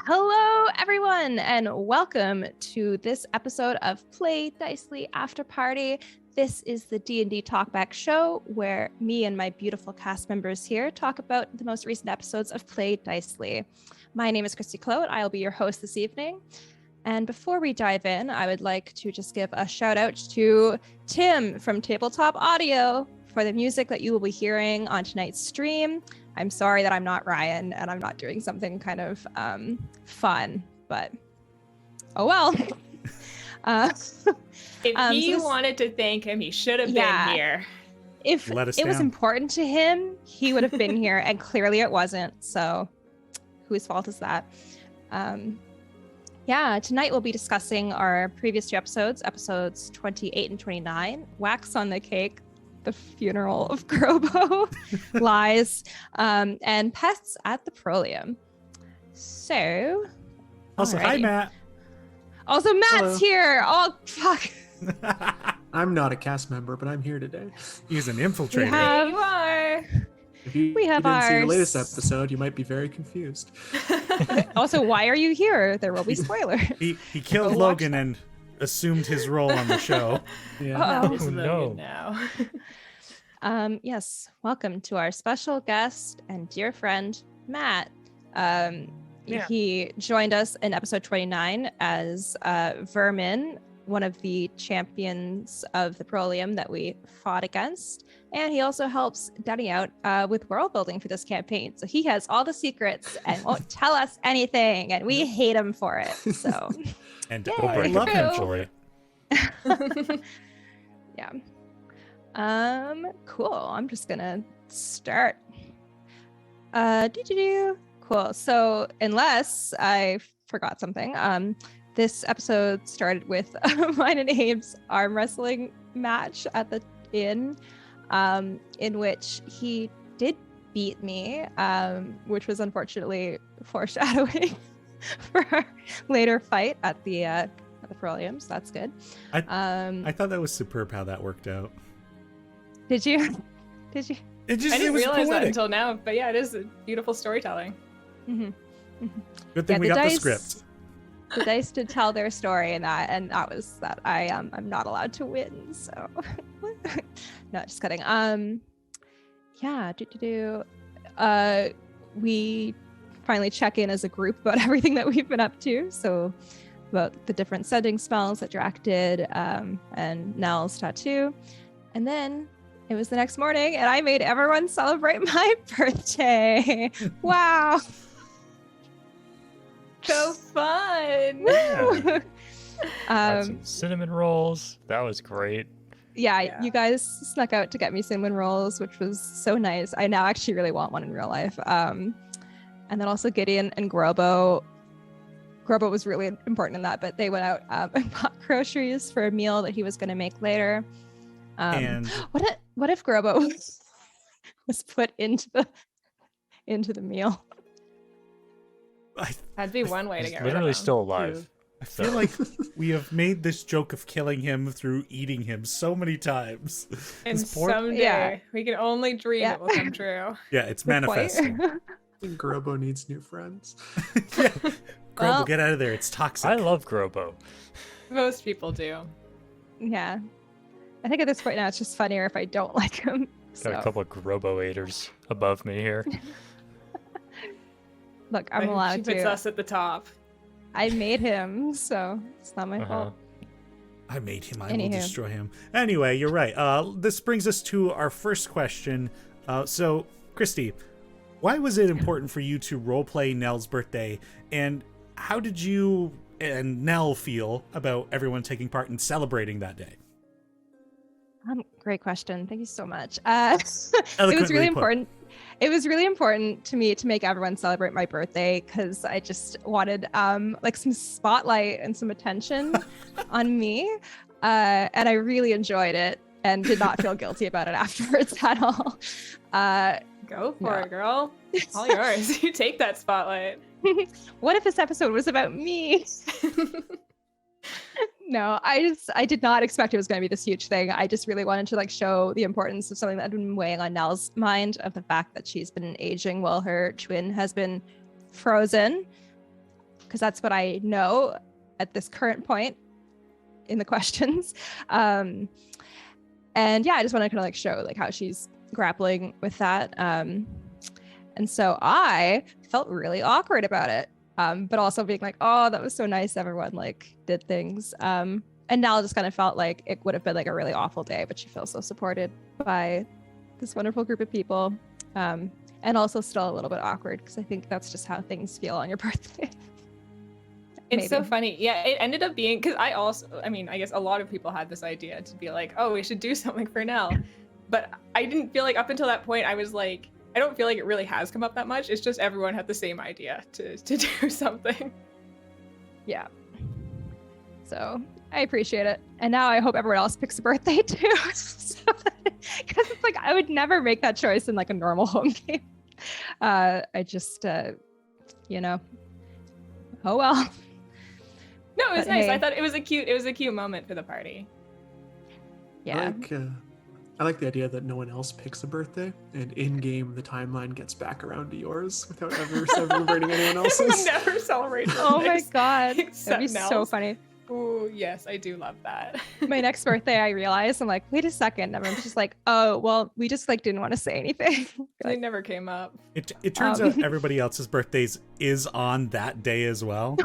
Hello, everyone, and welcome to this episode of Play Dicely After Party. This is the D&D Talkback show where me and my beautiful cast members here talk about the most recent episodes of Play Dicely. My name is Christy and I'll be your host this evening. And before we dive in, I would like to just give a shout out to Tim from Tabletop Audio for the music that you will be hearing on tonight's stream. I'm sorry that I'm not Ryan and I'm not doing something kind of fun, but oh well. If he wanted to thank him, he should have been here. If it was important to him, he would have been here, and clearly it wasn't. So whose fault is that? Tonight we'll be discussing our previous two episodes, episodes 28 and 29, Wax on the Cake, The Funeral of Grobo, Lies, and Pests at the Proelium. So, also, hi, Matt. Also, Matt's Hello. Here. Oh, fuck. I'm not a cast member, but I'm here today. He's an infiltrator. You are. If you didn't see the latest episode, you might be very confused. Also, why are you here? There will be spoilers. He killed Logan and assumed his role on the show. Yeah. Oh no. Yes, welcome to our special guest and dear friend, Matt. He joined us in episode 29 as Vermin, one of the champions of the Proelium that we fought against. And he also helps Teni out with world building for this campaign. So he has all the secrets and won't tell us anything. And we hate him for it. So, And Yay. I love him for it. Yeah. Cool. I'm just gonna start. Cool. So unless I forgot something, this episode started with mine and Abe's arm wrestling match at the inn, in which he did beat me, which was unfortunately foreshadowing for our later fight at the Proelium, so that's good. I thought that was superb how that worked out. Did you? I didn't realize that until now, but yeah, it is a beautiful storytelling. Mm-hmm. Good thing we got the script. The dice did tell their story, and that was that. I'm not allowed to win, so no, just kidding. We finally check in as a group about everything that we've been up to. So about the different sending spells that Drac did, and Nell's tattoo, and then it was the next morning, and I made everyone celebrate my birthday. Wow. So fun. Yeah. Some cinnamon rolls. That was great. Yeah, you guys snuck out to get me cinnamon rolls, which was so nice. I now actually really want one in real life. And then also Gideon and Grobo. Grobo was really important in that, but they went out and bought groceries for a meal that he was going to make later. And what if Grobo was put into the meal? That'd be one way to get rid of him. Literally still alive. I feel like we have made this joke of killing him through eating him so many times. And someday we can only dream it will come true. Yeah, it's manifesting. Grobo needs new friends. Yeah. Grobo, get out of there. It's toxic. I love Grobo. Most people do. Yeah. I think at this point now it's just funnier if I don't like him. Got a couple of Grobo-ators above me here. Look, I'm allowed to. She puts us at the top. I made him, so it's not my fault. I made him. I will destroy him. Anyway, you're right. This brings us to our first question. So, Christy, why was it important for you to roleplay Nell's birthday, and how did you and Nell feel about everyone taking part in celebrating that day? Great question. Thank you so much. It was really important. It was really important to me to make everyone celebrate my birthday because I just wanted like some spotlight and some attention on me, and I really enjoyed it and did not feel guilty about it afterwards at all. Go for it, girl. All yours. You take that spotlight. What if this episode was about me? No, I did not expect it was going to be this huge thing. I just really wanted to like show the importance of something that had been weighing on Nell's mind, of the fact that she's been aging while her twin has been frozen. because that's what I know at this current point in the questions. And yeah, I just want to kind of like show like how she's grappling with that. And so I felt really awkward about it, but also being like, oh, that was so nice. Everyone like did things. And Nell just kind of felt like it would have been like a really awful day, but she feels so supported by this wonderful group of people. And also still a little bit awkward because I think that's just how things feel on your birthday. It's so funny. Yeah, it ended up being, because I guess a lot of people had this idea to be like, oh, we should do something for Nell. But I didn't feel like up until that point, I was like, I don't feel like it really has come up that much. It's just everyone had the same idea to do something. Yeah. So I appreciate it. And now I hope everyone else picks a birthday too. Because it's like, I would never make that choice in like a normal home game. I just, you know, oh well. No, it was But nice. hey. I thought it was a cute moment for the party. Yeah. I like the idea that no one else picks a birthday, and in game the timeline gets back around to yours without ever celebrating anyone else's. Never celebrate. Oh my god, that'd Except be so Nell's. Funny. Ooh, yes, I do love that. My next birthday, I realized I'm like, wait a second. Everyone's just like, oh, well, we just like didn't want to say anything. It never came up. It turns out everybody else's birthdays is on that day as well.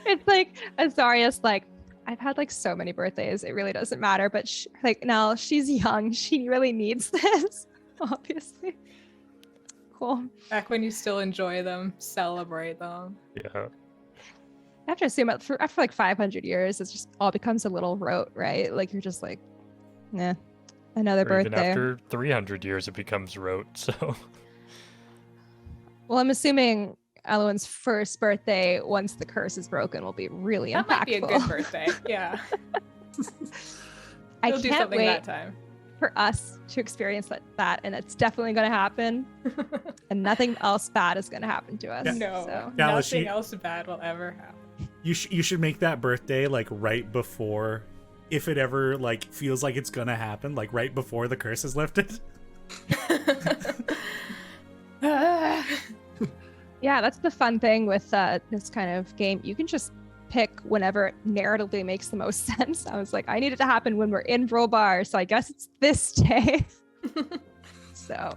It's like Azaria's like, I've had like so many birthdays. It really doesn't matter. But like now she's young. She really needs this, obviously. Cool. Back when you still enjoy them, celebrate them. Yeah. I have to assume after like 500 years, it just all becomes a little rote, right? Like you're just like, nah, another Or even birthday. after 300 years, it becomes rote. So. Well, I'm assuming Elowen's first birthday, once the curse is broken, will be really That impactful. might be a good birthday. Yeah. I We'll do can't something wait that time. for us to experience that, and it's definitely going to happen. And nothing else bad is going to happen to us. Yeah. No, So. Dallas, nothing else bad will ever happen. You should make that birthday like right before, if it ever like feels like it's gonna happen, like right before the curse is lifted. Yeah, that's the fun thing with this kind of game. You can just pick whenever it narratively makes the most sense. I was like, I need it to happen when we're in Rollbar, so I guess it's this day. So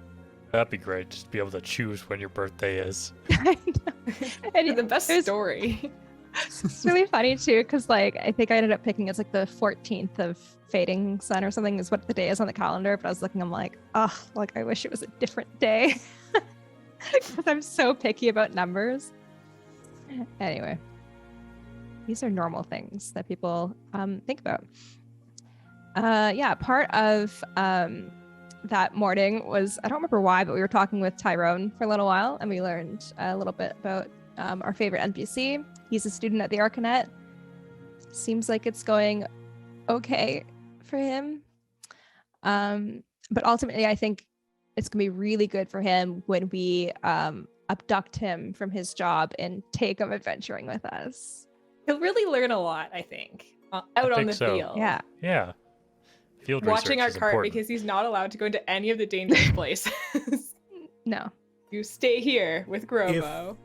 That'd be great. Just be able to choose when your birthday is. I know. And The best it was- story. It's really funny too, because like I think I ended up picking it's like the 14th of Fading Sun or something is what the day is on the calendar. But I was looking, I'm like, oh, like I wish it was a different day, because I'm so picky about numbers. Anyway, these are normal things that people think about. Yeah, part of that morning was, I don't remember why, but we were talking with Tyrone for a little while, and we learned a little bit about our favorite NPC. He's a student at the Arcanet. Seems like it's going okay for him. But ultimately, I think it's going to be really good for him when we abduct him from his job and take him adventuring with us. He'll really learn a lot, I think, out on think the so. field. Yeah. Yeah. Field Watching our research is cart important. because he's not allowed to go into any of the dangerous places. No. You stay here with Grovo.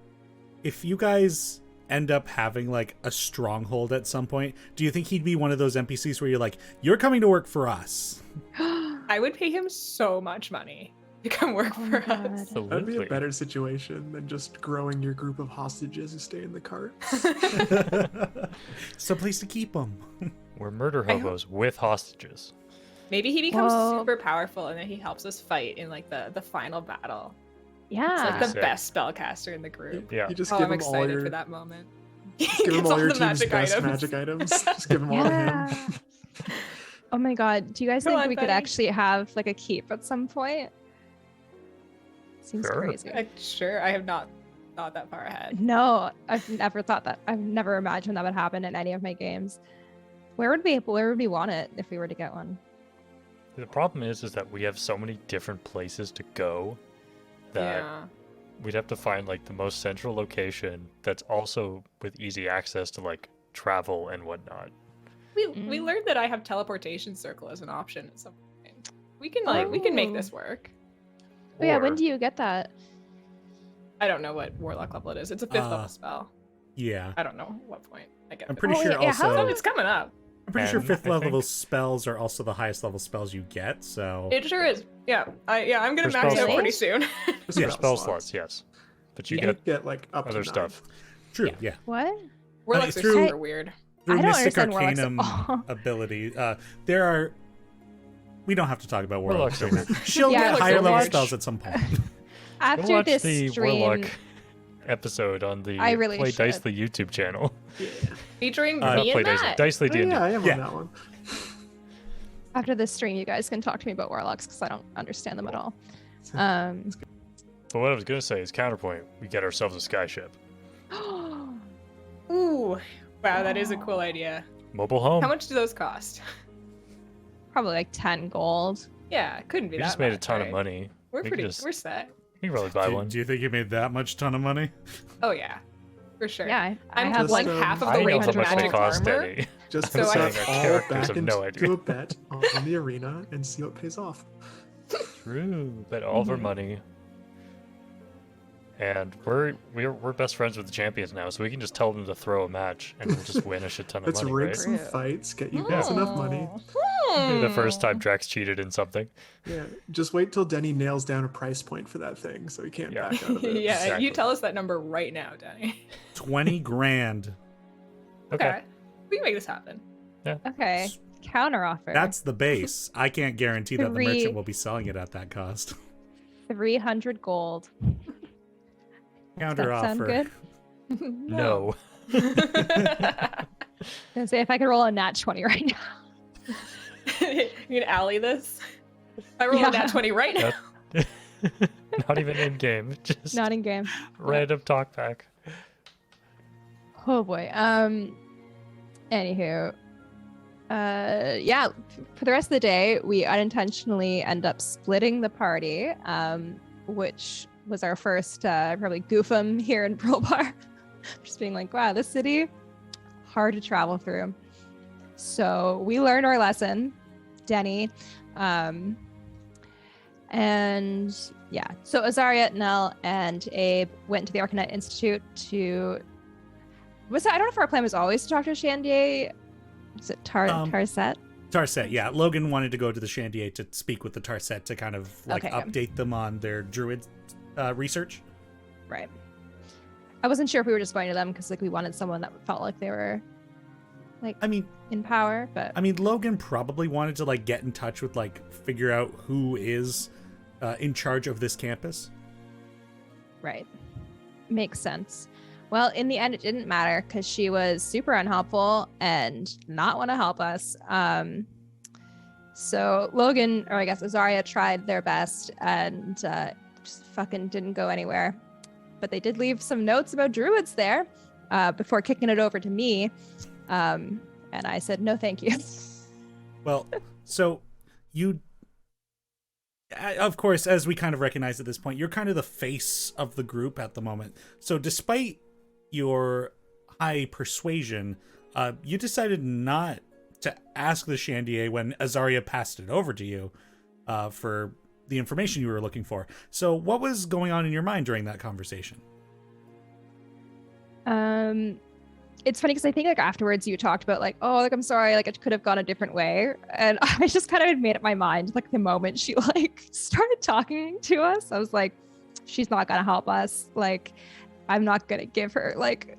If you guys end up having like a stronghold at some point, do you think he'd be one of those NPCs where you're like, you're coming to work for us? I would pay him so much money to come work Oh for my God. us. That'd be a Absolutely. better situation than just growing your group of hostages who stay in the cart. It's a place to keep them. We're murder I hope- hobos with hostages. Maybe he becomes Well- super powerful and then he helps us fight in like the final battle. Yeah. It's like the Sick. best spellcaster in the group. Yeah. You just Oh, give I'm him all excited your for that moment. give him Gets all your the team's best magic items. Just give them all to him. Yeah. Oh my God. Do you guys Go think on, we could buddy. actually have like a keep at some point? Seems Sure. crazy. Sure, I have not thought that far ahead. No, I've never thought that. I've never imagined that would happen in any of my games. Where would we want it if we were to get one? The problem is that we have so many different places to go that Yeah. we'd have to find like the most central location that's also with easy access to like travel and whatnot. We Mm. learned that I have teleportation circle as an option at some point. We can make Oh. this work. Oh yeah, when Or do you get that? I don't know what warlock level it is. It's a 5th level spell. Yeah. I don't know what point I get. I'm pretty sure yeah, also... It's coming up. I'm pretty sure 5th I level think- spells are also the highest level spells you get, so... It sure is. Yeah, I'm gonna For max spell out pretty slots? soon. For Yeah. For spell slots, yes. But you You get get like up other to 9. stuff. True, yeah. What? Warlocks are through- super weird. Through I don't Mystic understand warlocks at Arcanum all. ability, there are... We don't have to talk about warlocks Warlocks right now. She'll Yeah, get warlocks higher are level weird. spells at some point. Go After watch this the stream, Warlock episode on the I really Play should. Dicely YouTube channel. Yeah. Featuring Not me Play and Matt. Dicely Oh, D&D. yeah, I am Yeah. on that one. after this stream, you guys can talk to me about warlocks because I don't understand them at all. But what I was gonna say is counterpoint. We get ourselves a skyship. Ooh, wow, that is a cool idea. Mobile home. How much do those cost? Probably like 10 gold. Yeah, it couldn't be We that just made a much, ton of right? money. We're We pretty. could just- We're set. We can probably buy one. Do you think you made that much ton of money? Oh yeah, for sure. Yeah, I I'm have like Just, half of I the know range how of much they magic cost, armor. Teni. Just So put I- that Our all characters back have into no idea. a bet on the arena and see what pays off. True, but all of our Mhm. money. And we're best friends with the champions now, so we can just tell them to throw a match, and we'll just win a shit ton of Let's money, rig right? some Right. fights, get you guys enough money. Maybe the first time Hmm. Drax cheated in something. Yeah, just wait till Denny nails down a price point for that thing so he can't Yeah. back out of it. Yeah, Exactly. you tell us that number right now, Danny. 20 grand. Okay. We can make this happen. Okay, counter offer. That's the base. I can't guarantee that the Three- merchant will be selling it at that cost. 300 gold. Counter Does that sound offer. good? No. Gonna say if I could roll a nat 20 right now. You can alley this. I roll Yeah. a nat 20 right now. That- Not even in game, just Not in game. random talkback. Oh boy. Anywho. Yeah, for the rest of the day, we unintentionally end up splitting the party, which was our first probably goofum here in Probar. Just being like, wow, this city, hard to travel through. So we learned our lesson, Denny. And yeah, so Azaria, Nell, and Abe went to the Arcanet Institute to... I don't know if our plan was always to talk to Shandier. Is it Tarset? Tarset, yeah. Logan wanted to go to the Shandier to speak with the Tarset to kind of like Okay. update them on their druid research. Right. I wasn't sure if we were just going to them because like we wanted someone that felt like they were like I mean, in power, but Logan probably wanted to like get in touch with like figure out who is in charge of this campus. right. Makes sense. Well, in the end, it didn't matter because she was super unhelpful and not want to help us. So Logan, or I guess Azaria, tried their best and just fucking didn't go anywhere. But they did leave some notes about druids there before kicking it over to me. And I said, no, thank you. Well, so you, of course, as we kind of recognize at this point, you're kind of the face of the group at the moment. So despite your high persuasion, you decided not to ask the Shandier when Azaria passed it over to you for the information you were looking for. So what was going on in your mind during that conversation? It's funny because I think like afterwards you talked about like, oh, like I'm sorry, like it could have gone a different way, and I just kind of had made up my mind like the moment she like started talking to us. I was like, she's not gonna help us. Like, I'm not gonna give her like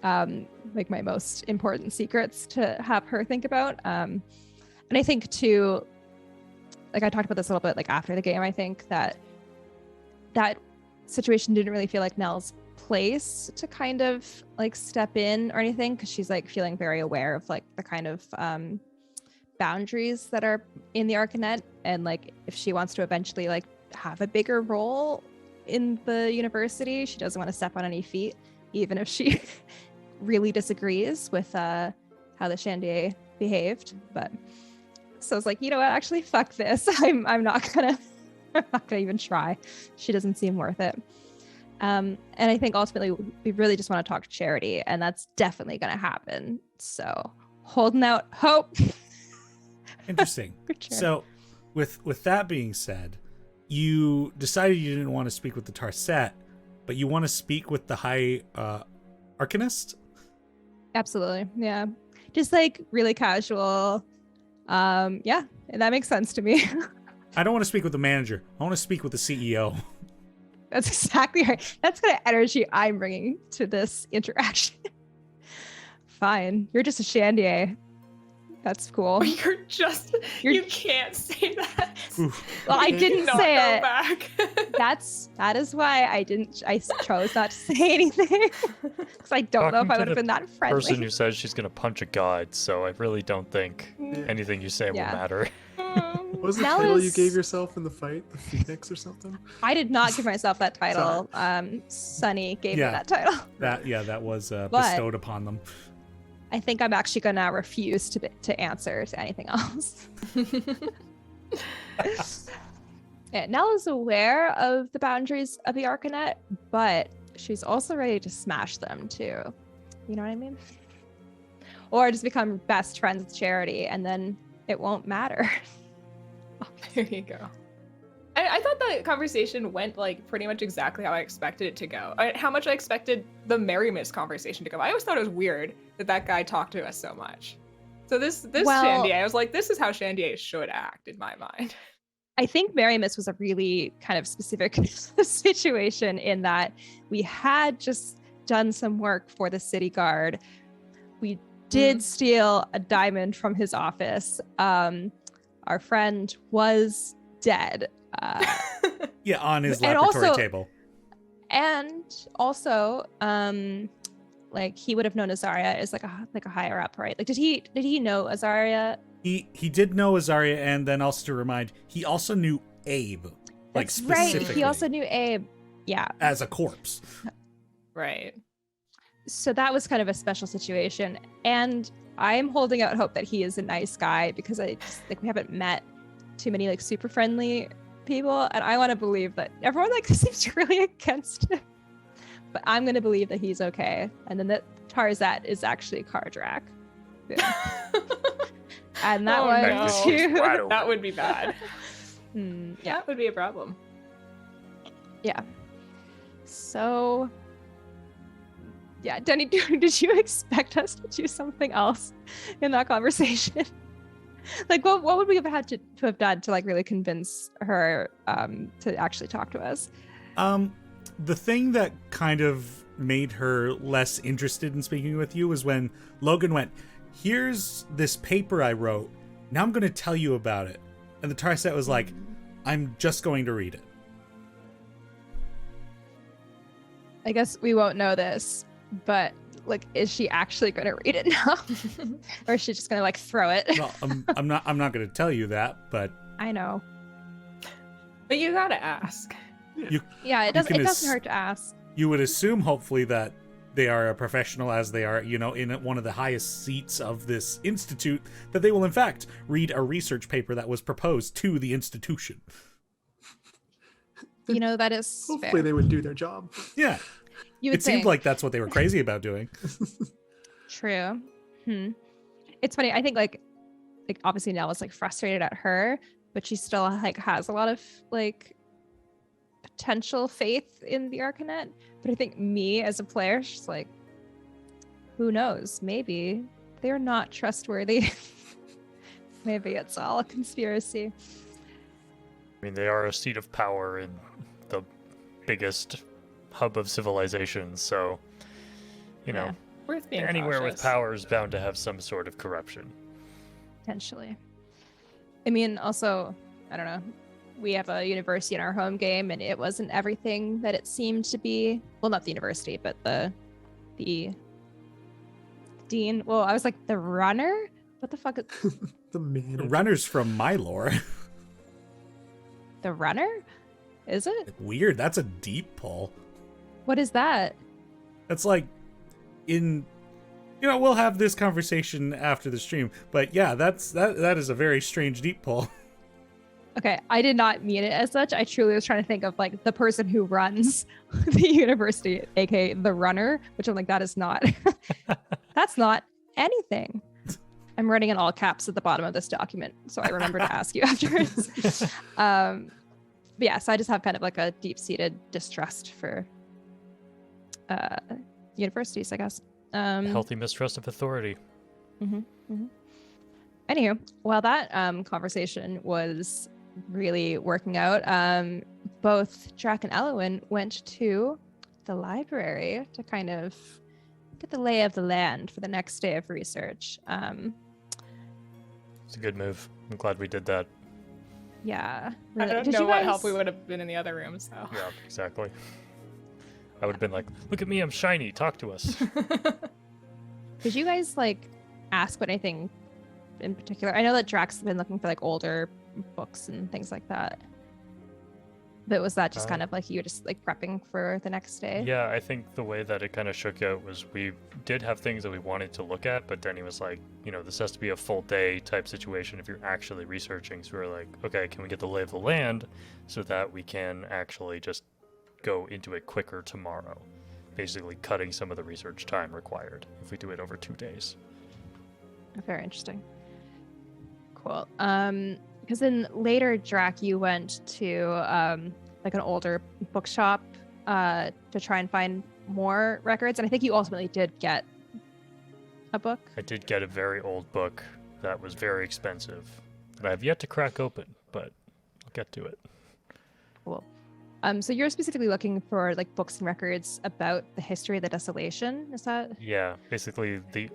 my most important secrets to have her think about. And I think too, like I talked about this a little bit like after the game. I think that situation didn't really feel like Nell's place to kind of like step in or anything because she's like feeling very aware of like the kind of boundaries that are in the Arcanet, and like if she wants to eventually like have a bigger role in the university, she doesn't want to step on any feet, even if she really disagrees with how the Shandier behaved. But so I was like, you know what, actually fuck this. I'm not gonna even try. She doesn't seem worth it. And I think ultimately we really just want to talk charity, and that's definitely going to happen. So holding out hope. Interesting. For charity. So with that being said, you decided you didn't want to speak with the Tarset. but you want to speak with the High Arcanist? Absolutely. Yeah. Just like really casual. Yeah, that makes sense to me. I don't want to speak with the manager. I want to speak with the CEO. That's exactly right. That's the kind of energy I'm bringing to this interaction. Fine. You're just a Shandier. That's cool. You can't say that. Oof. Well, I didn't say go it. Back. That is why I chose not to say anything. Because I don't know if I would have been that friendly. Person who says she's gonna punch a god, so I really don't think anything you say will matter. What was the Nell title you is- gave yourself in the fight? The Phoenix or something? I did not give myself that title. Sunny gave me that title. That was bestowed upon them. I think I'm actually gonna refuse to answer to anything else. Yeah, Nell is aware of the boundaries of the Arcanet, but she's also ready to smash them too. You know what I mean? Or just become best friends with Charity, and then it won't matter. There you go. I thought that conversation went like pretty much exactly how I expected it to go. How much I expected the Merry Miss conversation to go. I always thought it was weird that guy talked to us so much. So this Shandier, I was like, this is how Shandier should act in my mind. I think Merry Miss was a really kind of specific situation in that we had just done some work for the city guard. We did steal a diamond from his office. Our friend was dead. Yeah, on his laboratory table. And also, like he would have known Azaria as like a higher up, right? Like did he know Azaria? He did know Azaria, and then also to remind, he also knew Abe. Like That's specifically. right. He also knew Abe. Yeah. As a corpse. Right. So that was kind of a special situation. And I am holding out hope that he is a nice guy, because I just like we haven't met too many like super friendly people, and I want to believe that everyone like seems really against him. But I'm gonna believe that he's okay, and then that Tarzat is actually Kardrak. And that one too. That would be bad. Yeah, that would be a problem. Yeah. So, yeah, Teni, did you expect us to do something else in that conversation? Like, what would we have had to have done to like really convince her to actually talk to us? The thing that kind of made her less interested in speaking with you was when Logan went, "Here's this paper I wrote. Now I'm going to tell you about it." And the Tarzat was like, "I'm just going to read it." I guess we won't know this, but like, is she actually going to read it now, or is she just going to like throw it? Well, I'm not going to tell you that, but I know. But you gotta ask. Yeah, it doesn't hurt to ask. You would assume, hopefully, that they are a professional, as they are, you know, in one of the highest seats of this institute, that they will in fact read a research paper that was proposed to the institution. You know, that is Hopefully fair. they would do their job. Yeah. It seemed like that's what they were crazy about doing. True. It's funny. I think like obviously Nell was like frustrated at her, but she still like has a lot of like potential faith in the Arcanet. But I think me as a player, she's like, who knows? Maybe they're not trustworthy. Maybe it's all a conspiracy. I mean, they are a seat of power in the biggest hub of civilization, so, you know, worth being anywhere cautious. with power is bound to have some sort of corruption. Potentially. I mean, also, I don't know. We have a university in our home game, and it wasn't everything that it seemed to be. Well, not the university, but the dean. Well, I was like, the runner? What the fuck? The man. The runner's from my lore. The runner? Is it? Weird. That's a deep pull. What is that? That's like in, you know, we'll have this conversation after the stream, but yeah, that is a very strange deep pull. Okay, I did not mean it as such. I truly was trying to think of like the person who runs the university, aka the runner, which I'm like, that is not, that's not anything. I'm writing in all caps at the bottom of this document, so I remember to ask you afterwards. But yeah, so I just have kind of like a deep-seated distrust for universities, I guess. Healthy mistrust of authority. Anywho, while that conversation was really working out, both Drac and Elwyn went to the library to kind of get the lay of the land for the next day of research. It's a good move. I'm glad we did that. Yeah. I don't know what help we would have been in the other rooms, though. Yeah, exactly. I would have been like, look at me, I'm shiny, talk to us. Did you guys, like, ask what anything in particular? I know that Drac's been looking for, like, older books and things like that. But was that just kind of like you were just like prepping for the next day? Yeah, I think the way that it kind of shook out was we did have things that we wanted to look at, but then he was like, you know, this has to be a full day type situation if you're actually researching. So we were like, okay, can we get the lay of the land so that we can actually just go into it quicker tomorrow? Basically cutting some of the research time required if we do it over 2 days. Very interesting. Cool. Because then later, Drac, you went to like an older bookshop to try and find more records, and I think you ultimately did get a book. I did get a very old book that was very expensive that I have yet to crack open, but I'll get to it. Cool. So you're specifically looking for like books and records about the history of the Desolation, is that? Yeah, basically the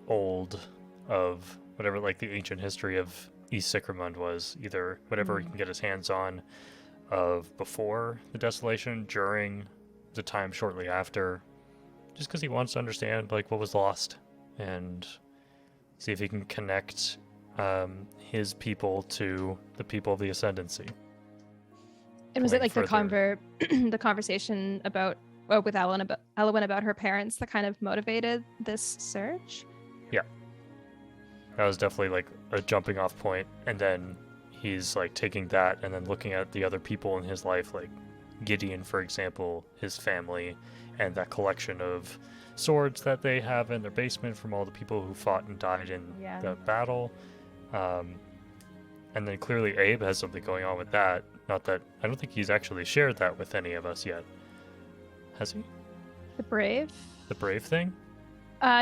old of whatever, like the ancient history of East Sycramund was, either whatever he can get his hands on of before the Desolation, during the time shortly after, just because he wants to understand like what was lost and see if he can connect his people to the people of the Ascendancy. And was it like further. the conversation about with Elwyn about her parents that kind of motivated this search? Yeah. That was definitely like a jumping off point, and then he's like taking that and then looking at the other people in his life, like Gideon, for example, his family, and that collection of swords that they have in their basement from all the people who fought and died in the battle. And then clearly Abe has something going on with that. Not that I don't think he's actually shared that with any of us yet. Has he? The Brave? The Brave thing?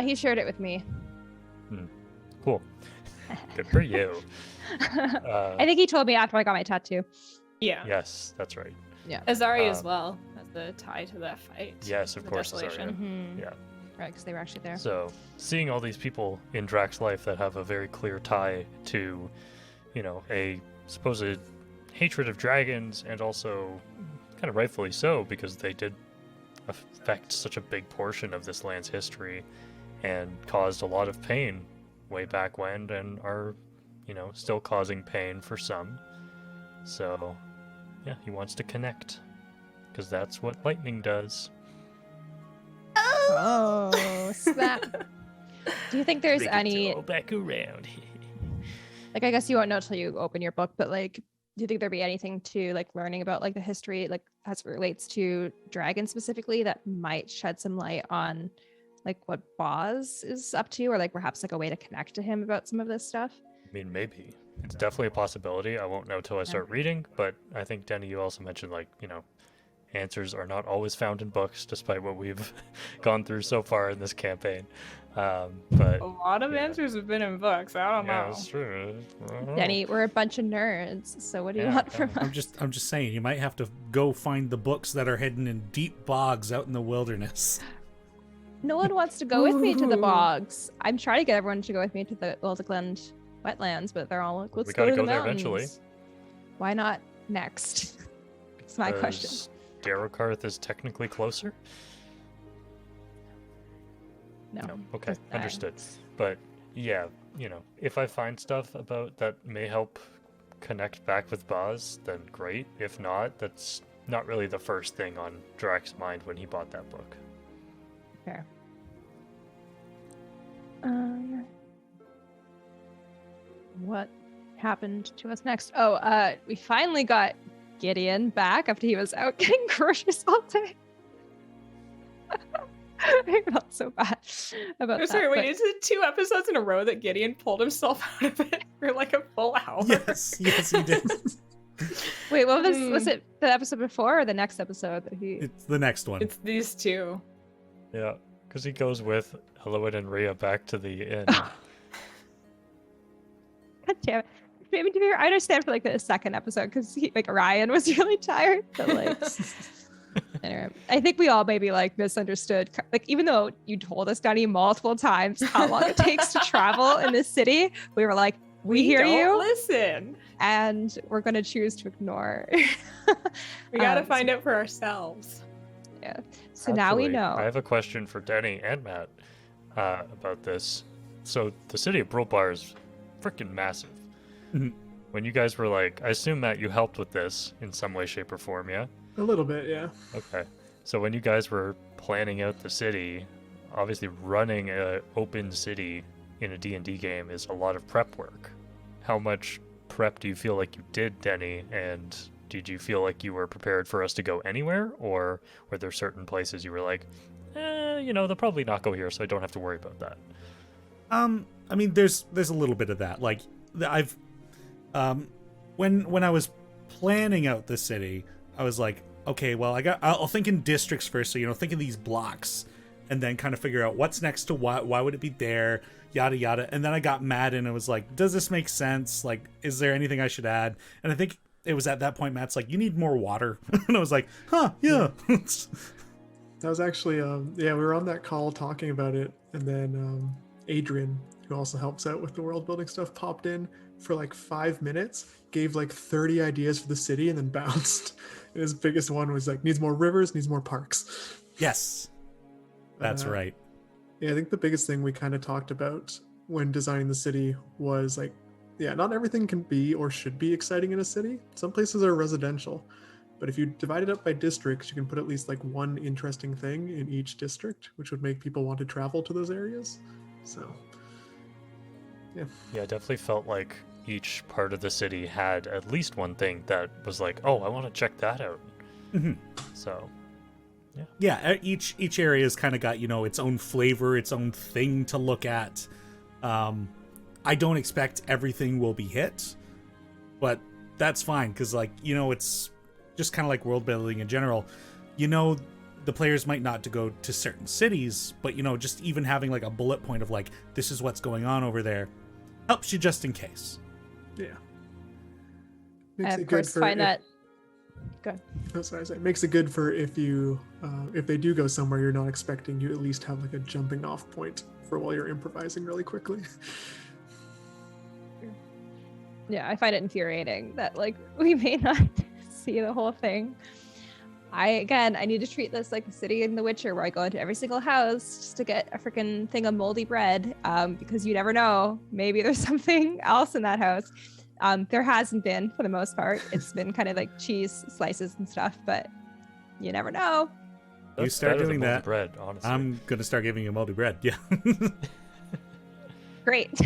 He shared it with me. Cool. Good for you. I think he told me after I got my tattoo. Yeah. Yes, that's right. Yeah. Azari as well as the tie to that fight. Yes, of course. Desolation. Yeah. Right, because they were actually there. So seeing all these people in Drac's life that have a very clear tie to, you know, a supposed hatred of dragons, and also kind of rightfully so, because they did affect such a big portion of this land's history and caused a lot of pain way back when, and are, you know, still causing pain for some. So yeah, he wants to connect, because that's what lightning does. Oh, snap. Do you think there's any back around? like, I guess you won't know till you open your book, but like, do you think there'd be anything to like learning about like the history, like as it relates to dragons specifically, that might shed some light on like what Boz is up to, or like perhaps like a way to connect to him about some of this stuff? I mean, maybe. It's definitely a possibility. I won't know till I start reading, but I think, Teni, you also mentioned, like, you know, answers are not always found in books, despite what we've gone through so far in this campaign. But a lot of answers have been in books. I don't know. Yeah, that's true. Teni, we're a bunch of nerds, so what do you want from us? I'm just saying, you might have to go find the books that are hidden in deep bogs out in the wilderness. No one wants to go with me to the bogs. I'm trying to get everyone to go with me to the Glen wetlands, but they're all like, let's go to the mountains. There eventually. Why not next? It's my question. Darrokarth is technically closer? No. Okay, understood. But yeah, you know, if I find stuff about that may help connect back with Boz, then great. If not, that's not really the first thing on Drac's mind when he bought that book. Fair. What happened to us next? Oh, we finally got Gideon back after he was out getting groceries all day. I felt so bad about that. Sorry, wait, is it 2 episodes in a row that Gideon pulled himself out of it for like a full hour? Yes, he did. Wait, what was it the episode before or the next episode that he? It's the next one. It's these 2. Yeah, because he goes with Elowen and Rhea back to the inn. God damn it. I mean, to be fair, I understand for like the second episode because like Ryan was really tired, but like anyway, I think we all maybe like misunderstood. Like even though you told us, Danny, multiple times how long it takes to travel in this city, we were like, we hear don't you, listen, and we're gonna choose to ignore. we gotta find out for ourselves. Yeah. So now we know. I have a question for Teni and Matt about this. So the city of Brulbar is freaking massive. Mhm. When you guys were like, I assume, Matt, you helped with this in some way, shape, or form, yeah? A little bit, yeah. Okay. So when you guys were planning out the city, obviously running an open city in a D&D game is a lot of prep work. How much prep do you feel like you did, Teni, and did you feel like you were prepared for us to go anywhere, or were there certain places you were like, they'll probably not go here, so I don't have to worry about that? I mean, there's a little bit of that. Like, I've when I was planning out the city, I was like, okay, well, I'll think in districts first, so think of these blocks, and then kind of figure out what's next to what, why would it be there, yada yada. And then I got mad and I was like, does this make sense? Like, is there anything I should add? And I think it was at that point Matt's like, you need more water. And I was like, huh, yeah. That was actually we were on that call talking about it, and then Adrian, who also helps out with the world building stuff, popped in for like 5 minutes, gave like 30 ideas for the city, and then bounced. And his biggest one was like, needs more rivers, needs more parks. Yes, that's right. Yeah, I think the biggest thing we kind of talked about when designing the city was like, yeah, not everything can be or should be exciting in a city. Some places are residential, but if you divide it up by districts, you can put at least like one interesting thing in each district, which would make people want to travel to those areas. So, yeah. Yeah, I definitely felt like each part of the city had at least one thing that was like, oh, I want to check that out. Mm-hmm. So, yeah. Yeah, each area's kind of got, its own flavor, its own thing to look at. I don't expect everything will be hit, but that's fine, because, it's just kind of like world building in general. The players might not to go to certain cities, but, just even having, like, a bullet point of, like, this is what's going on over there helps you just in case. Yeah. I, of course, find that... Go ahead. Oh, sorry. It makes it good for if they do go somewhere you're not expecting, you at least have, like, a jumping off point for while you're improvising really quickly. Yeah, I find it infuriating that, like, we may not see the whole thing. I need to treat this like the city in The Witcher, where I go into every single house just to get a freaking thing of moldy bread, because you never know. Maybe there's something else in that house. There hasn't been, for the most part. It's been kind of like cheese slices and stuff, but you never know. You start doing that, bread, honestly. I'm going to start giving you moldy bread. Yeah. Great.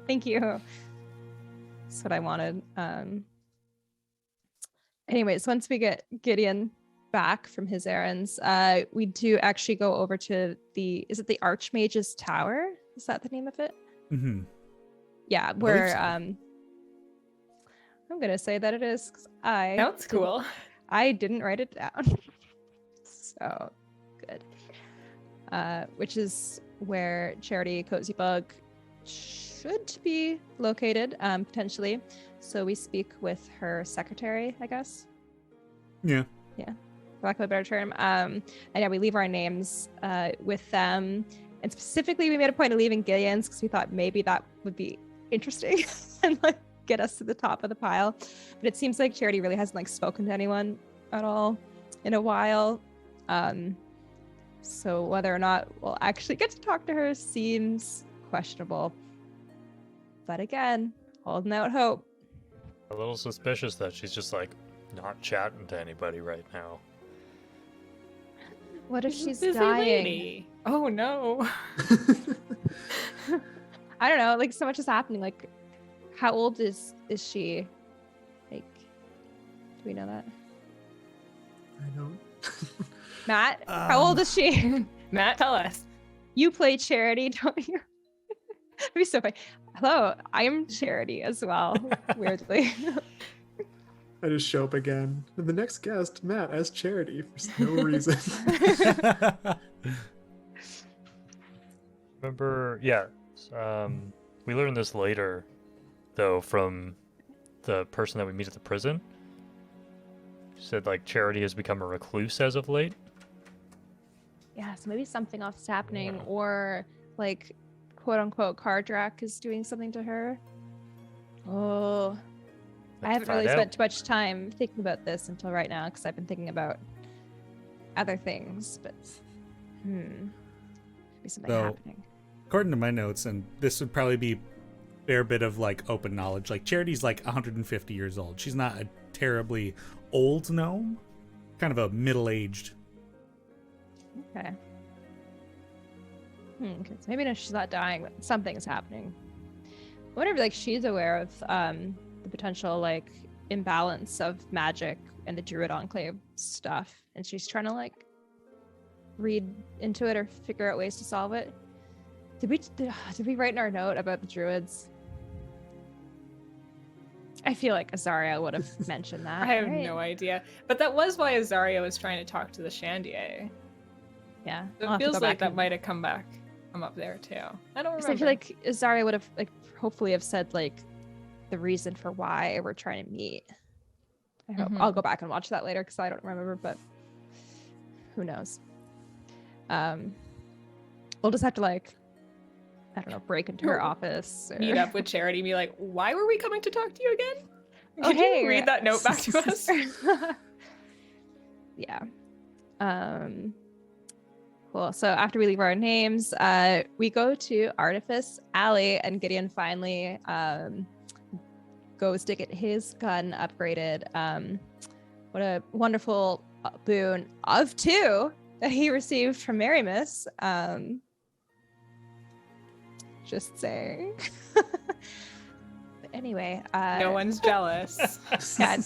Thank you. That's what I wanted. Anyways, once we get Gideon back from his errands, we do actually go over to is it the Archmages Tower? Is that the name of it? Mm-hmm. Yeah, where so. I'm gonna say that it is, because That's cool. I didn't write it down. So good. Which is where Charity Cozy Bug should be located, potentially. So we speak with her secretary, I guess. Yeah. For lack of a better term. And yeah, we leave our names with them. And specifically, we made a point of leaving Gillian's because we thought maybe that would be interesting and like get us to the top of the pile. But it seems like Charity really hasn't like spoken to anyone at all in a while. So whether or not we'll actually get to talk to her seems questionable. But again, holding out hope. A little suspicious that she's just like not chatting to anybody right now. What if she's busy dying? Lady. Oh no. I don't know. Like, so much is happening. Like, how old is she? Like, do we know that? I don't. Matt, how old is she? Matt, tell us. You play Charity, don't you? That'd be so funny. Hello, I am Charity as well. Weirdly. I just show up again. And the next guest, Matt, as Charity, for no reason. remember. Yeah, we learned this later, though, from the person that we meet at the prison. She said like Charity has become a recluse as of late. Yeah, so maybe something else is happening, or like, quote unquote, Kardrak is doing something to her. Oh, I haven't really spent too much time thinking about this until right now because I've been thinking about other things, but maybe something happening. According to my notes, and this would probably be a fair bit of like open knowledge, like Charity's like 150 years old. She's not a terribly old gnome, kind of a middle-aged. Okay. So maybe no, she's not dying, but something is happening. I wonder if like she's aware of the potential like imbalance of magic and the Druid Enclave stuff, and she's trying to like read into it or figure out ways to solve it. Did we write in our note about the Druids? I feel like Azaria would have mentioned that. I have no idea, but that was why Azaria was trying to talk to the Shandier. Yeah, it feels like that might have come up there too. I don't remember. I feel like Azaria would have like hopefully have said like the reason for why we're trying to meet. I hope I'll go back and watch that later because I don't remember, but who knows? We'll just have to like, I don't know, break into her office. Or... meet up with Charity and be like, why were we coming to talk to you again? Oh, Could you read that note back to us? Yeah. Cool. So after we leave our names, we go to Artifice Alley, and Gideon finally goes to get his gun upgraded. What a wonderful boon of 2 that he received from Mary Miss. Just saying. But anyway, no one's jealous. Yeah,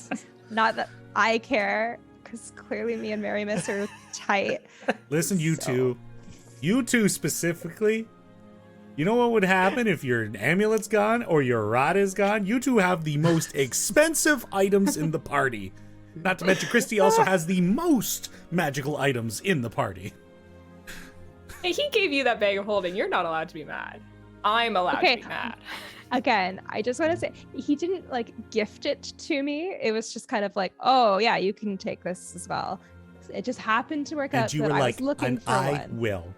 not that I care, because clearly me and Mary Miss are tight. Listen, you two specifically. You know what would happen if your amulet's gone or your rod is gone? You two have the most expensive items in the party. Not to mention, Christy also has the most magical items in the party. Hey, he gave you that bag of holding. You're not allowed to be mad. I'm allowed to be mad. Again, I just want to say, he didn't like gift it to me. It was just kind of like, oh yeah, you can take this as well. It just happened to work out. And you were I like, was looking for I one. will.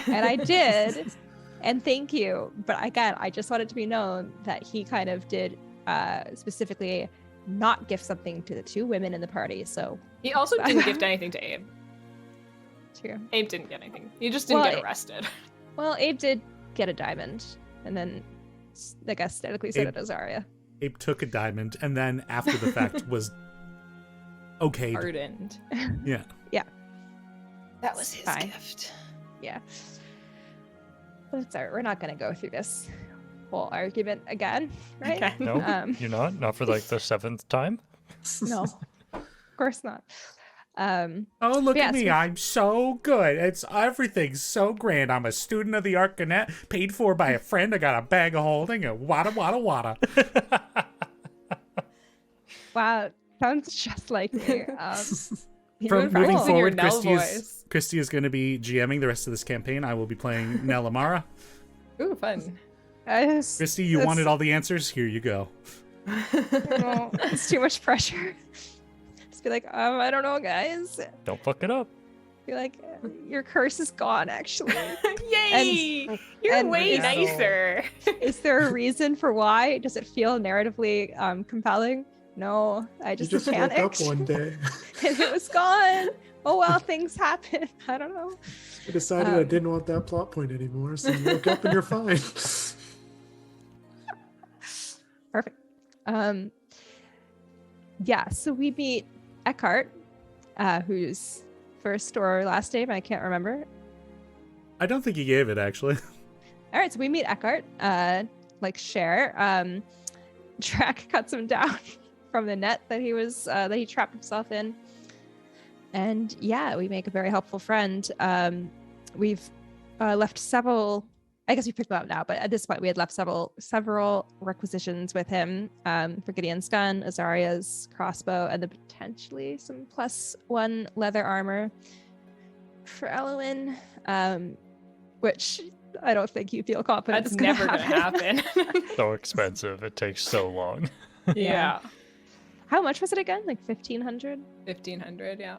And I did. And thank you. But again, I just want it to be known that he kind of did specifically not gift something to the 2 women in the party. So he also didn't gift anything to Abe. True. Abe didn't get anything. He just didn't get arrested. Well, Abe did get a diamond, and then I guess aesthetically said it as Azaria. Abe took a diamond, and then after the fact was okay. Pardoned. Yeah. Yeah. That was his gift. Yeah. But it's alright. We're not going to go through this whole argument again, right? Okay. No, you're not? Not for like the 7th time? No, of course not. Oh, look at me. I'm so good. Everything's so grand. I'm a student of the Arcanet, paid for by a friend. I got a bag of holding, and wada. Wow, sounds just like me. From moving forward, Christy is going to be GMing the rest of this campaign. I will be playing Nell Amara. Ooh, fun. Christy, you wanted all the answers? Here you go. No, it's too much pressure. Be like, I don't know, guys. Don't fuck it up. Be like, your curse is gone, actually. Yay! You're way nicer. Is there a reason for why? Does it feel narratively compelling? No, I just panicked. Woke up one day. And it was gone. Oh well, things happen. I don't know. I decided I didn't want that plot point anymore, so you woke up and you're fine. Perfect. Yeah, so we meet Eckhart, whose first or last name I can't remember. I don't think he gave it, actually. All right, so we meet Eckhart, like Cher. Drac cuts him down from the net that he trapped himself in, and yeah, we make a very helpful friend. We've left several. I guess we picked them up now, but at this point we had left several requisitions with him for Gideon's gun, Azaria's crossbow, and then potentially some +1 leather armor for Elowin. which I don't think you feel confident That's it's gonna never going to happen. So expensive. It takes so long. Yeah. How much was it again? Like 1,500? 1,500, yeah.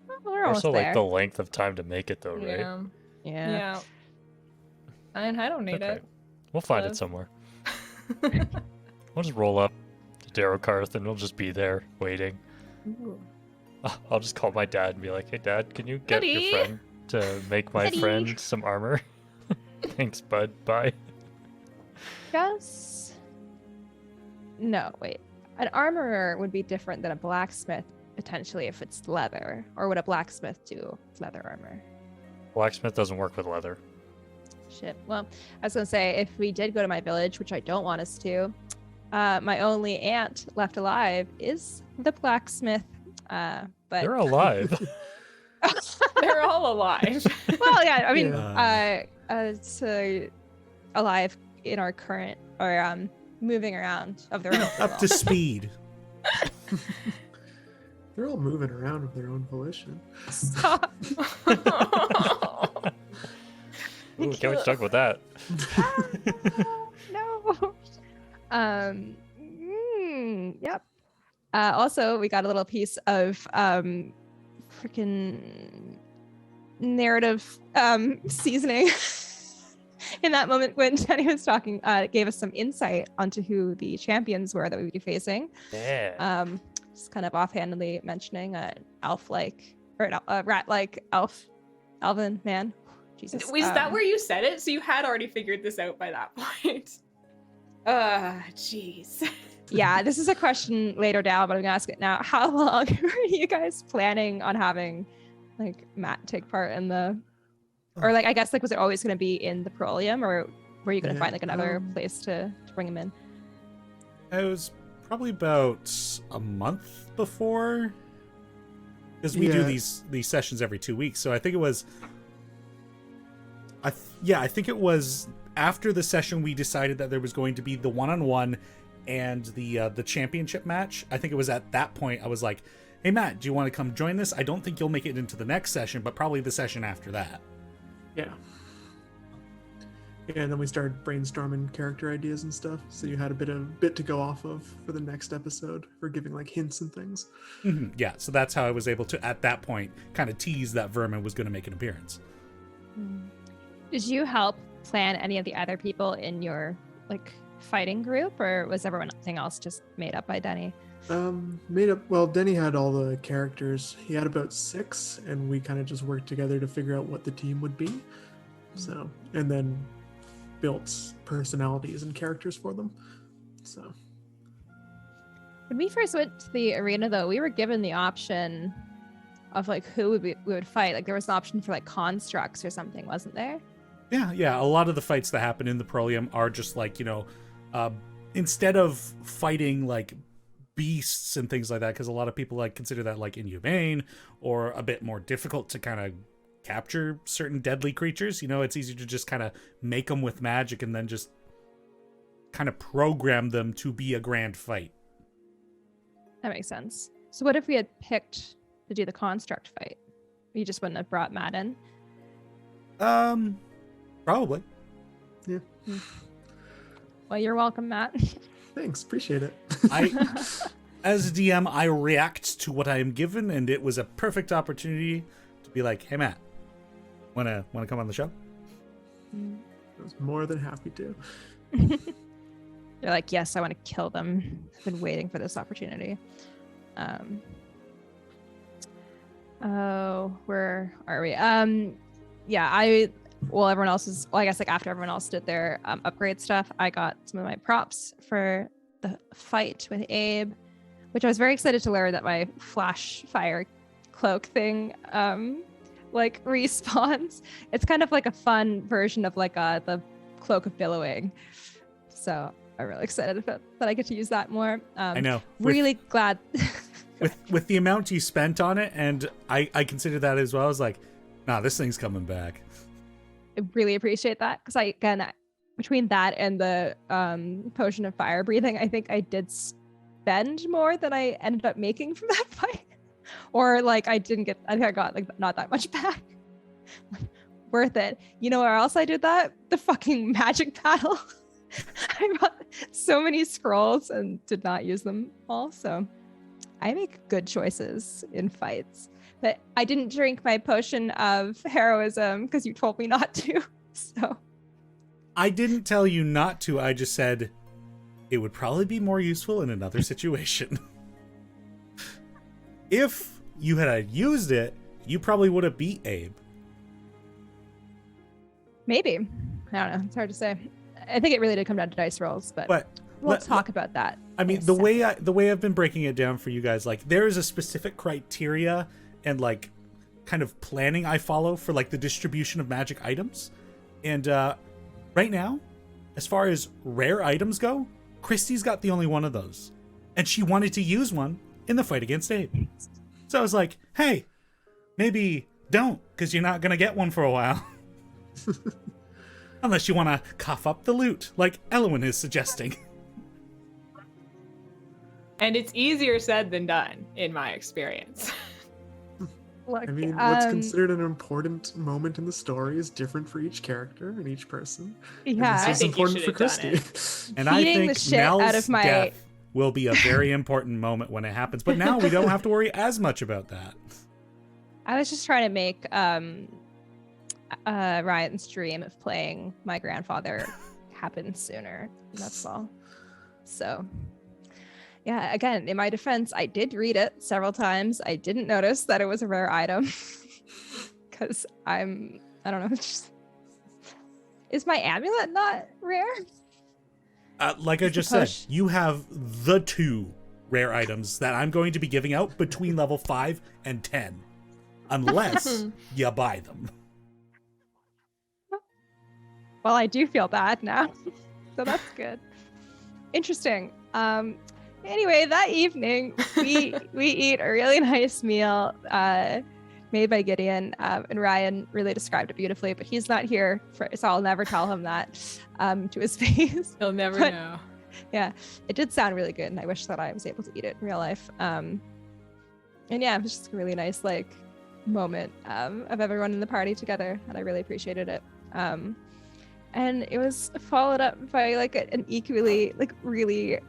Well, we're almost Also, there. like the length of time to make it, though, right? Yeah. Yeah. Yeah. And I don't need Okay. it. We'll find Live. it somewhere. We'll just roll up to Darrow-Karth and we'll just be there waiting. Ooh. I'll just call my dad and be like, "Hey, Dad, can you get your Daddy? friend to make my Daddy? friend some armor?" Thanks, bud. Bye. Guess. No, wait. An armorer would be different than a blacksmith, potentially, if it's leather. Or would a blacksmith do leather armor? Blacksmith doesn't work with leather. Shit. Well, I was going to say, if we did go to my village, which I don't want us to, my only aunt left alive is the blacksmith. But They're alive. They're all alive. well, yeah, I mean, Yeah. so alive in our current or moving around of their own. Up to speed. They're all moving around of their own volition. Stop. Ooh, can't wait to talk about that. No. Yep. Also, we got a little piece of freaking narrative seasoning in that moment when Teni was talking. It gave us some insight onto who the champions were that we would be facing. Yeah. Just kind of offhandedly mentioning elf-like or rat-like elven man. Jesus. Was that where you said it? So you had already figured this out by that point. Jeez. Yeah, this is a question later down, but I'm gonna ask it now. How long are you guys planning on having like Matt take part in the, or like I guess like was it always gonna be in the Proelium, or were you gonna Yeah, find like another place to bring him in? It was probably about a month before, because we do Yeah. these sessions every 2 weeks. So I think it was, I think it was after the session we decided that there was going to be the one-on-one and the championship match. I think it was at that point I was like, "Hey Matt, do you want to come join this? I don't think you'll make it into the next session, but probably the session after that." Yeah. Yeah, and then we started brainstorming character ideas and stuff. So you had a bit to go off of for the next episode for giving like hints and things. Mm-hmm. Yeah, so that's how I was able to at that point kind of tease that Vermin was going to make an appearance. Did you help plan any of the other people in your like fighting group, or was everything else just made up by Denny? Made up. Well, Denny had all the characters. He had about 6, and we kind of just worked together to figure out what the team would be. So, and then built personalities and characters for them. So, When we first went to the arena, though, we were given the option of like who we would fight. Like there was an option for like constructs or something, wasn't there? Yeah. A lot of the fights that happen in the Proelium are just like, instead of fighting like beasts and things like that, because a lot of people like consider that like inhumane or a bit more difficult to kind of capture certain deadly creatures. It's easier to just kind of make them with magic and then just kind of program them to be a grand fight. That makes sense. So what if we had picked to do the construct fight? You just wouldn't have brought Matt in? Probably. yeah. Well, you're welcome, Matt. Thanks. Appreciate it. As a DM, I react to what I am given, and it was a perfect opportunity to be like, "Hey Matt, wanna come on the show?" I was more than happy to. You're like, yes, I want to kill them. I've been waiting for this opportunity. Oh, where are we? Everyone else is, I guess like after everyone else did their upgrade stuff, I got some of my props for the fight with Abe, which I was very excited to learn that my flash fire cloak thing like respawns. It's kind of like a fun version of like the cloak of billowing. So I'm really excited that I get to use that more. I know. Really glad. with the amount you spent on it, and I consider that as well. I was like, nah, this thing's coming back. I really appreciate that, because between that and the potion of fire breathing, I think I did spend more than I ended up making from that fight. Or like I got like not that much back. worth it. You know where else I did that? The fucking magic battle. I bought so many scrolls and did not use them all. So I make good choices in fights. But I didn't drink my potion of heroism because you told me not to. So I didn't tell you not to. I just said it would probably be more useful in another situation. If you had used it, you probably would have beat Abe. Maybe. I don't know. It's hard to say. I think it really did come down to dice rolls, but we'll talk about that. I mean, the way I've been breaking it down for you guys, like there is a specific criteria and like kind of planning I follow for like the distribution of magic items. And right now, as far as rare items go, Christy's got the only one of those. And she wanted to use one in the fight against Abe. So I was like, hey, maybe don't, because you're not going to get one for a while. Unless you want to cough up the loot, like Elwyn is suggesting. And it's easier said than done, in my experience. Look, I mean, what's considered an important moment in the story is different for each character and each person. Yeah, I it's think important you for should have done Christy. And I Beating think the shit Nell's out of my- death will be a very important moment when it happens. But now we don't have to worry as much about that. I was just trying to make Ryan's dream of playing my grandfather happen sooner. That's all. So, yeah, again, in my defense, I did read it several times. I didn't notice that it was a rare item because I don't know. Is my amulet not rare? Like I just said, you have the 2 rare items that I'm going to be giving out between level 5 and 10. Unless you buy them. Well, I do feel bad now. So that's good. Interesting. Anyway, that evening we eat a really nice meal made by Gideon, and Ryan really described it beautifully, but he's not here, so I'll never tell him that to his face. He'll never know. Yeah, it did sound really good, and I wish that I was able to eat it in real life. And yeah, it was just a really nice like moment of everyone in the party together, and I really appreciated it. And it was followed up by like an equally like really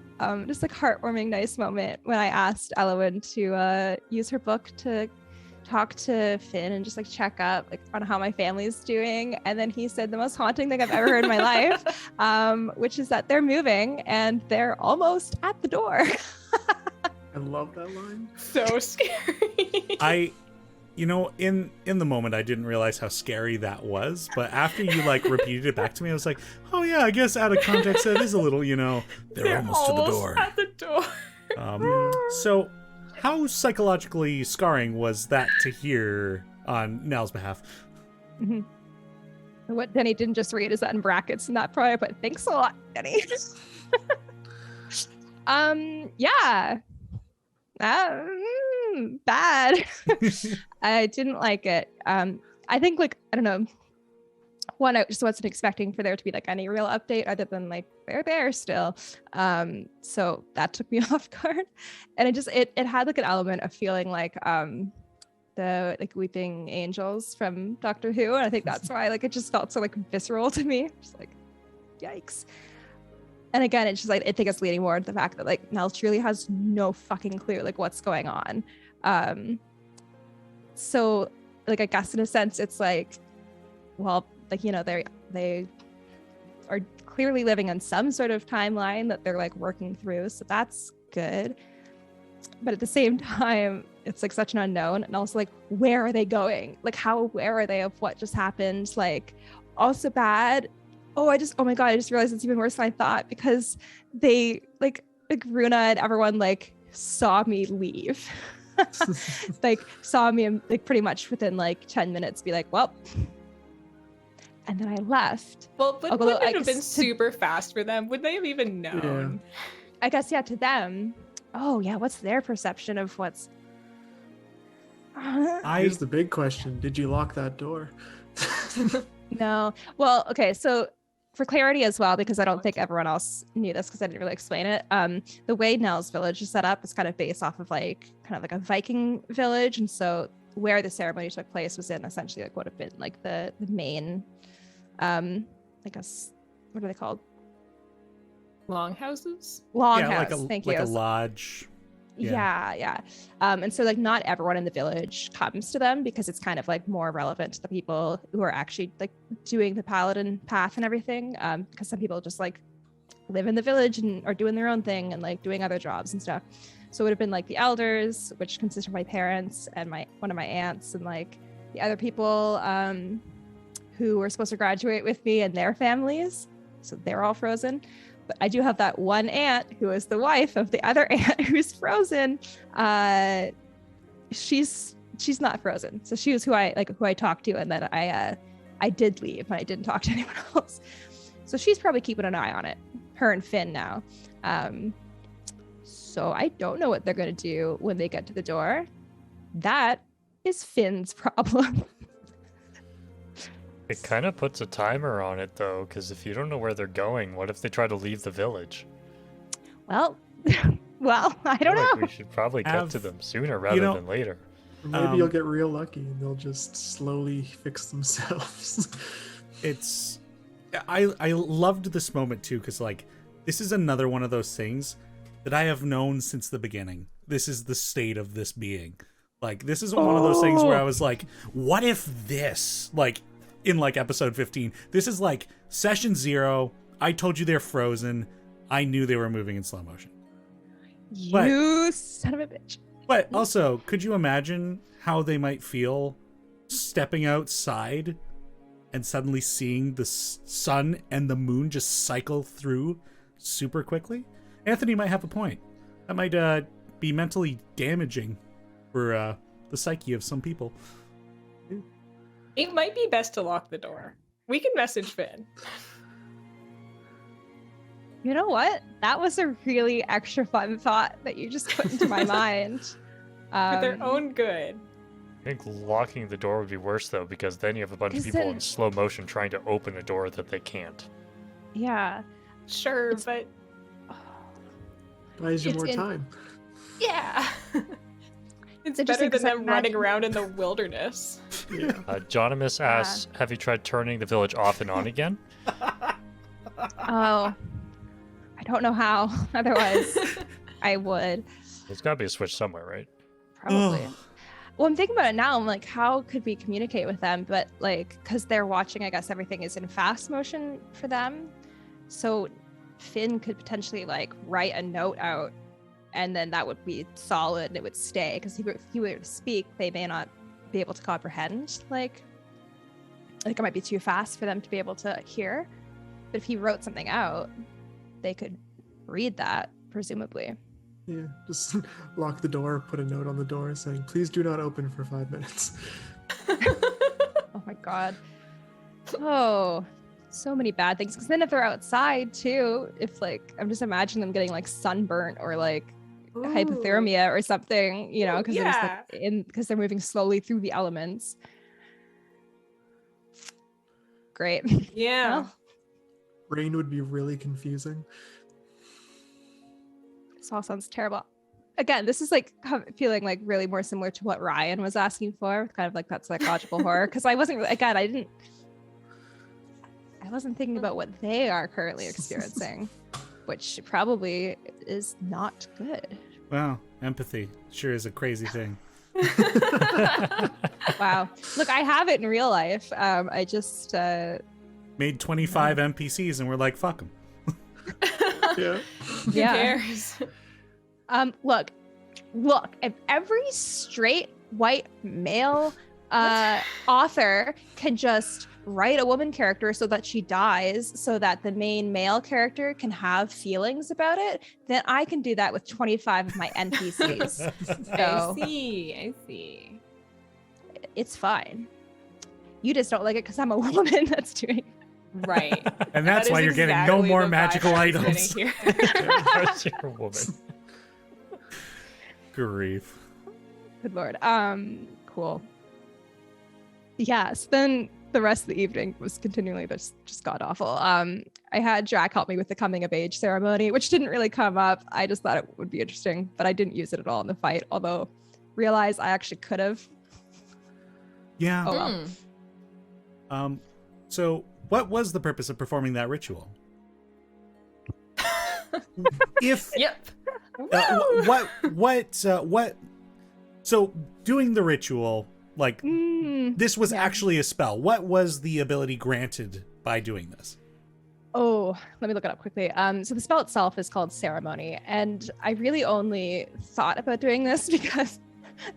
just like heartwarming nice moment when I asked Elwyn to use her book to talk to Finn and just like check up like on how my family's doing, and then he said the most haunting thing I've ever heard in my life, which is that they're moving and they're almost at the door. I love that line. So scary. You know, in the moment, I didn't realize how scary that was. But after you like repeated it back to me, I was like, oh yeah, I guess out of context, that is a little, you know, they're almost to the door. At the door. So how psychologically scarring was that to hear on Nell's behalf? Mm-hmm. What Teni didn't just read is that in brackets, and that probably put thanks a lot, Teni. Yeah. Bad. I didn't like it. I think like I don't know. One, I just wasn't expecting for there to be like any real update other than like they're there still. So that took me off guard, and it had like an element of feeling like the like weeping angels from Doctor Who, and I think that's why like it just felt so like visceral to me. Just like yikes. And again, it's just like I think it's leading more to the fact that like Nell truly has no fucking clue like what's going on. So like I guess in a sense it's like, well, like you know they are clearly living on some sort of timeline that they're like working through, so that's good. But at the same time, it's like such an unknown, and also like where are they going? Like how aware are they of what just happened? Like also bad. Oh my god, I just realized it's even worse than I thought, because they like Runa and everyone like saw me leave. Like saw me like pretty much within like 10 minutes be like, well, and then I left. Well, but wouldn't it have been super fast for them? Would they have even known? Yeah. I guess yeah, to them. Oh yeah, what's their perception of what's Here's the big question. Did you lock that door? No. Well, okay, so for clarity as well, because I don't think everyone else knew this because I didn't really explain it. The way Nell's village is set up is kind of based off of like kind of like a Viking village, and so where the ceremony took place was in essentially like would have been like the main, I guess, what are they called? Longhouses? Longhouse. Thank you. Like a lodge. Yeah. And so like not everyone in the village comes to them because it's kind of like more relevant to the people who are actually like doing the paladin path and everything. Because some people just like live in the village and are doing their own thing and like doing other jobs and stuff. So it would have been like the elders, which consist of my parents and one of my aunts, and like the other people who were supposed to graduate with me and their families. So they're all frozen. But I do have that one aunt who is the wife of the other aunt who's frozen. She's not frozen. So she was who I talked to, and then I did leave and I didn't talk to anyone else. So she's probably keeping an eye on it. Her and Finn now. So I don't know what they're gonna do when they get to the door. That is Finn's problem. It kind of puts a timer on it, though, because if you don't know where they're going, what if they try to leave the village? Well, I don't know. We should probably cut to them sooner rather than later. Or maybe you'll get real lucky and they'll just slowly fix themselves. I loved this moment too, because like this is another one of those things that I have known since the beginning. This is the state of this being. Like this is one of those things where I was like, what if this, like in like episode 15, this is like session 0. I told you they're frozen. I knew they were moving in slow motion. You son of a bitch. But also, could you imagine how they might feel stepping outside and suddenly seeing the sun and the moon just cycle through super quickly? Anthony might have a point. That might be mentally damaging for the psyche of some people. It might be best to lock the door. We can message Finn. You know what? That was a really extra fun thought that you just put into my mind. For their own good. I think locking the door would be worse, though, because then you have a bunch of people in slow motion trying to open a door that they can't. Yeah. Sure, but... Buys you more time. Yeah. It's better than them running around in the wilderness. Yeah. Jonimus asks, have you tried turning the village off and on again? Oh. I don't know how. Otherwise, I would. There's got to be a switch somewhere, right? Probably. Well, I'm thinking about it now. I'm like, how could we communicate with them? But like, because they're watching, I guess everything is in fast motion for them. So Finn could potentially like write a note out, and then that would be solid and it would stay. Because if he were to speak, they may not be able to comprehend. Like it might be too fast for them to be able to hear. But if he wrote something out, they could read that, presumably. Yeah, just lock the door, put a note on the door saying, please do not open for 5 minutes. Oh my god. Oh, so many bad things. Because then if they're outside too, if like, I'm just imagining them getting like sunburnt or like hypothermia or something, you know, because they're just like because they're moving slowly through the elements. Great. Yeah. Well, Rain would be really confusing. this all sounds terrible. Again, this is like feeling like really more similar to what Ryan was asking for, kind of like that psychological horror. Because I wasn't I wasn't thinking about what they are currently experiencing, which probably is not good. Wow, empathy sure is a crazy thing. Wow. Look, I have it in real life. I just made 25 NPCs and we're like, fuck them. Yeah. Who cares? Look, if every straight white male author can just write a woman character so that she dies so that the main male character can have feelings about it, then I can do that with 25 of my NPCs. So I see. it's fine. You just don't like it because I'm a woman that's doing it. Right. And that's why you're getting no more magical items. Because you're a woman. Grief. Good lord. Cool. Yes, then the rest of the evening was continually just god awful. I had Jack help me with the coming of age ceremony, which didn't really come up. I just thought it would be interesting, but I didn't use it at all in the fight, although realized I actually could have. Yeah. Oh, well. So what was the purpose of performing that ritual? If Yep. what so doing the ritual, like this was yeah. actually a spell. What was the ability granted by doing this? Oh, let me look it up quickly. So the spell itself is called Ceremony, and I really only thought about doing this because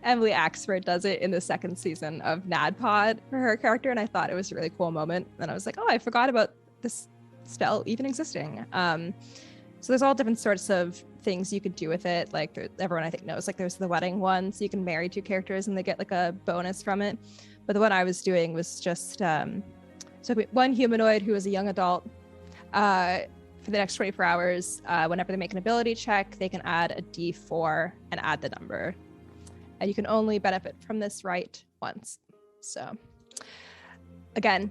Emily Axford does it in the second season of NADPOD for her character, and I thought it was a really cool moment. And I was like, oh, I forgot about this spell even existing. So there's all different sorts of things you could do with it. Like everyone I think knows, like there's the wedding one, so you can marry two characters and they get like a bonus from it. But the one I was doing was just so one humanoid who is a young adult. For the next 24 hours, whenever they make an ability check, they can add a D4 and add the number. And you can only benefit from this right once. So again,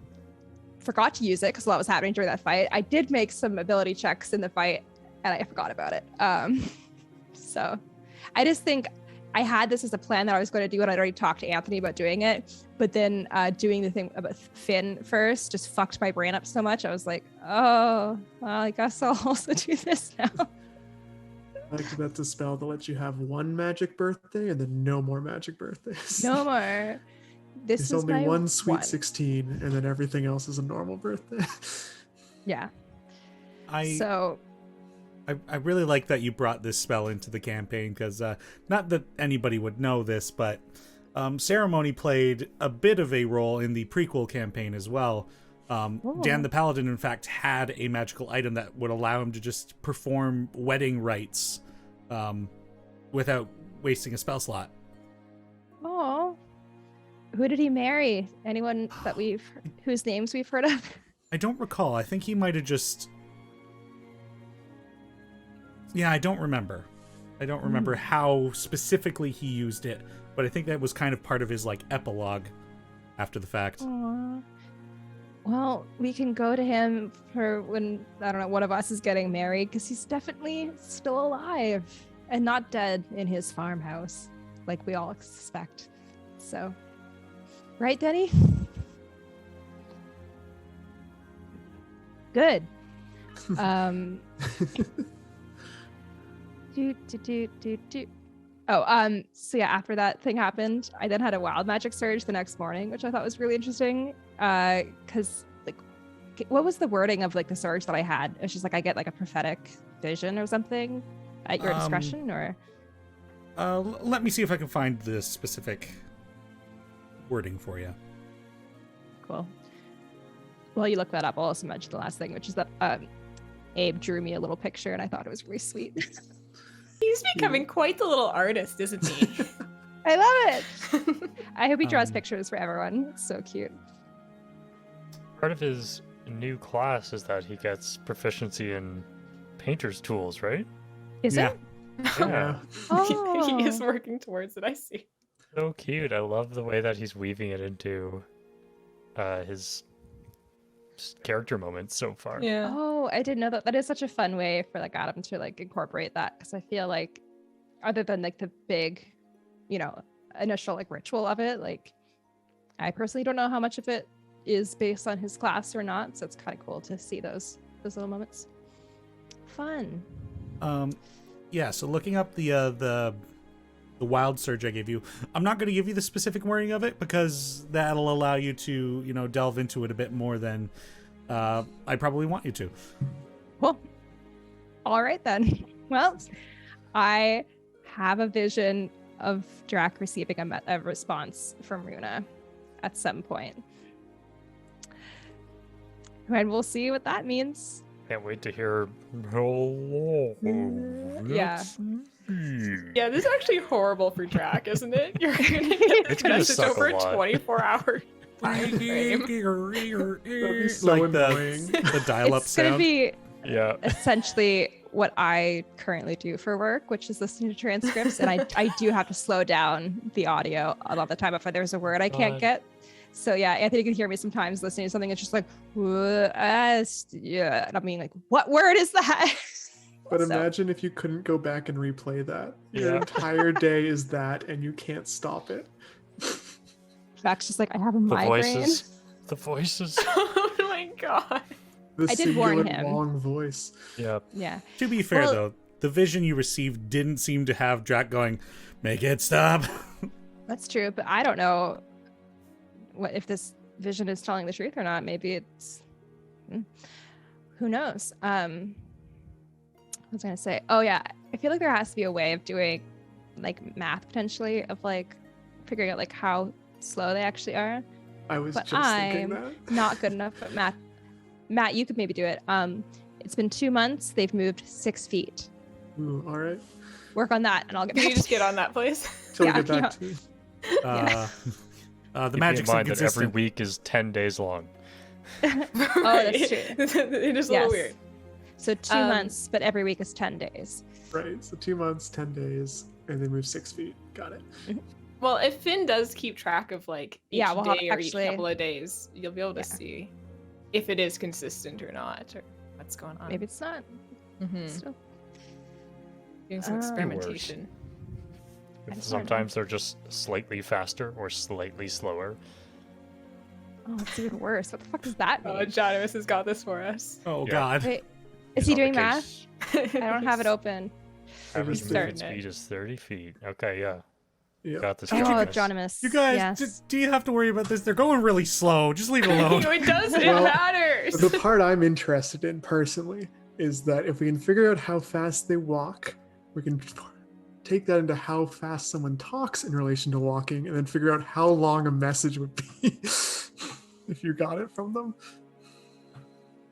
forgot to use it because a lot was happening during that fight. I did make some ability checks in the fight and I forgot about it. So I just think I had this as a plan that I was going to do, and I'd already talked to Anthony about doing it. But then doing the thing about Finn first just fucked my brain up so much. I was like, oh, well, I guess I'll also do this now. I like that's a spell that lets you have one magic birthday and then no more magic birthdays. No more. This It's is only my one sweet 16, and then everything else is a normal birthday. Yeah. I really like that you brought this spell into the campaign because not that anybody would know this, but Ceremony played a bit of a role in the prequel campaign as well. Dan the Paladin, in fact, had a magical item that would allow him to just perform wedding rites without wasting a spell slot. Oh, who did he marry? Anyone that whose names we've heard of? I don't recall. I think he might have just... Yeah, I don't remember. I don't remember how specifically he used it, but I think that was kind of part of his like epilogue after the fact. Aww. Well, we can go to him for when, I don't know, one of us is getting married, because he's definitely still alive and not dead in his farmhouse, like we all suspect. So, right, Teni? Good. So yeah, after that thing happened, I then had a wild magic surge the next morning, which I thought was really interesting. Because like, what was the wording of like the surge that I had? It was just like I get like a prophetic vision or something at your discretion, or. Let me see if I can find the specific wording for you. Cool. While you look that up, I'll also mention the last thing, which is that Abe drew me a little picture, and I thought it was really sweet. He's becoming quite the little artist, isn't he? I love it. I hope he draws pictures for everyone. It's so cute. Part of his new class is that he gets proficiency in painter's tools, right? Is it? Yeah. Oh. He is working towards it, I see. So cute. I love the way that he's weaving it into his character moments so far. Yeah. Oh, I didn't know that. That is such a fun way for like Adam to like incorporate that, because I feel like other than like the big, initial like ritual of it, like I personally don't know how much of it is based on his class or not. So it's kind of cool to see those little moments. Fun. Yeah. So looking up the wild surge I gave you, I'm not going to give you the specific wording of it because that'll allow you to, delve into it a bit more than I probably want you to. Well, all right then. Well, I have a vision of Drac receiving a response from Runa at some point. And we'll see what that means. Can't wait to hear. Yeah. Yeah, this is actually horrible for Drac, isn't it? You're gonna get It's a gonna message suck a over lot. 24 hours. That'd be so like annoying. the dial-up It's going to sound. be Yeah. essentially what I currently do for work, which is listening to transcripts. And I do have to slow down the audio a lot of the time if there's a word I can't get. So yeah, Anthony can hear me sometimes listening to something. It's just like, yeah. And I'm being like, what word is that? But So- imagine if you couldn't go back and replay that. Your Yeah. entire day is that, and you can't stop it. Jack's just like, I have a The migraine. voices. The voices. Oh my god. The I did warn singular him. long voice. Yeah. Yeah. To be fair, Well- though, the vision you received didn't seem to have Drac going, make it stop. That's true, but I don't know what if this vision is telling the truth or not. Maybe it's who knows. I was gonna say, oh yeah, I feel like there has to be a way of doing like math potentially of like figuring out like how slow they actually are. I was But just thinking I'm that. not good enough at math. Matt, you could maybe do it. It's been 2 months. They've moved 6 feet. Ooh, all right. Work on that, and I'll get Can back you just to you. get on that, please? Till Yeah, we get back yeah. to The Keep magic's in mind that every inconsistent. week is 10 days long. Oh, that's true. It is a Yes. little weird. So 2 months, but every week is 10 days. right. So 2 months, 10 days, and they move 6 feet. Got it. Well, if Finn does keep track of like each Yeah, we'll have- day or actually- each couple of days, you'll be able to Yeah. see if it is consistent or not, or what's going on. Maybe it's not. Mhm. Still. Doing some Oh. experimentation. I just wanna Sometimes they're just slightly faster or slightly slower. Oh, it's even worse. What the fuck does that mean? Oh, Jonimus has got this for us. Oh, Yeah. God. Wait, is he In doing our math? case, I don't have it open. Average He's movement starting it. speed is 30 feet. Okay, yeah. Yeah. Got this. Oh, Jonimus. Jonimus. You guys, Yes. do you have to worry about this? They're going really slow. Just leave it alone. It does. It Well, matters. The part I'm interested in personally is that if we can figure out how fast they walk, we can take that into how fast someone talks in relation to walking, and then figure out how long a message would be if you got it from them.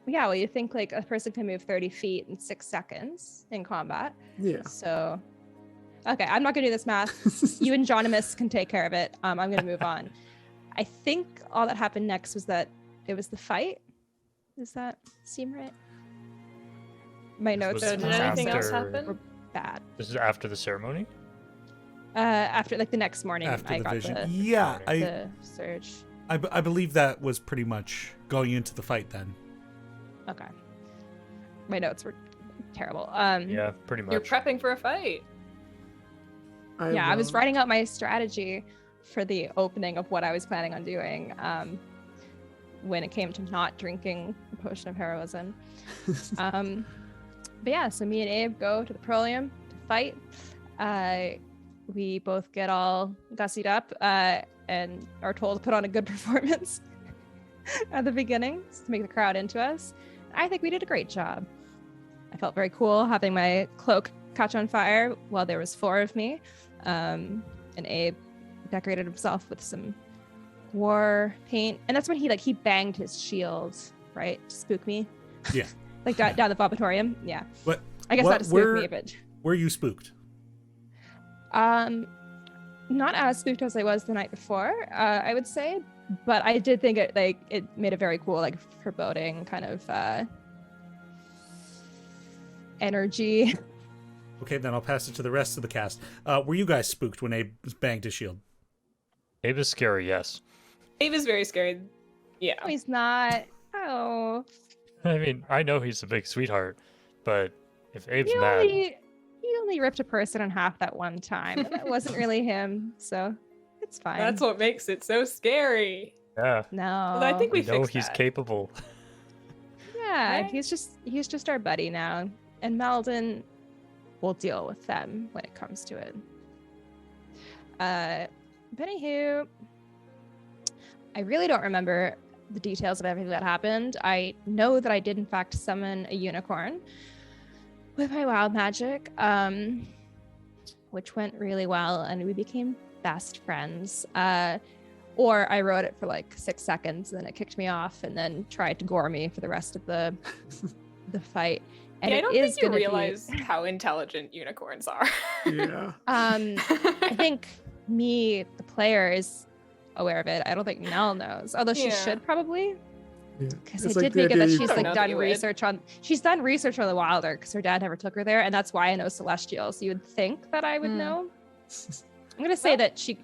Yeah, well, you think like a person can move 30 feet in 6 seconds in combat. Yeah. So, okay, I'm not gonna do this math. You and Jonimus can take care of it. I'm gonna move on. I think all that happened next was that it was the fight. Does that seem right? My notes was So are did anything else after- happen? bad. This is after the ceremony? After like the next morning, After I the got vision. Yeah, the surge. I believe that was pretty much going into the fight then. Okay. My notes were terrible. Yeah, pretty much. You're prepping for a fight. I was writing out my strategy for the opening of what I was planning on doing when it came to not drinking the potion of heroism. But yeah, so me and Abe go to the Proelium to fight. We both get all gussied up and are told to put on a good performance at the beginning to make the crowd into us. I think we did a great job. I felt very cool having my cloak catch on fire while there was 4 of me. And Abe decorated himself with some war paint. And that's when he banged his shield, right? To spook me. Yeah. Like down the vomitorium. Yeah. What? I guess what that spooked me a bit. Were you spooked? Not as spooked as I was the night before, I would say. But I did think it made a very cool, foreboding kind of energy. Okay, then I'll pass it to the rest of the cast. Were you guys spooked when Abe banged his shield? Abe is scary, yes. Abe is very scared. Yeah. No, he's not. Oh. I mean, I know he's a big sweetheart, but if Abe's He mad, only ripped a person in half that one time. And that wasn't really him, so it's fine. That's what makes it so scary. yeah, No. Well, I think we we know fixed he's that. capable. Yeah, Right? he's just our buddy now. And Meldon will deal with them when it comes to it. But anywho, I really don't remember the details of everything that happened. I know that I did in fact summon a unicorn with my wild magic, which went really well, and we became best friends. Or I wrote it for 6 seconds, and then it kicked me off, and then tried to gore me for the rest of the fight. And Yeah, I it don't is think you gonna realize how intelligent unicorns are. Yeah. I think me, the player, is aware of it. I don't think Nell knows, although she Yeah. should probably, Yeah. because It's I like did the make it idea that you she's I don't know that done you would. research on. She's done research on the Wilder because her dad never took her there, and that's why I know Celestial. So you would think that I would know. I'm gonna say that she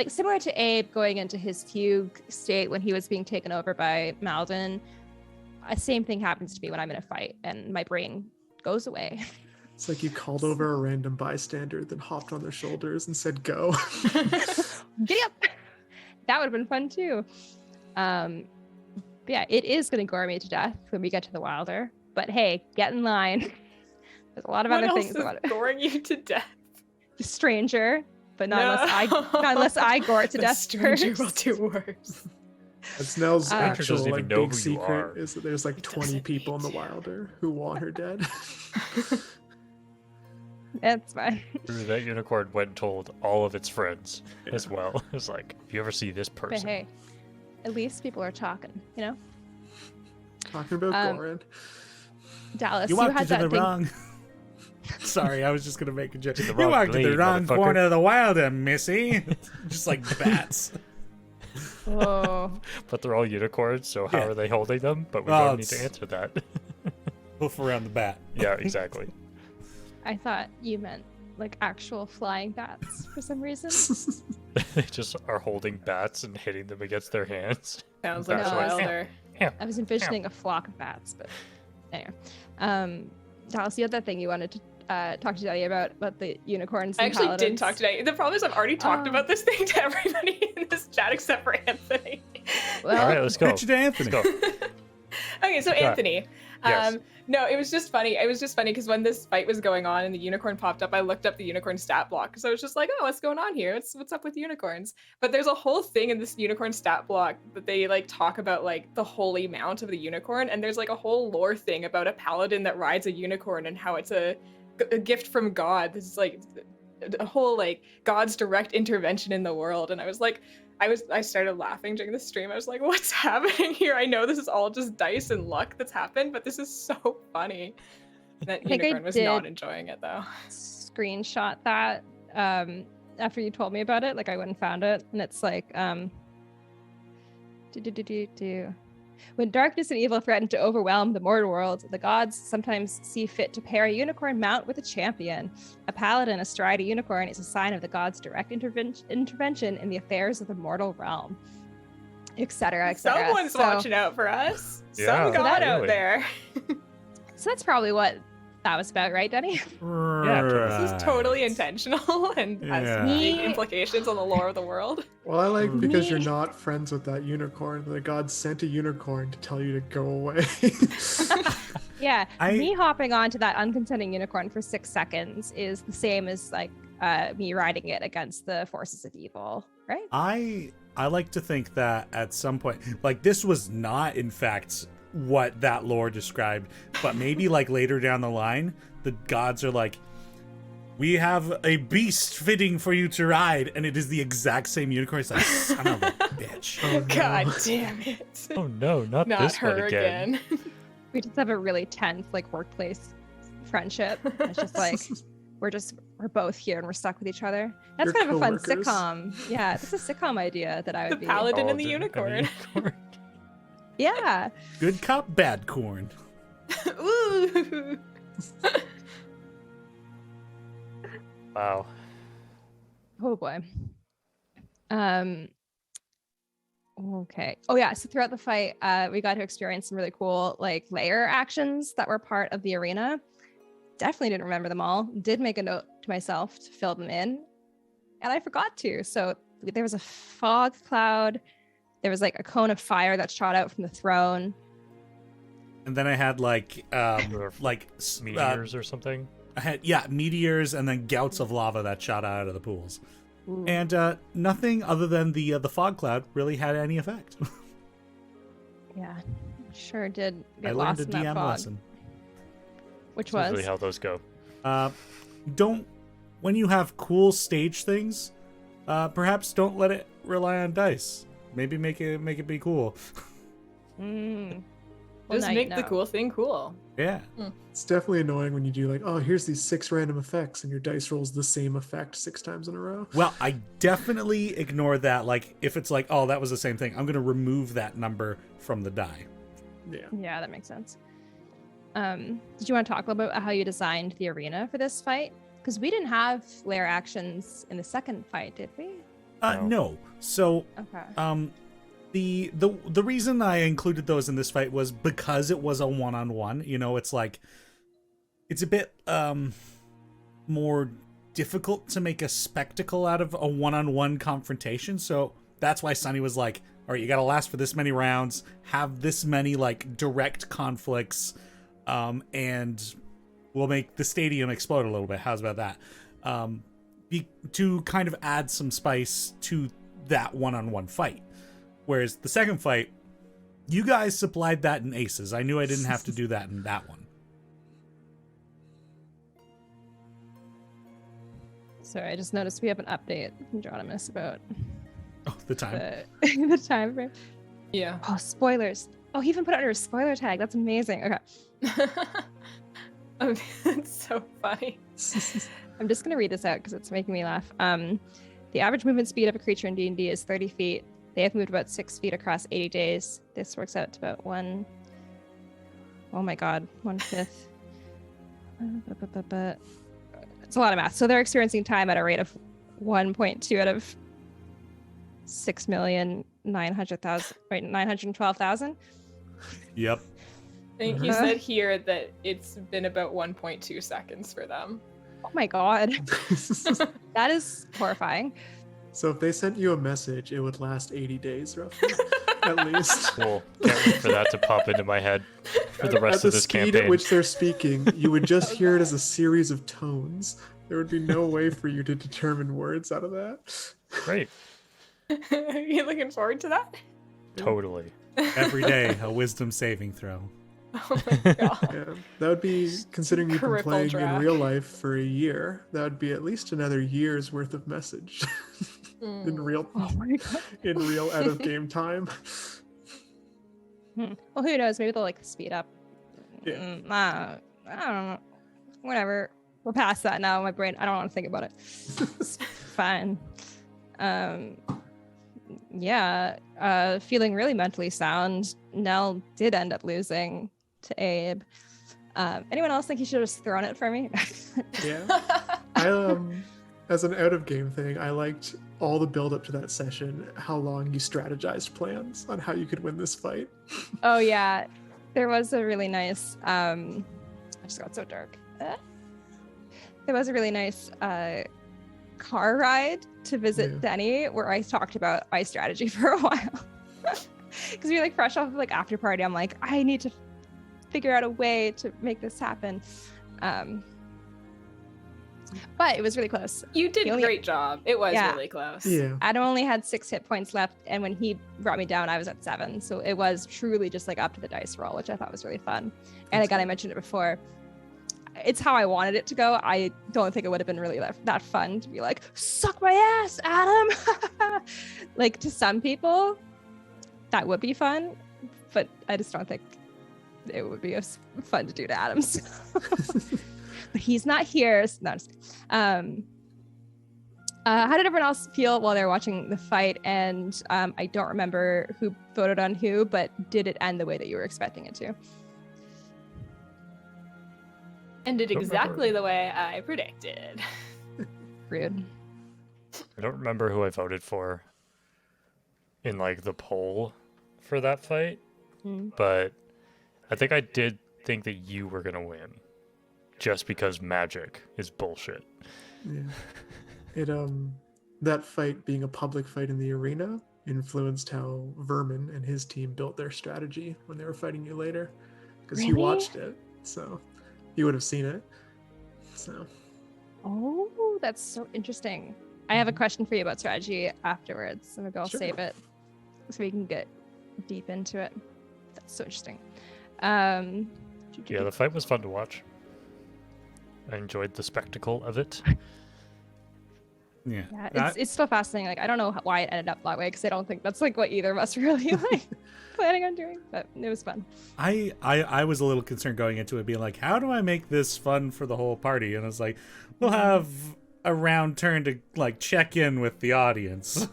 similar to Abe going into his fugue state when he was being taken over by Malden. Same thing happens to me when I'm in a fight, and my brain goes away. It's like you called over a random bystander, then hopped on their shoulders and said, "Go." Giddy up! That would have been fun too. But yeah, it is going to gore me to death when we get to the Wilder. But hey, get in line. There's a lot of what other else things is about it. goring you to death? The stranger, but not unless I gore it to The death stranger first. will do worse. That's Nell's Stranger actual doesn't even like know big who you secret are. is that there's like 20 doesn't people in need the to. Wilder who want her dead. It's fine. That unicorn went and told all of its friends as well. It's like, if you ever see this But person, hey, at least people are talking, you know? Talking about Goran. Dallas, You you walked had into that the thing. wrong. Sorry, I was just gonna make a joke. the You wrong walked to the glade, wrong motherfucker. corner of the Wilder, missy. Just like bats. Oh, but they're all unicorns, so how Yeah. are they holding them? But we Well, don't need to it's- answer that. Hoof around the bat. Yeah, exactly. I thought you meant like actual flying bats for some reason. They just are holding bats and hitting them against their hands. Sounds like That's a right. Wilder. I was envisioning a flock of bats, but anyway. Dallas, you had that thing you wanted to talk to Daddy about the unicorns. I And actually paladins. did talk today. The problem is I've already talked Oh. about this thing to everybody in this chat except for Anthony. Well, All right, let's go. Pitch it to Anthony. Let's go. Okay, so Yeah. Anthony. Yes. No, it was just funny. It was just funny because when this fight was going on and the unicorn popped up, I looked up the unicorn stat block because I was just like, oh, what's going on here? What's up with unicorns? But there's a whole thing in this unicorn stat block that they like talk about like the holy mount of the unicorn, and there's like a whole lore thing about a paladin that rides a unicorn and how it's a gift from God. This is like a whole like God's direct intervention in the world, and I was like. I started laughing during the stream. I was like, what's happening here? I know this is all just dice and luck that's happened, but this is so funny. That think I unicorn was not did- enjoying it though. screenshot that after you told me about it. Like I went and found it, and it's like when darkness and evil threaten to overwhelm the mortal world, the gods sometimes see fit to pair a unicorn mount with a champion. A paladin astride a unicorn is a sign of the gods' direct intervention in the affairs of the mortal realm, etc., etc. Someone's watching out for us. Yeah, Some god out really. there. So that's probably what that was about, right, Denny? This is totally intentional and has Yeah. big implications on the lore of the world. Well, I like because Me- you're not friends with that unicorn. The god sent a unicorn to tell you to go away. Yeah, I- me hopping onto that unconsenting unicorn for 6 seconds is the same as like me riding it against the forces of evil, right? I like to think that at some point, like this was not in fact what that lore described, but maybe like later down the line, the gods are like, we have a beast fitting for you to ride, and it is the exact same unicorn. It's like, son of a bitch. Oh, no. God damn it. Oh no, not Not this one her again. We just have a really tense like workplace friendship. It's just like we're both here and we're stuck with each other. That's You're kind of a fun coworkers. sitcom. Yeah, that's a sitcom idea that I The would be. paladin and the Paladin unicorn. Yeah. Good cop, bad corn. Ooh. Wow. Oh boy. Okay. Oh yeah. So throughout the fight, we got to experience some really cool like layer actions that were part of the arena. Definitely didn't remember them all. Did make a note to myself to fill them in, and I forgot to. So there was a fog cloud. There was like a cone of fire that shot out from the throne. And then I had like Or like meteors or something. I had meteors and then gouts of lava that shot out of the pools. Ooh. And nothing other than the fog cloud really had any effect. Yeah, sure did I get learned lost a in that DM fog, lesson. which That's was usually how those go. Don't when you have cool stage things, perhaps don't let it rely on dice. Maybe make it be cool. Well, Just now you make the know. cool thing cool. Yeah. It's definitely annoying when you do like, oh, here's these 6 random effects, and your dice rolls the same effect 6 times in a row. Well, I definitely ignore that. Like, if it's like, oh, that was the same thing, I'm going to remove that number from the die. Yeah. Yeah, that makes sense. Did you want to talk a little bit about how you designed the arena for this fight? Because we didn't have layer actions in the second fight, did we? No. So, Okay. the reason I included those in this fight was because it was a one-on-one. You know, it's like, it's a bit more difficult to make a spectacle out of a one-on-one confrontation. So that's why Sunny was like, all right, you got to last for this many rounds, have this many like direct conflicts, and we'll make the stadium explode a little bit. How's about that? To kind of add some spice to that one-on-one fight. Whereas the second fight, you guys supplied that in aces. I knew I didn't have to do that in that one. Sorry, I just noticed we have an update from Dronimus about The time. the time frame. Yeah. Oh, spoilers. Oh, he even put it under a spoiler tag. That's amazing. Okay. It's so funny. I'm just going to read this out because it's making me laugh. The average movement speed of a creature in D&D is 30 feet. They have moved about 6 feet across 80 days. This works out to about 1/5. It's a lot of math. So they're experiencing time at a rate of 1.2 out of 6,912,000. Yep. I think he said here that it's been about 1.2 seconds for them. Oh my god. That is horrifying. So if they sent you a message, it would last 80 days roughly, at least. Cool. Can't wait for that to pop into my head for the rest of this campaign. At the speed campaign. at which they're speaking, you would just hear it as a series of tones. There would be no way for you to determine words out of that. Great. Are you looking forward to that? Totally. Every day, a wisdom saving throw. Oh my god. Yeah, that would be, considering you've been Cripple playing draft. in real life for a year, that would be at least another year's worth of message in real Oh my god. out of game time. Well, who knows? Maybe they'll like speed up. Yeah. I don't know. Whatever. We're past that now. My brain, I don't want to think about it. It's fine. Yeah. Feeling really mentally sound. Nell did end up losing to Abe. Anyone else think he should have just thrown it for me? Yeah. I as an out of game thing, I liked all the build up to that session, how long you strategized plans on how you could win this fight. Oh yeah. There was a really nice I just got so dark. There was a really nice car ride to visit Teni where I talked about my strategy for a while. Because we were like fresh off of like after party. I'm like, I need to figure out a way to make this happen. But it was really close. You did a great job. It was really close. Yeah. Adam only had 6 hit points left, and when he brought me down, I was at 7. So it was truly just like up to the dice roll, which I thought was really fun. And again, I mentioned it before. It's how I wanted it to go. I don't think it would have been really that fun to be like, suck my ass, Adam. Like to some people, that would be fun, but I just don't think it would be as fun to do to Adam. So. But he's not here. So no, how did everyone else feel while they were watching the fight? And I don't remember who voted on who, but did it end the way that you were expecting it to? Ended exactly the way I predicted. Rude. I don't remember who I voted for in like the poll for that fight, but I think I did think that you were gonna win, just because magic is bullshit. Yeah. It that fight being a public fight in the arena influenced how Vermin and his team built their strategy when they were fighting you later, because he watched it, so he would have seen it. So. Oh, that's so interesting. I have a question for you about strategy afterwards, so maybe I'll save it so we can get deep into it. That's so interesting. Yeah, the fight was fun to watch. I enjoyed the spectacle of it. Yeah, it's still fascinating. Like I don't know why it ended up that way, because I don't think that's like what either of us really like planning on doing. But it was fun. I was a little concerned going into it, being like, how do I make this fun for the whole party? And I was like, we'll have a round turn to like check in with the audience.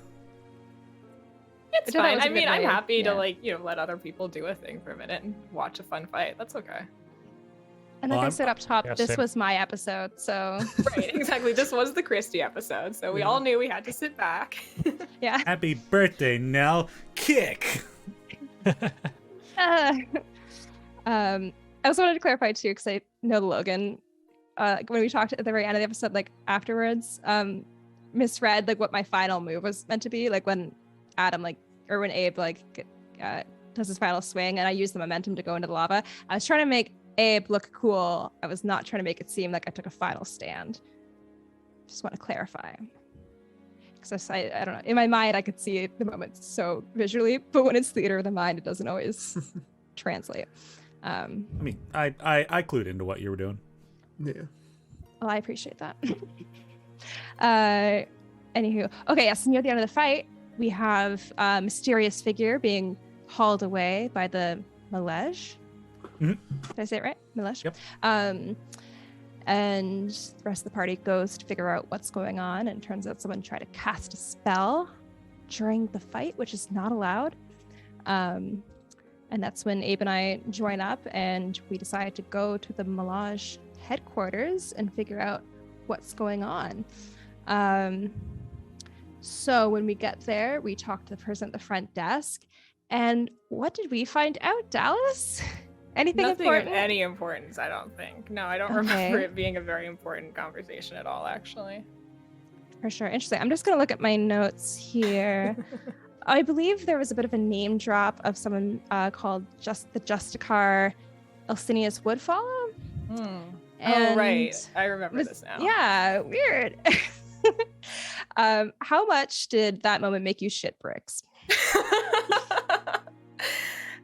It's fine. I mean, I'm happy to like let other people do a thing for a minute and watch a fun fight. That's okay. And like I said up top, this same. was my episode, so Right, exactly. This was the Christy episode, so we all knew we had to sit back. yeah. Happy birthday, Nell. Kick. I also wanted to clarify too, because I know Logan, when we talked at the very end of the episode, like afterwards, misread like what my final move was meant to be. Like when Adam or when Abe does his final swing and I use the momentum to go into the lava, I was trying to make Abe look cool. I was not trying to make it seem like I took a final stand. Just want to clarify. Because I don't know, in my mind I could see the moment so visually, but when it's theater of the mind, it doesn't always translate. I mean, I clued into what you were doing. Yeah. Well, I appreciate that. Anywho, okay, yes, near the end of the fight, we have a mysterious figure being hauled away by the Malege. Mm-hmm. Did I say it right? Malege? Yep. And the rest of the party goes to figure out what's going on, and it turns out someone tried to cast a spell during the fight, which is not allowed. And that's when Abe and I join up, and we decide to go to the Malege headquarters and figure out what's going on. So when we get there, we talk to the person at the front desk, and what did we find out, Dallas? Anything Nothing important? of any importance, I don't think. No, I don't remember it being a very important conversation at all, actually. For sure. Interesting. I'm just going to look at my notes here. I believe there was a bit of a name drop of someone called the Justicar Alcinius Woodfollow. Oh, right. I remember this now. Yeah, weird. How much did that moment make you shit bricks?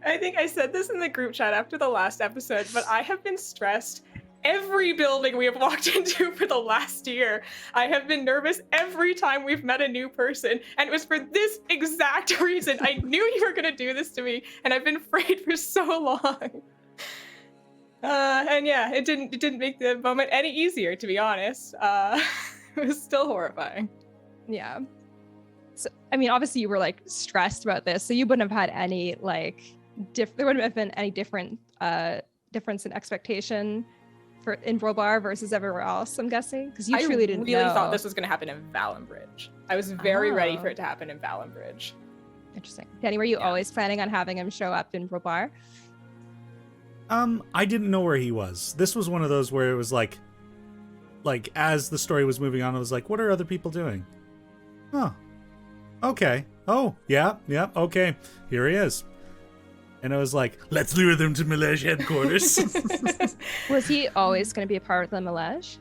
I think I said this in the group chat after the last episode, but I have been stressed every building we have walked into for the last year. I have been nervous every time we've met a new person, and it was for this exact reason. I knew you were going to do this to me, and I've been afraid for so long. And yeah, it didn't make the moment any easier, to be honest. It was still horrifying. Yeah. So, I mean, obviously you were stressed about this, so you wouldn't have had any there wouldn't have been any difference in expectation in Robar versus everywhere else, I'm guessing, because you truly didn't know. I really thought this was going to happen in Valenbridge. I was very ready for it to happen in Valenbridge. Interesting. Teni, were you always planning on having him show up in Robar? I didn't know where he was. This was one of those where it was like as the story was moving on, I was like, what are other people doing? Oh, okay. Oh, yeah, okay. Here he is. And I was like, let's lure them to Malege headquarters. Was he always going to be a part of the Malege?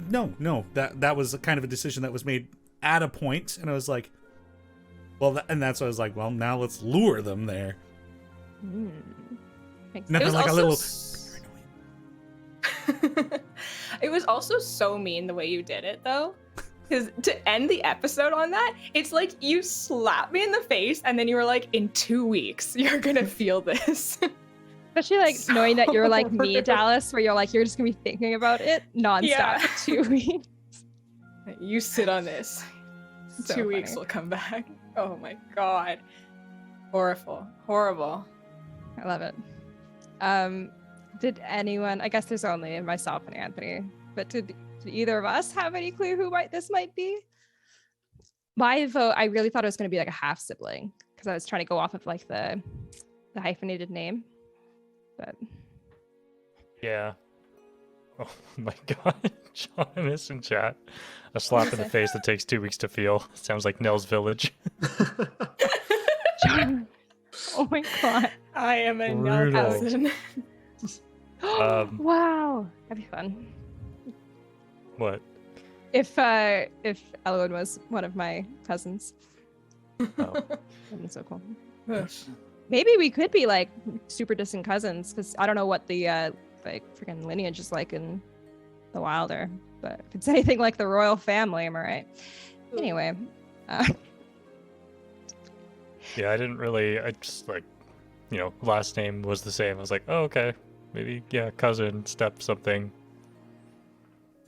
No. That was kind of a decision that was made at a point, and I was like, well, and that's why I was like, well, now let's lure them there. Nothing like a little. It was also so mean the way you did it, though. Because to end the episode on that, it's like you slapped me in the face and then you were like, in 2 weeks, you're going to feel this. Especially knowing that you're like me, Dallas, where you're just going to be thinking about it nonstop for 2 weeks. You sit on this. So 2 weeks will come back. Oh my God. Horrible. I love it. Did anyone, I guess there's only myself and Anthony, but did either of us have any clue who this might be? My vote, I really thought it was going to be a half sibling because I was trying to go off of the hyphenated name. But yeah. Oh my God. Jonas in chat. A slap in the face that takes 2 weeks to feel. Sounds like Nell's village. Oh my God. I am a Nell cousin. Wow. That'd be fun. What? If Elwood was one of my cousins. Oh. That'd be so cool. Maybe we could be super distant cousins, because I don't know what the freaking lineage is like in the Wilder, but if it's anything like the royal family, am I right? Anyway. Yeah, I just last name was the same. I was like, oh, okay. Maybe, cousin, step something.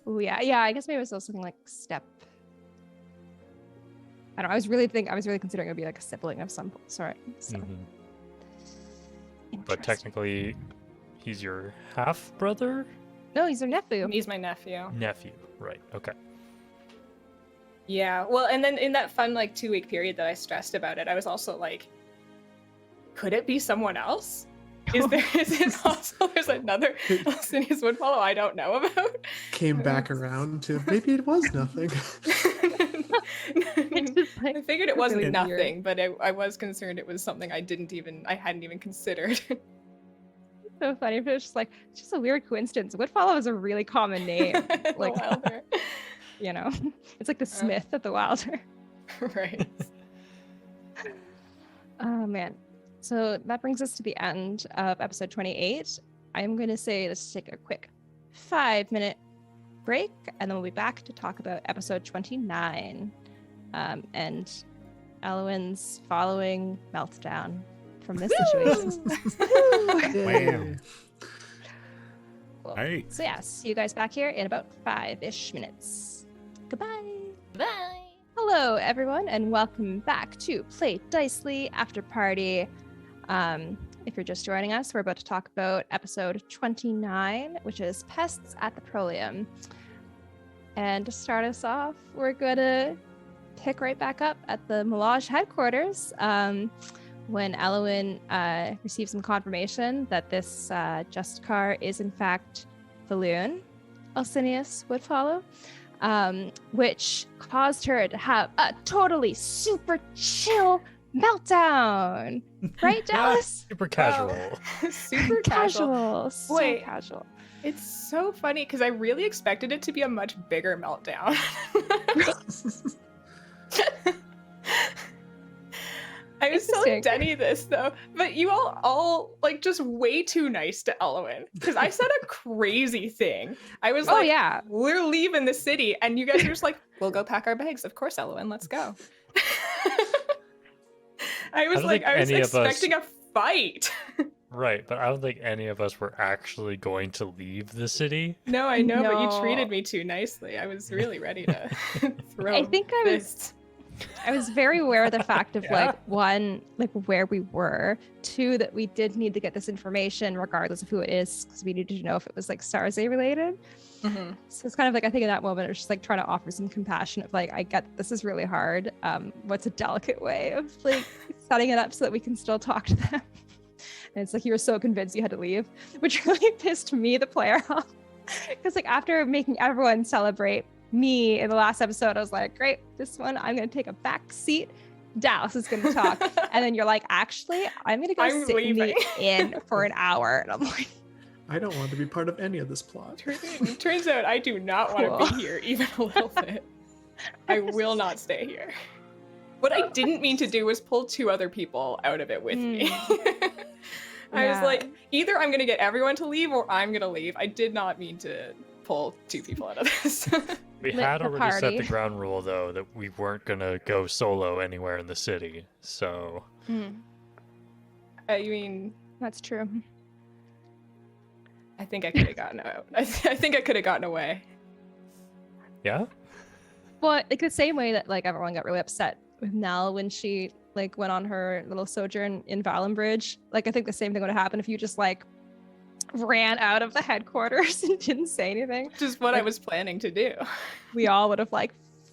Oh yeah, I guess maybe it was also something like step. I don't know. I was really considering it would be a sibling of some sort. So. But technically, he's your half brother? No, he's your nephew. He's my nephew. Nephew, right? Okay. Yeah. Well, and then in that fun 2 week period that I stressed about it, I was also like, could it be someone else? Is it possible there's another Alcinius Woodfollow I don't know about? Came back around to maybe it was nothing. I figured it wasn't really nothing, but I was concerned it was something I hadn't even considered. So funny, but it's just a weird coincidence. Woodfollow is a really common name. Like Wilder. You know, it's like the Smith of the Wilder. Right. Oh man. So that brings us to the end of episode 28. I'm going to say let's take a quick 5-minute break, and then we'll be back to talk about episode 29 and Elwyn's following meltdown from this situation. Wow. Cool. All right. So yeah, see you guys back here in about 5-ish minutes. Goodbye. Bye. Hello, everyone, and welcome back to Play Dicely After Party. If you're just joining us, we're about to talk about episode 29, which is Pests at the Proelium. And to start us off, we're going to pick right back up at the Melage headquarters when Elwyn receives some confirmation that this Justicar is, in fact, Valoon. Alcinius would follow. Which caused her to have a totally super chill meltdown. Right, Dallas? Super casual. Super casual. So Wait. casual. It's so funny because I really expected it to be a much bigger meltdown. I was telling Teni this though, but you all like just way too nice to Elwyn because I said a crazy thing. I was like, yeah, we're leaving the city, and you guys are just like, we'll go pack our bags. Of course, Elwyn, let's go. I was expecting a fight. Right, but I don't think any of us were actually going to leave the city. No, I know, but you treated me too nicely. I was really ready to throw fists. I was very aware of the fact of one, where we were, two, that we did need to get this information regardless of who it is, because we needed to know if it was Starze related. Mm-hmm. So it's kind of I think in that moment, it was just trying to offer some compassion of I get this is really hard. What's a delicate way of setting it up so that we can still talk to them? And it's you were so convinced you had to leave, which really pissed me, the player, off. Because after making everyone celebrate me in the last episode, I was like, great, this one I'm going to take a back seat. Dallas is going to talk. And then you're like, actually, I'm going to go sit in the inn for an hour. And I'm like, I don't want to be part of any of this plot. Turns out I do not want to be here even a little bit. I will not stay here. What I didn't mean to do was pull two other people out of it with me. I was like, either I'm going to get everyone to leave or I'm going to leave. I did not mean to pull two people out of this. We had already set the ground rule, though, that we weren't going to go solo anywhere in the city, so... You mean... That's true. I think I could have gotten out. I think I could have gotten away. Yeah? Well, the same way that, everyone got really upset with Nell when she, went on her little sojourn in Valenbridge. I think the same thing would have happened if you just, ran out of the headquarters and didn't say anything. Which is what I was planning to do. We all would have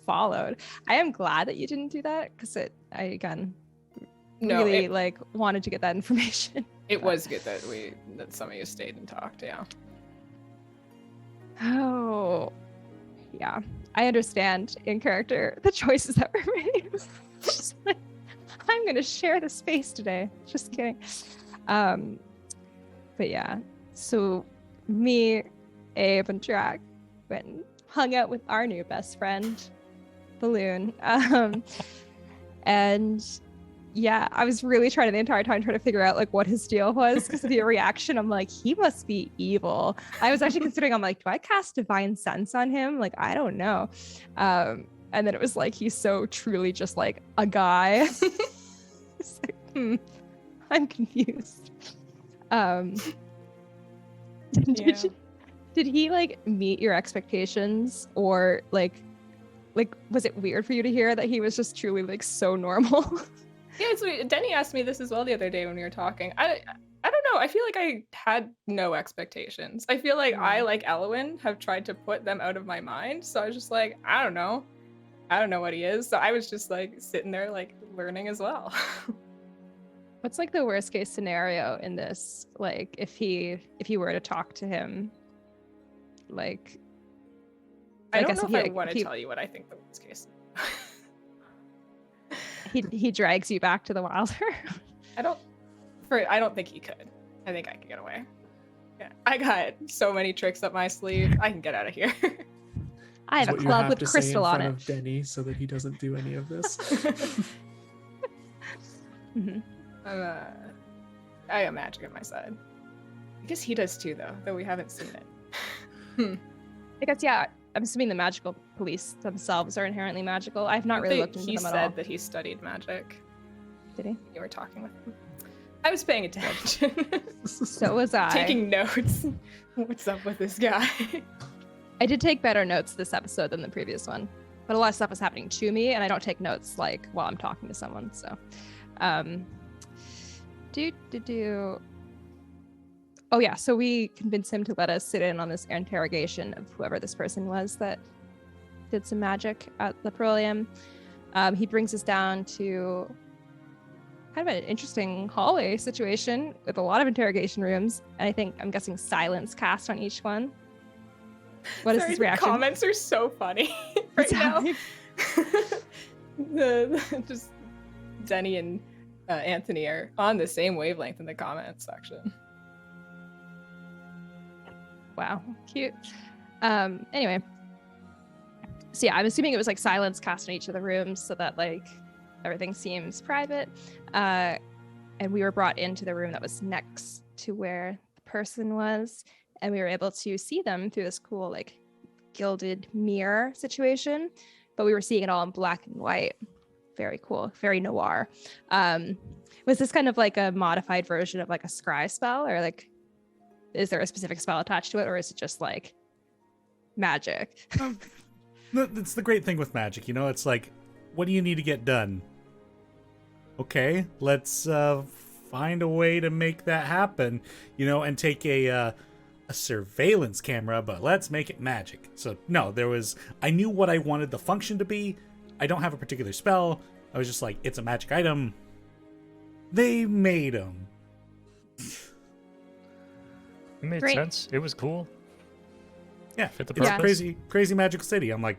followed. I am glad that you didn't do that because I wanted to get that information. It was good that some of you stayed and talked, yeah. Oh, yeah. I understand in character the choices that were made. Just I'm going to share the space today. Just kidding. But yeah. So me, Abe, and Drac went and hung out with our new best friend, Balloon. And yeah, I was really trying the entire time to figure out what his deal was because of the reaction. I'm like, he must be evil. I was actually considering, I'm like, do I cast Divine Sense on him? I don't know. And then it was he's so truly just a guy. It's I'm confused. Did he meet your expectations, or was it weird for you to hear that he was just truly so normal? Yeah, it's weird. Teni asked me this as well the other day when we were talking. I don't know. I feel like I had no expectations. I feel like I, like Elwyn, have tried to put them out of my mind. So I was just I don't know. I don't know what he is. So I was just sitting there learning as well. What's the worst case scenario in this? If you were to talk to him, I don't know if I want to tell you what I think the worst case. he drags you back to the Wilder. I don't think he could. I think I could get away. Yeah, I got so many tricks up my sleeve. I can get out of here. I have a club with crystal on it. Of Teni so that he doesn't do any of this. Mm-hmm. I have magic at my side. I guess he does too, though we haven't seen it. I guess, yeah, I'm assuming the magical police themselves are inherently magical. I've not really looked into them at all. He said that he studied magic. Did he? You were talking with him. I was paying attention. So was I. Taking notes. What's up with this guy? I did take better notes this episode than the previous one, but a lot of stuff was happening to me, and I don't take notes like while I'm talking to someone. So, Oh yeah, so we convinced him to let us sit in on this interrogation of whoever this person was that did some magic at the Proelium. He brings us down to kind of an interesting hallway situation with a lot of interrogation rooms, and I'm guessing silence cast on each one. What is his reaction? The comments are so funny right now. Just Teni and Anthony are on the same wavelength in the comments section. Wow, cute. Anyway, so yeah, I'm assuming it was like silence cast in each of the rooms so that like everything seems private. And we were brought into the room that was next to where the person was, and we were able to see them through this cool like gilded mirror situation, but we were seeing it all in black and white. Very cool, very noir. Was this kind of like a modified version of like a scry spell, or like is there a specific spell attached to it, or is it just like magic? That's the great thing with magic, you know? It's like, what do you need to get done? Okay, let's find a way to make that happen, you know, and take a surveillance camera, but let's make it magic. So no, I knew what I wanted the function to be. I don't have a particular spell. I was just like, it's a magic item. They made them. It made sense. It was cool. Yeah, fit the it's purpose. crazy magical city. I'm like,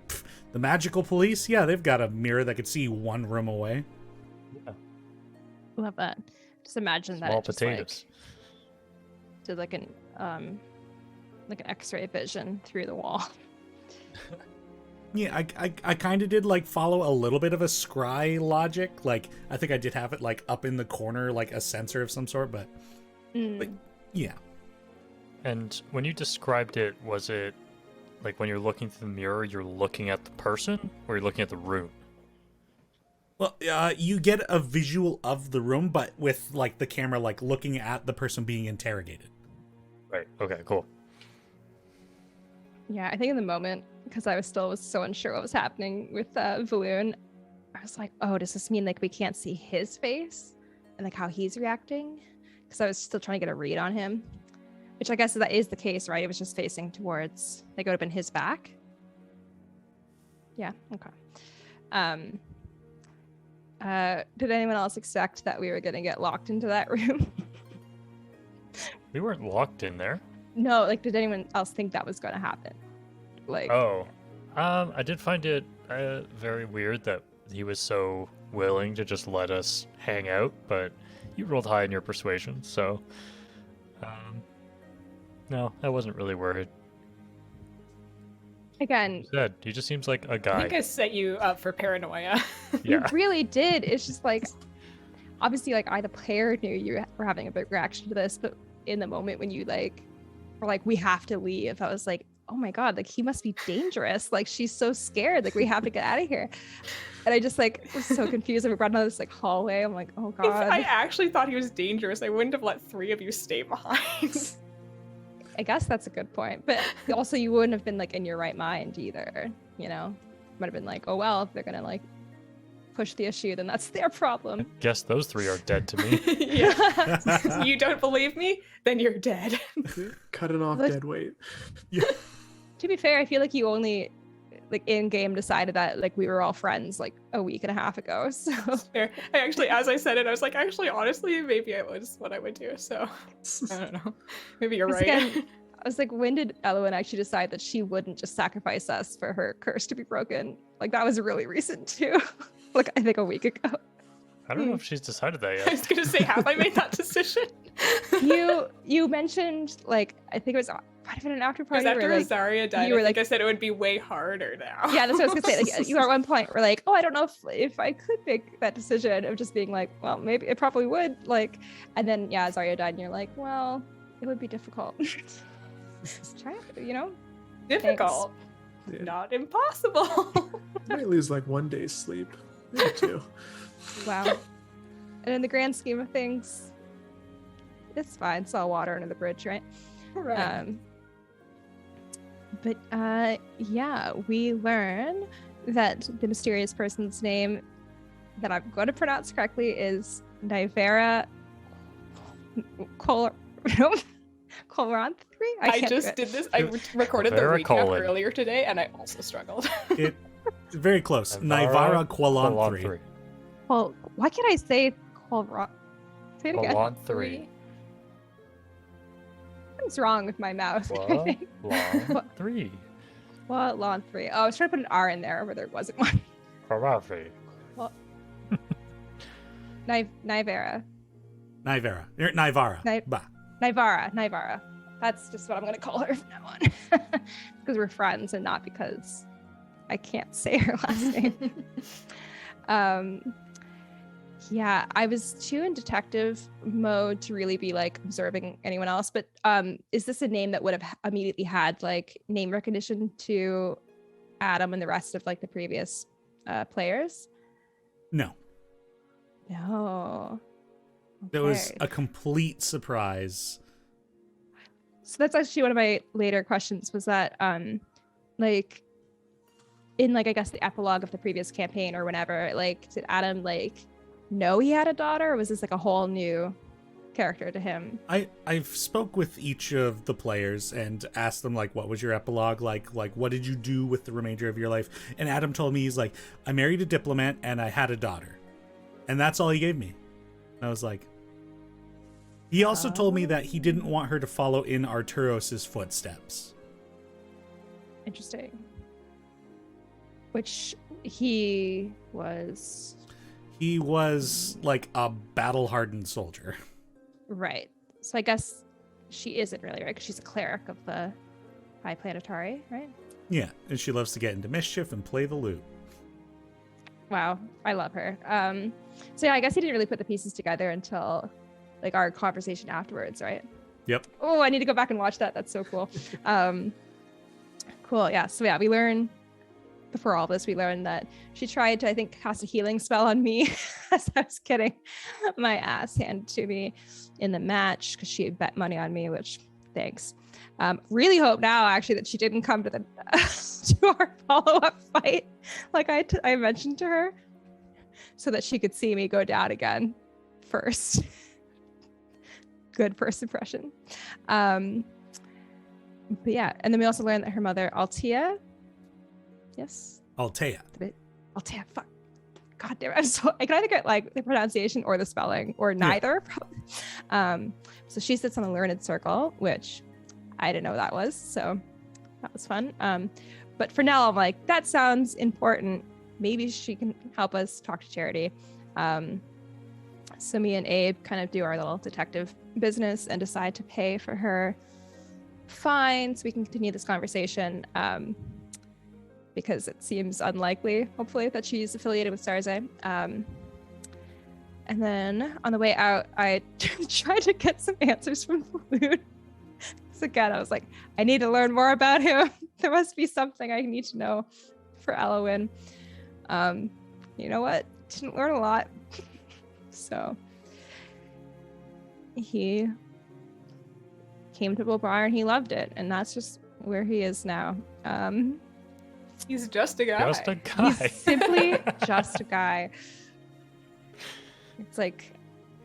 the magical police? Yeah, they've got a mirror that could see one room away. Yeah. Love that. Just imagine Small that it potatoes. just did like an X-ray vision through the wall. Yeah, I kind of did like follow a little bit of a scry logic. Like, I think I did have it like up in the corner, like a sensor of some sort, but yeah. And when you described it, was it like when you're looking through the mirror, you're looking at the person, or you're looking at the room? Well, you get a visual of the room, but with like the camera like looking at the person being interrogated. Right. Okay. Cool. Yeah, I think in the moment, because I was so unsure what was happening with Valoon, I was like, oh, does this mean like we can't see his face and like how he's reacting? Because I was still trying to get a read on him, which I guess that is the case, right? It was just facing towards, like it would have been his back. Yeah, okay. Did anyone else expect that we were going to get locked into that room? We weren't locked in there. No, like, did anyone else think that was going to happen? Like, I did find it very weird that he was so willing to just let us hang out, but you rolled high in your persuasion, so no, I wasn't really worried. Again, He just seems like a guy. I think I set you up for paranoia. you Yeah. really did. It's just like, obviously, like I, the player, knew you were having a big reaction to this, but in the moment when you like were like, we have to leave, I was like, oh my god, like he must be dangerous. Like she's so scared. Like we have to get out of here. And I just like was so confused. And we brought another this like hallway. I'm like, oh god. If I actually thought he was dangerous, I wouldn't have let 3 of you stay behind. I guess that's a good point. But also you wouldn't have been like in your right mind either. You know, might have been like, oh well, if they're gonna like push the issue, then that's their problem. Guess those 3 are dead to me. Yeah. You don't believe me? Then you're dead. Cut it off dead weight. Yeah. To be fair, I feel like you only like in game decided that like we were all friends like a week and a half ago. So Fair. I actually, as I said it, I was like, actually, honestly, maybe it was what I would do. So I don't know. Maybe you're right. Again, I was like, when did Elowen actually decide that she wouldn't just sacrifice us for her curse to be broken? Like that was really recent too. Like I think a week ago. I don't know if she's decided that I yet. was gonna say, have I made that decision? You mentioned, like, I think it was might have been an after Because party after where, like, Azaria died, you were I think like, I said it would be way harder now. yeah, that's what I was gonna say. Like, you at one point were like, oh, I don't know if I could make that decision of just being like, well, maybe it probably would, like, and then yeah, Azaria died, and you're like, well, it would be difficult. Try it, you know. Difficult, Yeah. not impossible. You might lose like 1 day's sleep. Maybe 2. Wow. And in the grand scheme of things, it's fine. It's all water under the bridge, right? Right. But yeah, we learn that the mysterious person's name that I'm going to pronounce correctly is Nivera Colranthri? I just did this. I recorded the Nivera recap colon. earlier today, and I also struggled. It's very close. Nivara Qualanthri. Well, why can't I say Colranthri? Say it again. Qualanthri. What's wrong with my mouth? Qualanthri. Qualanthri. Oh, I was trying to put an R in there where there wasn't one. Qualanthri. Nivera. Nivara. Bah. Nivara. That's just what I'm going to call her from now on. Because we're friends and not because I can't say her last name. Yeah, I was too in detective mode to really be like observing anyone else. But is this a name that would have immediately had like name recognition to Adam and the rest of like the previous players? No. No. That was Okay. a complete surprise. So that's actually one of my later questions was that like in like I guess the epilogue of the previous campaign or whenever, like did Adam like know he had a daughter, or was this like a whole new character to him? I've spoke with each of the players and asked them like, what was your epilogue like what did you do with the remainder of your life? And Adam told me, he's like, I married a diplomat and I had a daughter, and that's all he gave me. I was like, he also told me that he didn't want her to follow in Arturos's footsteps. Interesting. Which he was like a battle-hardened soldier. right. So I guess she isn't really, right? Because she's a cleric of the High Planetary, right? Yeah, and she loves to get into mischief and play the lute. Wow, I love her. So yeah, I guess he didn't really put the pieces together until like our conversation afterwards, right? Yep. Oh, I need to go back and watch that. That's so cool. Cool. Yeah. So yeah, we learn before all this, we learned that she tried to, I think, cast a healing spell on me as I was getting my ass handed to me in the match because she had bet money on me, which thanks. Really hope now actually that she didn't come to the to our follow-up fight like I mentioned to her, so that she could see me go down again first. Good first impression. But yeah, and then we also learned that her mother Altea, Altea, fuck, god damn it, I can either get like the pronunciation or the spelling or neither. Yeah. So she sits on the learned circle, which I didn't know what that was, so that was fun. But for Nell, I'm like, that sounds important. Maybe she can help us talk to Charity. So me and Abe kind of do our little detective business and decide to pay for her fine so we can continue this conversation, because it seems unlikely, hopefully, that she's affiliated with Sarze. And then on the way out, I tried to get some answers from Lude. So again, I was like, I need to learn more about him. There must be something I need to know for Elowin. You know what? Didn't learn a lot. So he came to Bulbar and he loved it, and that's just where he is now. He's just a guy. Just a guy. He's simply just a guy. It's like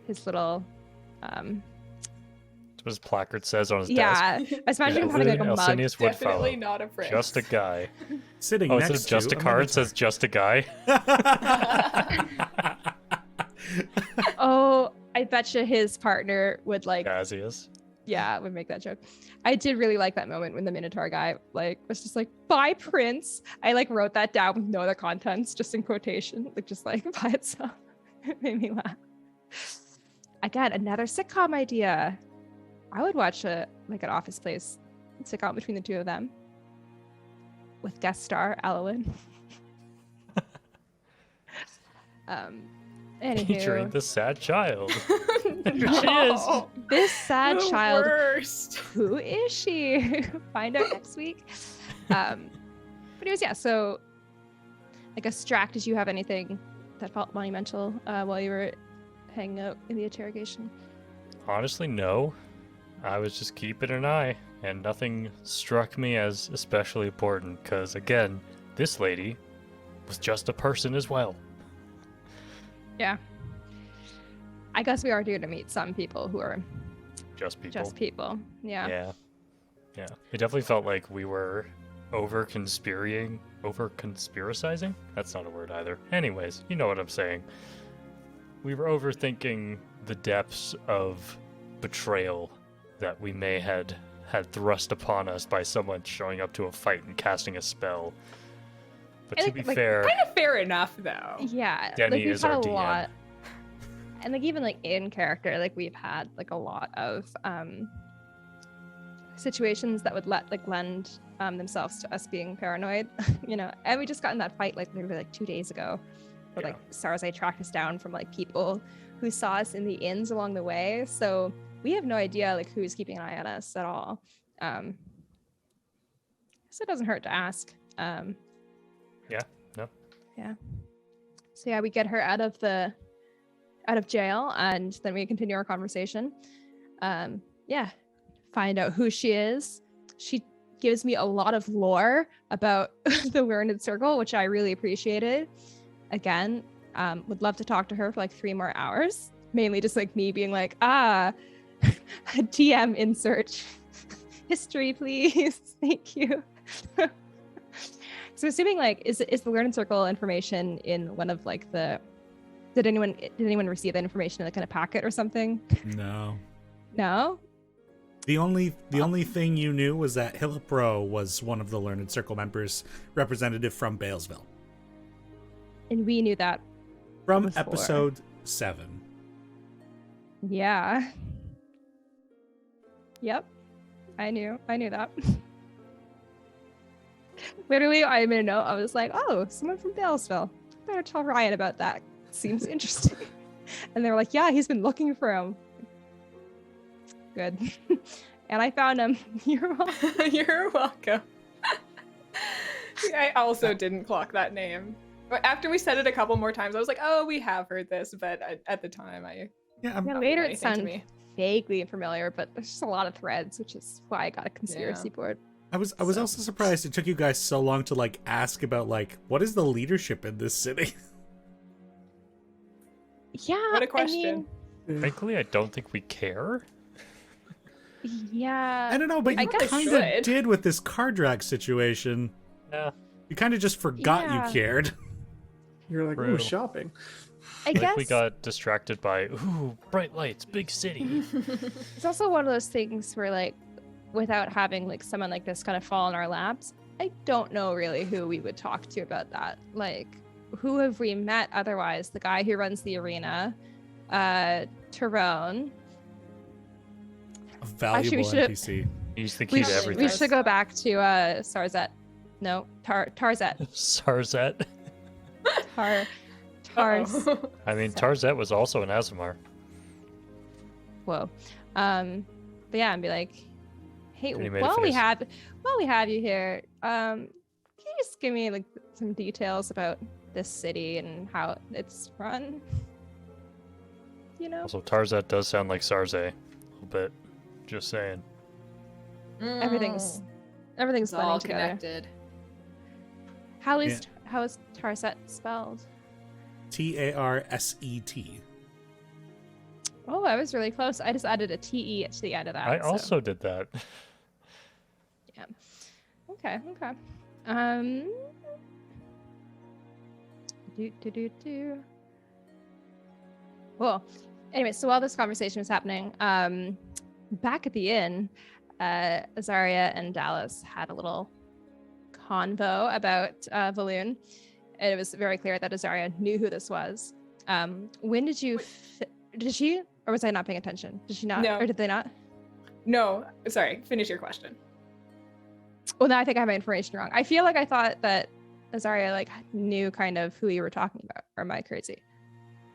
his little That's what his placard says on his yeah. desk. I was imagining him having like a mug. Alcinius Definitely Woodfellow. not a prince. Just a guy. Sitting Oh, it next says just to a card. It says just a guy. Oh, I betcha his partner would like As he is. yeah, would make that joke. I did really like that moment when the Minotaur guy like was just like, bye Prince. I like wrote that down with no other contents, just in quotation, like just like by itself. Made me laugh. Again, another sitcom idea. I would watch an Office Place sitcom between the two of them, with guest star Ellen. Featuring Anywho, the sad child. There she is. This sad The child. worst. Who is she? Find out next week. But anyways, yeah. So, I guess, Strack, did you have anything that felt monumental while you were hanging out in the interrogation? Honestly, no. I was just keeping an eye, and nothing struck me as especially important, because, again, this lady was just a person as well. Yeah. I guess we are due to meet some people who are Just people. just people. Yeah. Yeah. Yeah. It definitely felt like we were over-conspiracizing? That's not a word either. Anyways, you know what I'm saying. We were overthinking the depths of betrayal that we may had thrust upon us by someone showing up to a fight and casting a spell. But to be fair, Kind of fair enough, though. Yeah. Teni we've is had our a DM. lot. And even in character, we've had a lot of situations that would lend themselves to us being paranoid, and we just got in that fight literally 2 days ago where Sarzai tracked us down from people who saw us in the inns along the way, so we have no idea who's keeping an eye on us at all. So it doesn't hurt to ask. Yeah. So yeah, we get her out of jail, and then we continue our conversation. Find out who she is. She gives me a lot of lore about the Learned Circle, which I really appreciated. Again, would love to talk to her for 3 more hours. Mainly just me being DM insert history, please. Thank you. So assuming is the Learned Circle information in one of the did anyone receive that information in a kind of packet or something? No. No? The only thing you knew was that Hillipro was one of the Learned Circle members, representative from Balesville. And we knew that From before. episode 7. Yeah. Yep. I knew that. Literally, I made a note. I was like, oh, someone from Balesville. Better tell Ryan about that. Seems interesting. And they were like, yeah, he's been looking for him. Good. And I found him. You're welcome. You're welcome. I also didn't clock that name. But after we said it a couple more times, I was like, oh, we have heard this. But at the time, Later it sounded vaguely familiar, but there's just a lot of threads, which is why I got a conspiracy board. I was also surprised it took you guys so long to ask about what is the leadership in this city? Yeah. What a question. Frankly, I don't think we care. Yeah. I don't know, but you kind of did with this car drag situation. Yeah. You kind of just forgot you cared. You're like, ooh, shopping. I guess we got distracted by, ooh, bright lights, big city. it's also one of those things where without having someone like this kind of fall in our laps, I don't know really who we would talk to about that. Who have we met otherwise? The guy who runs the arena, Tyrone. A valuable NPC. He's the key to everything. We should go back to Sarzet. No, Tarzet. Sarzet. Tars. I mean, Tarzet was also an Azamar. Whoa. But yeah, and be like, hey, And he made it while we face. have you here, can you just give me some details about this city and how it's run? Also, Tarzet does sound like Sarze a little bit. Just saying. Everything's all blending together. connected. How is Tarzet spelled? Tarset. Oh, I was really close. I just added a TE to the end of that. I also did that. Yeah. Okay. Well, anyway, so while this conversation was happening, back at the inn, Azaria and Dallas had a little convo about Valoon. And it was very clear that Azaria knew who this was. When did you? Did she, or was I not paying attention? Did she not, No. or did they not? No, sorry. Finish your question. Well, now I think I have my information wrong. I feel like I thought that Azaria like knew kind of who you were talking about. Or am I crazy?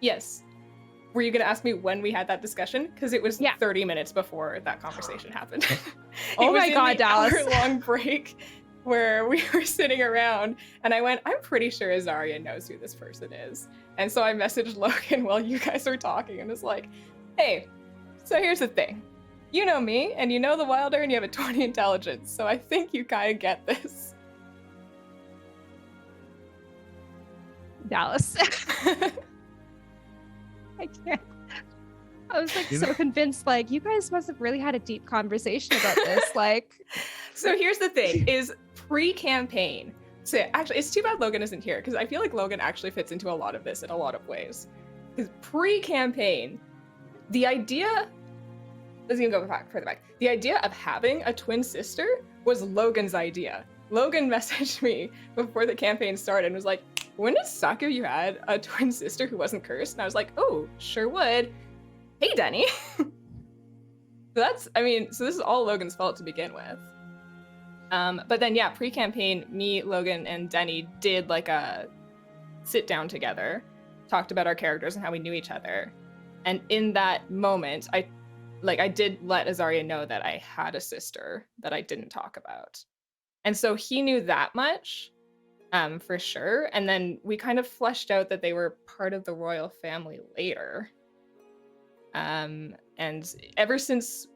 Yes. Were you going to ask me when we had that discussion? Because it was 30 minutes before that conversation happened. Oh my God, Dallas. Hour-long break where we were sitting around, and I went, I'm pretty sure Azaria knows who this person is. And so I messaged Logan while you guys were talking and was like, hey, so here's the thing. You know me, and you know the Wilder, and you have a 20 intelligence, so I think you kind of get this. Dallas. I can't. I was like so convinced, like, you guys must have really had a deep conversation about this. Like, so here's the thing, is pre-campaign. So actually, it's too bad Logan isn't here, because I feel like Logan actually fits into a lot of this in a lot of ways. Because pre-campaign, the idea, let's even go further back. The idea of having a twin sister was Logan's idea. Logan messaged me before the campaign started and was like, wouldn't it suck if you had a twin sister who wasn't cursed? And I was like, oh, sure would. Hey, Teni. So this is all Logan's fault to begin with. But then, yeah, pre-campaign, me, Logan, and Teni did like a sit down together, talked about our characters and how we knew each other. And in that moment, I did let Azaria know that I had a sister that I didn't talk about. And so he knew that much. For sure. And then we kind of fleshed out that they were part of the royal family later. And ever since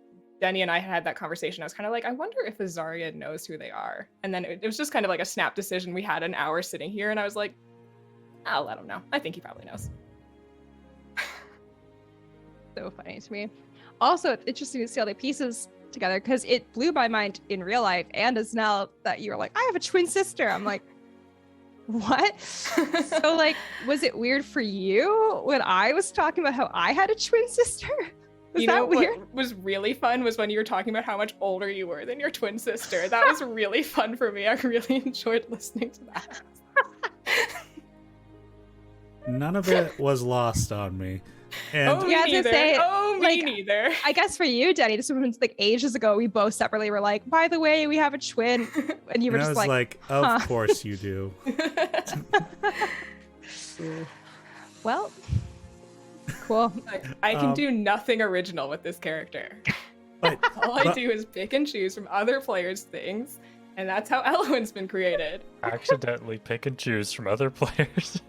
Teni and I had that conversation, I was kind of like, I wonder if Azaria knows who they are. And then it was just kind of like a snap decision. We had an hour sitting here and I was like, I'll let him know. I think he probably knows. So funny to me. Also, it's interesting to see all the pieces together because it blew my mind in real life and as Nell that you were like, I have a twin sister. I'm like, what? So like, was it weird for you when I was talking about how I had a twin sister? Was that weird? What was really fun was when you were talking about how much older you were than your twin sister. That was really fun for me. I really enjoyed listening to that. None of it was lost on me. And me neither. Me neither. I guess for you, Teni, this was like ages ago. We both separately were like, by the way, we have a twin. And you were just like, of course you do. Well, cool. I can do nothing original with this character. All I do is pick and choose from other players' things, and that's how Elwyn's been created. Accidentally pick and choose from other players.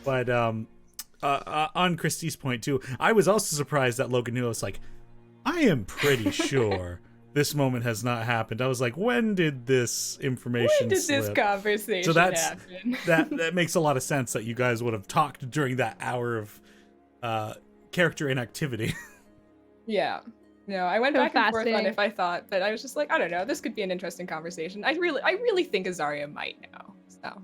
But on Christy's point too, I was also surprised that Logan knew. I was like, I am pretty sure this moment has not happened. I was like, when did this information When did slip? this conversation happen? that makes a lot of sense that you guys would have talked during that hour of character inactivity. Yeah. No, I went back and forth on if I thought, but I was just like, I don't know, this could be an interesting conversation. I really think Azaria might know. So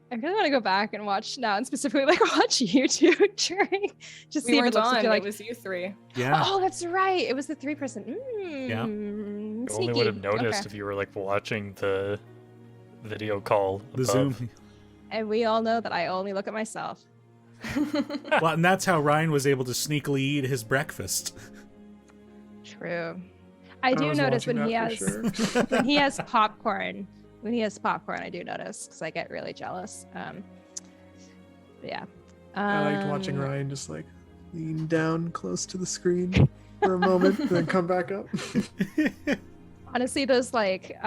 I really want to go back and watch now, and specifically like watch you two during. Just we see weren't if it looks on. like It was you three. Yeah. Oh, that's right. It was the 3-person. Yeah. You only would have noticed if you were like watching the video call The above. Zoom. And we all know that I only look at myself. Well, and that's how Ryan was able to sneakily eat his breakfast. True. I do notice when he has when he has popcorn. When he has popcorn, I do notice because I get really jealous. Yeah. I liked watching Ryan just like lean down close to the screen for a moment, then come back up. Honestly, those like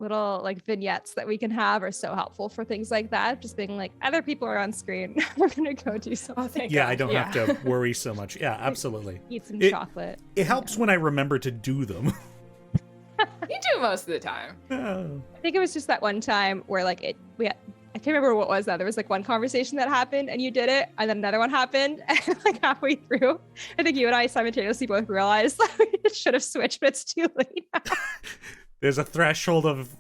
little like vignettes that we can have are so helpful for things like that. Just being like, other people are on screen. We're gonna go do something. Oh, thank Yeah, God. I don't have to worry so much. Yeah, absolutely. Eat some chocolate. It helps when I remember to do them. You do most of the time. Oh. I think it was just that one time where like I can't remember what was that. There was like one conversation that happened and you did it, and then another one happened, and like halfway through, I think you and I simultaneously both realized that we should have switched, but it's too late now. There's a threshold of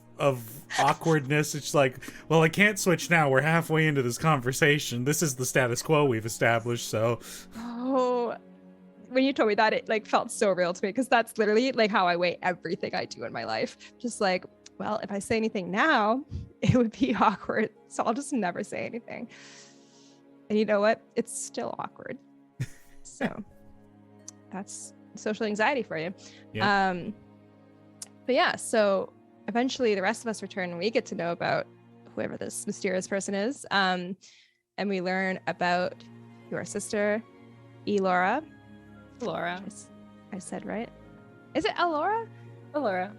awkwardness. It's like, well, I can't switch now. We're halfway into this conversation. This is the status quo we've established, so. Oh, when you told me that, it like felt so real to me, because that's literally like how I weigh everything I do in my life. Just like, well, if I say anything now, it would be awkward, so I'll just never say anything. And you know what? It's still awkward. So that's social anxiety for you. Yeah. But yeah, so eventually the rest of us return and we get to know about whoever this mysterious person is. And we learn about your sister, Elora. Laura. I said right. Is it Elora? Laura.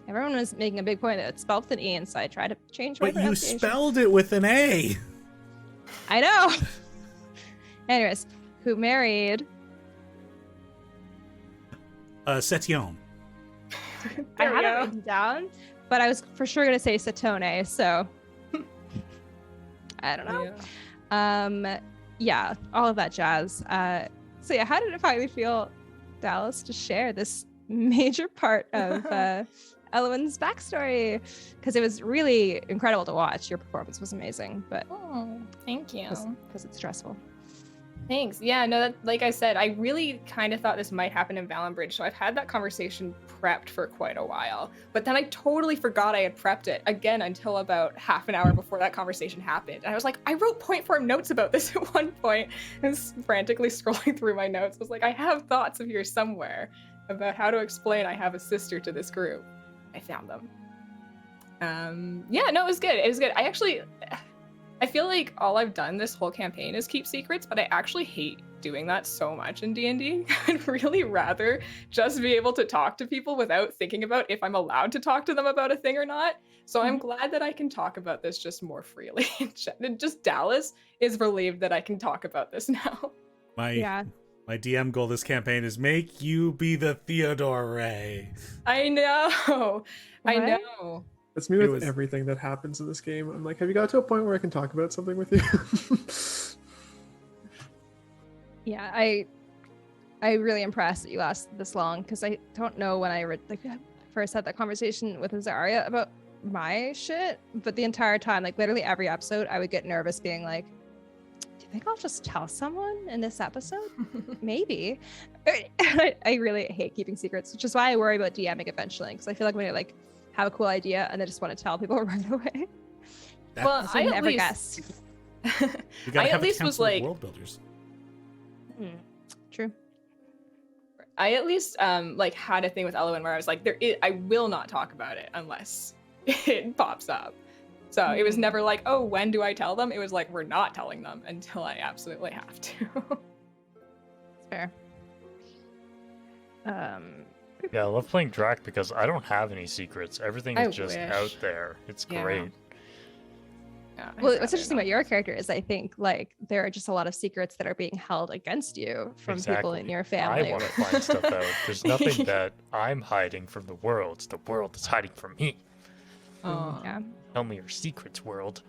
Everyone was making a big point that it's spelled with an E, and so I tried to change my But you pronunciation. spelled it with an A. I know. Anyways, who married? Setion. I There we had it go. written down, but I was for sure gonna say Satone, so I don't know. Yeah. Yeah, all of that jazz. So yeah, how did it finally feel, Dallas, to share this major part of Elwyn's backstory? Because it was really incredible to watch. Your performance was amazing, but Oh, thank you. because it's stressful. Thanks. Yeah, no, that, like I said, I really kind of thought this might happen in Valenbridge, so I've had that conversation prepped for quite a while. But then I totally forgot I had prepped it again until about half an hour before that conversation happened. And I was like, I wrote point form notes about this at one point, and was frantically scrolling through my notes. I was like, I have thoughts of yours somewhere about how to explain I have a sister to this group. I found them. Yeah, no, it was good. It was good. I feel like all I've done this whole campaign is keep secrets, but I actually hate doing that so much in D&D. I'd really rather just be able to talk to people without thinking about if I'm allowed to talk to them about a thing or not. So I'm glad that I can talk about this just more freely. Just Dallas is relieved that I can talk about this now. My DM goal this campaign is make you be the Theodore Ray. I know. I What? know. That's me It with was- everything that happens in this game. I'm like, have you got to a point where I can talk about something with you? Yeah, I really impressed that you lasted this long, because I don't know when I first had that conversation with Azaria about my shit, but the entire time, like literally every episode, I would get nervous being like, do you think I'll just tell someone in this episode? Maybe. I really hate keeping secrets, which is why I worry about DMing eventually, because I feel like when I like have a cool idea and I just want to tell people right away. Well, I I never at least guessed. You gotta I have at a least was council of like, world builders. True. I at least like had a thing with Elwyn where I was like, I will not talk about it unless it pops up. So it was never like, oh, when do I tell them? It was like, we're not telling them until I absolutely have to. It's fair. Yeah, I love playing Drac because I don't have any secrets. Everything is I just wish. out there. It's Yeah. great. Yeah, I'd Well, what's rather interesting not. about your character is I think like there are just a lot of secrets that are being held against you from people in Exactly. your family. I want to find stuff out. There's nothing that I'm hiding from the world. The world is hiding from me. Oh. Yeah, Tell me your secrets, world.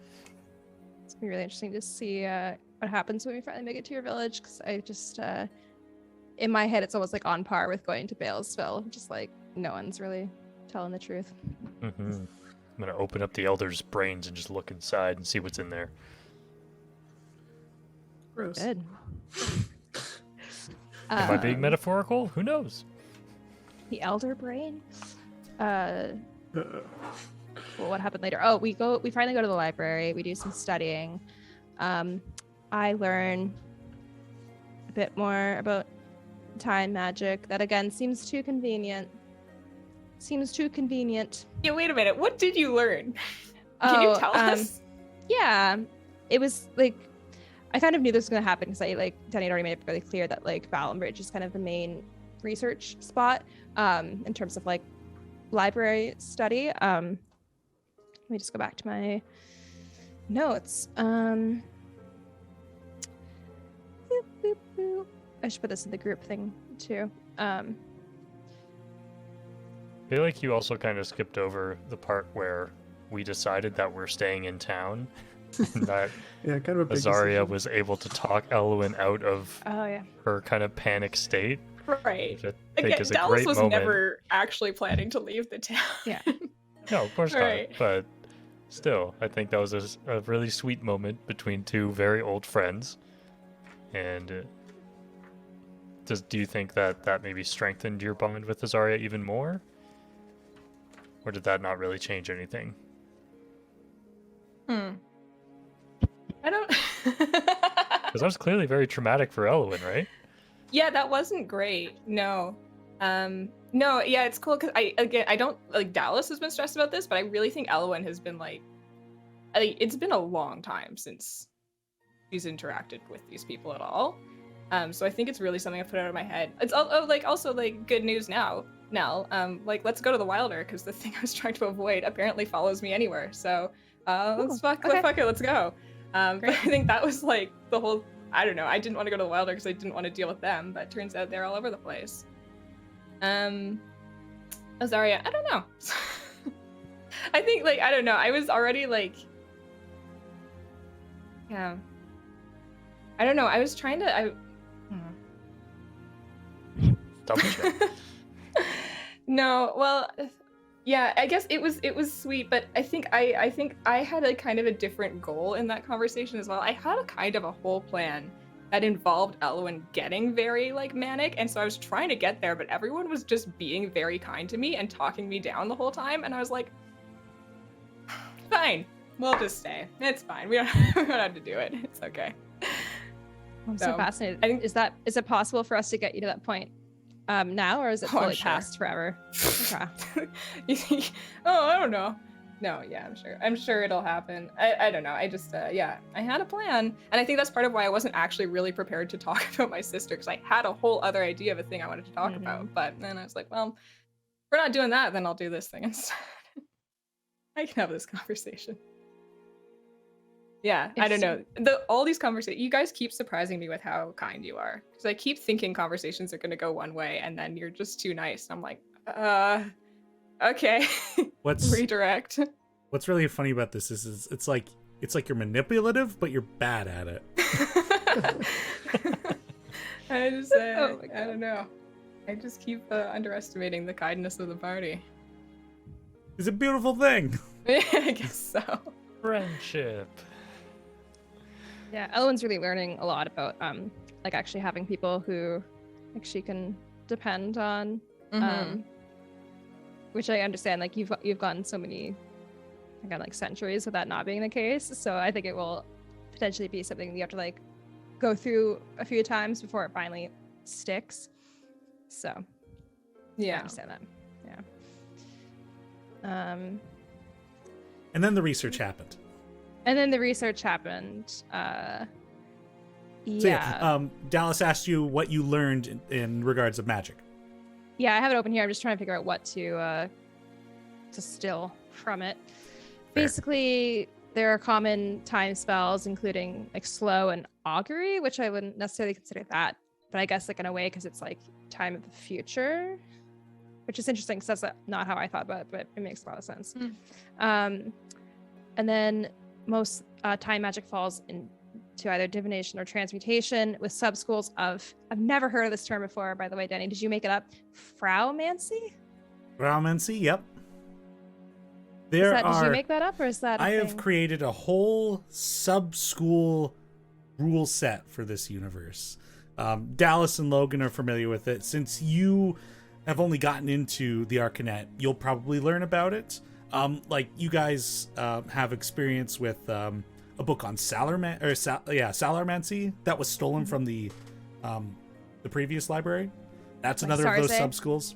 it's gonna be really interesting to see what happens when we finally make it to your village. Because I just, in my head, it's almost like on par with going to Balesville. Just like no one's really telling the truth. I'm gonna open up the elders' brains and just look inside and see what's in there. Gross. Good. Am I being Um, metaphorical? Who knows? The elder brain. Uh-oh. Well, what happened later? Oh, we finally go to the library. We do some studying. I learn a bit more about time magic. That again seems too convenient. Yeah, wait a minute. What did you learn? Can you tell us? Yeah, it was like I kind of knew this was gonna happen because Teni had already made it really clear that like Valenbridge is kind of the main research spot in terms of like library study. Let me just go back to my notes. Boop, boop, boop. I should put this in the group thing too. I feel like you also kind of skipped over the part where we decided that we're staying in town. And that Yeah, kind of a big Azaria decision. was able to talk Elwyn out of Oh yeah. her kind of panic state, Right. which I think Again, is a Dallas great was moment. never actually planning to leave the town. Yeah. No, of course Right. not. But still, I think that was a really sweet moment between two very old friends. And do you think that maybe strengthened your bond with Azaria even more? Or did that not really change anything? I don't Because that was clearly very traumatic for Elwyn, right? Yeah, that wasn't great. No. No, yeah, it's cool because I don't like Dallas has been stressed about this, but I really think Elwyn has been like it's been a long time since she's interacted with these people at all. So I think it's really something I put out of my head. It's also good news now, Nell. Let's go to the Wilder because the thing I was trying to avoid apparently follows me anywhere. So fuck it, let's go. But I think that was like the whole. I don't know. I didn't want to go to the Wilder because I didn't want to deal with them, but turns out they're all over the place. Azaria, I don't know. I think I don't know. I was already yeah. I don't know. I was trying to. Double check. No, well, yeah. I guess it was sweet, but I think I had a kind of a different goal in that conversation as well. I had a kind of a whole plan that involved Elwyn getting very manic, and so I was trying to get there, but everyone was just being very kind to me and talking me down the whole time, and I was like, fine, we'll just stay. It's fine. We don't have to do it. It's okay. I'm so fascinated. I think is it possible for us to get you to that point now, or is it fully past forever? Okay. You think? Oh, I don't know. No, yeah, I'm sure it'll happen. I don't know. I just yeah, I had a plan, and I think that's part of why I wasn't actually really prepared to talk about my sister, because I had a whole other idea of a thing I wanted to talk about, but then I was like, well, if we're not doing that, then I'll do this thing instead. I can have this conversation. Yeah, I don't know. All these conversations, you guys keep surprising me with how kind you are, because I keep thinking conversations are going to go one way, and then you're just too nice. I'm like, okay. Redirect. What's really funny about this is it's like you're manipulative, but you're bad at it. I just I don't know. I just keep underestimating the kindness of the party. It's a beautiful thing. Yeah, I guess so. Friendship. Yeah, Elwyn's really learning a lot about actually having people who she can depend on. Which I understand, you've gotten so many centuries with that not being the case. So I think it will potentially be something you have to go through a few times before it finally sticks. So yeah, I understand that. Yeah. And then the research happened. Yeah. Dallas asked you what you learned in regards of magic. Yeah, I have it open here. I'm just trying to figure out what to distill from it. Fair. Basically, there are common time spells, including slow and augury, which I wouldn't necessarily consider that, but I guess in a way because it's time of the future, which is interesting because that's not how I thought about it, but it makes a lot of sense. And then most time magic falls into either divination or transmutation with sub-schools of, I've never heard of this term before, by the way, Denny, did you make it up? Fraumancy? Fraumancy, yep. Did you make that up, or is that I have created a whole sub-school rule set for this universe. Dallas and Logan are familiar with it. Since you have only gotten into the Arcanet, you'll probably learn about it. You guys have experience with a book on Salarmancy that was stolen from the previous library. That's another of those sub-schools.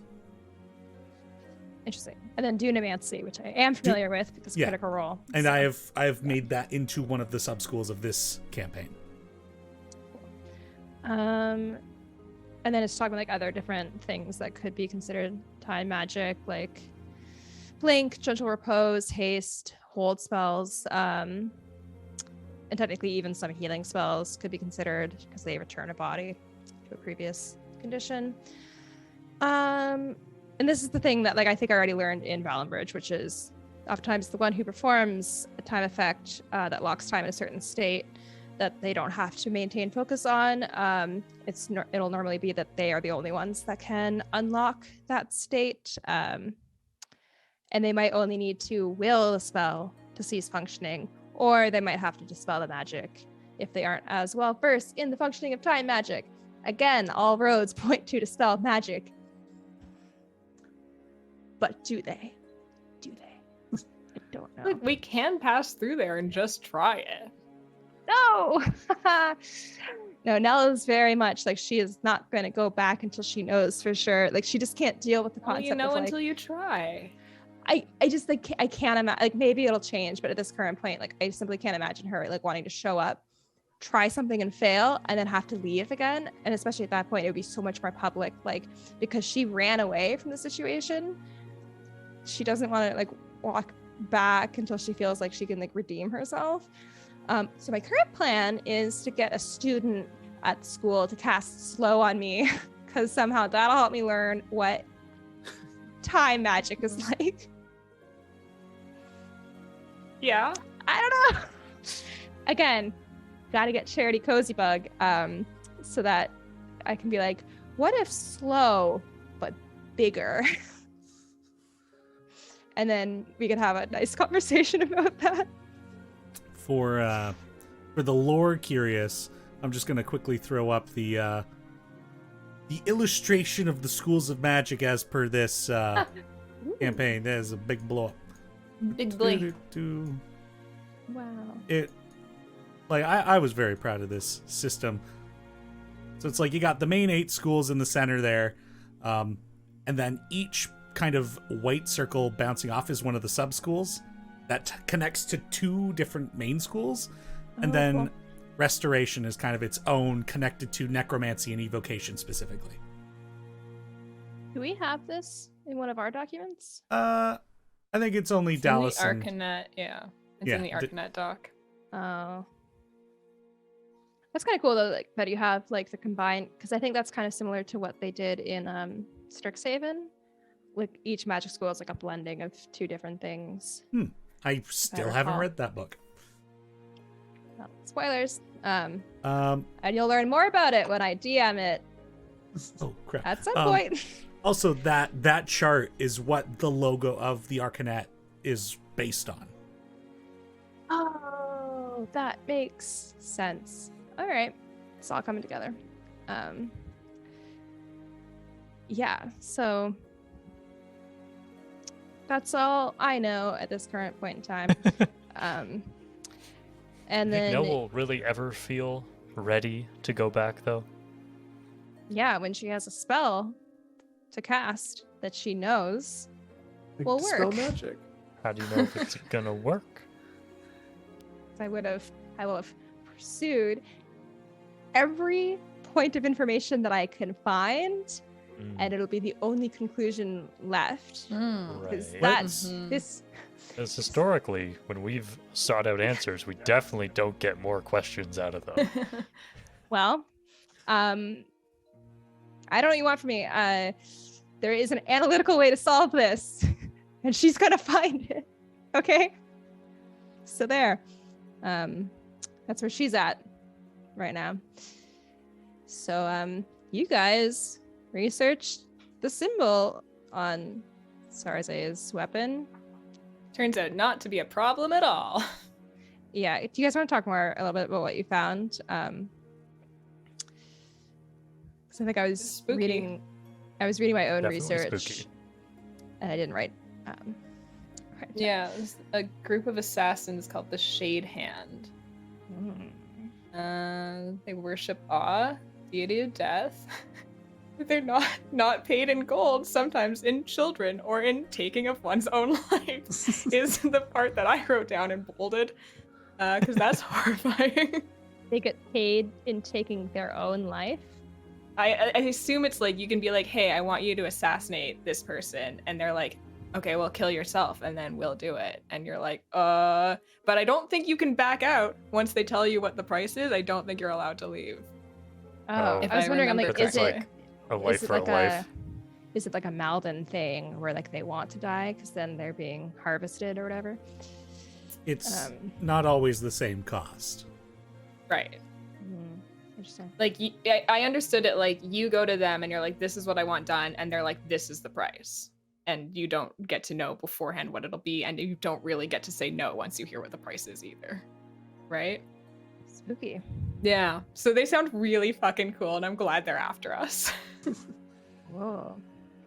Interesting. And then Dunamancy, which I am familiar with because Critical Role. And I have made that into one of the sub-schools of this campaign. And then it's talking other different things that could be considered time magic, like blink, gentle repose, haste, hold spells, and technically even some healing spells could be considered because they return a body to a previous condition. And this is the thing that I think I already learned in Valenbridge, which is oftentimes the one who performs a time effect that locks time in a certain state that they don't have to maintain focus on. It'll normally be that they are the only ones that can unlock that state. And they might only need to will the spell to cease functioning, or they might have to dispel the magic if they aren't as well versed in the functioning of time magic. Again, all roads point to dispel magic. But do they? I don't know. We can pass through there and just try it. No. No, Nell is very much like she is not going to go back until she knows for sure. Like she just can't deal with the concept. You know of, like, until you try. I just like I can't imagine. Like maybe it'll change, but at this current point, like I simply can't imagine her like wanting to show up, try something and fail, and then have to leave again. And especially at that point, it would be so much more public. Like because she ran away from the situation, she doesn't want to like walk back until she feels like she can like redeem herself. So my current plan is to get a student at school to cast slow on me, because somehow that'll help me learn what time magic is like. Yeah. I don't know. Again, gotta get Charity Cozy Bug, so that I can be like, what if slow but bigger? And then we can have a nice conversation about that. For the lore curious, I'm just gonna quickly throw up the illustration of the schools of magic as per this campaign. There's a big blow up. Big boy. Wow. It, like, I was very proud of this system. So it's like you got the main 8 schools in the center there, and then each kind of white circle bouncing off is one of the sub schools that connects to 2 different main schools, and then cool. restoration is kind of its own, connected to necromancy and evocation specifically. Do we have this in one of our documents? I think it's only It's Dallas in the and Arcanet, yeah. It's Yeah, in the Arcanet doc. Oh. That's kind of cool though, like that you have like the combined, because I think that's kind of similar to what they did in Strixhaven. Like each magic school is like a blending of 2 different things. I still haven't read that book. Well, spoilers. And you'll learn more about it when I DM it Oh crap! at some point. Also, that chart is what the logo of the Arcanet is based on. Oh, that makes sense. All right, it's all coming together. Yeah, so that's all I know at this current point in time. And Do you think then Nell will really ever feel ready to go back, though? yeah, when she has a spell to cast that she knows will Dispel work. magic. How do you know if it's gonna work? I will have pursued every point of information that I can find, and it'll be the only conclusion left. Because Right. this Because historically, when we've sought out answers, we definitely don't get more questions out of them. well, I don't know what you want from me. There is an analytical way to solve this, and she's gonna find it. Okay, so there. That's where she's at right now. So you guys researched the symbol on Sarze's weapon. Turns out not to be a problem at all. Yeah, do you guys want to talk more a little bit about what you found? Because I think I was Spooky. reading my own Definitely research, spooky. and I didn't write. Yeah, it's a group of assassins called the Shade Hand. They worship Awe, deity of death. They're not paid in gold, sometimes in children or in taking of one's own life is the part that I wrote down and bolded, because that's horrifying. They get paid in taking their own life. I assume it's like you can be like, hey, I want you to assassinate this person, and they're like, okay, well, kill yourself and then we'll do it. And you're like, but I don't think you can back out once they tell you what the price is. I don't think you're allowed to leave. Oh, If I was wondering, I'm like, remember is it correctly. A life is it for like a life. is it like a Malden thing where like they want to die because then they're being harvested or whatever? It's not always the same cost. Right. Interesting. Like, I understood it like you go to them and you're like, this is what I want done. And they're like, this is the price. And you don't get to know beforehand what it'll be. And you don't really get to say no once you hear what the price is either. Right? Spooky. Yeah. So they sound really fucking cool. And I'm glad they're after us. Whoa.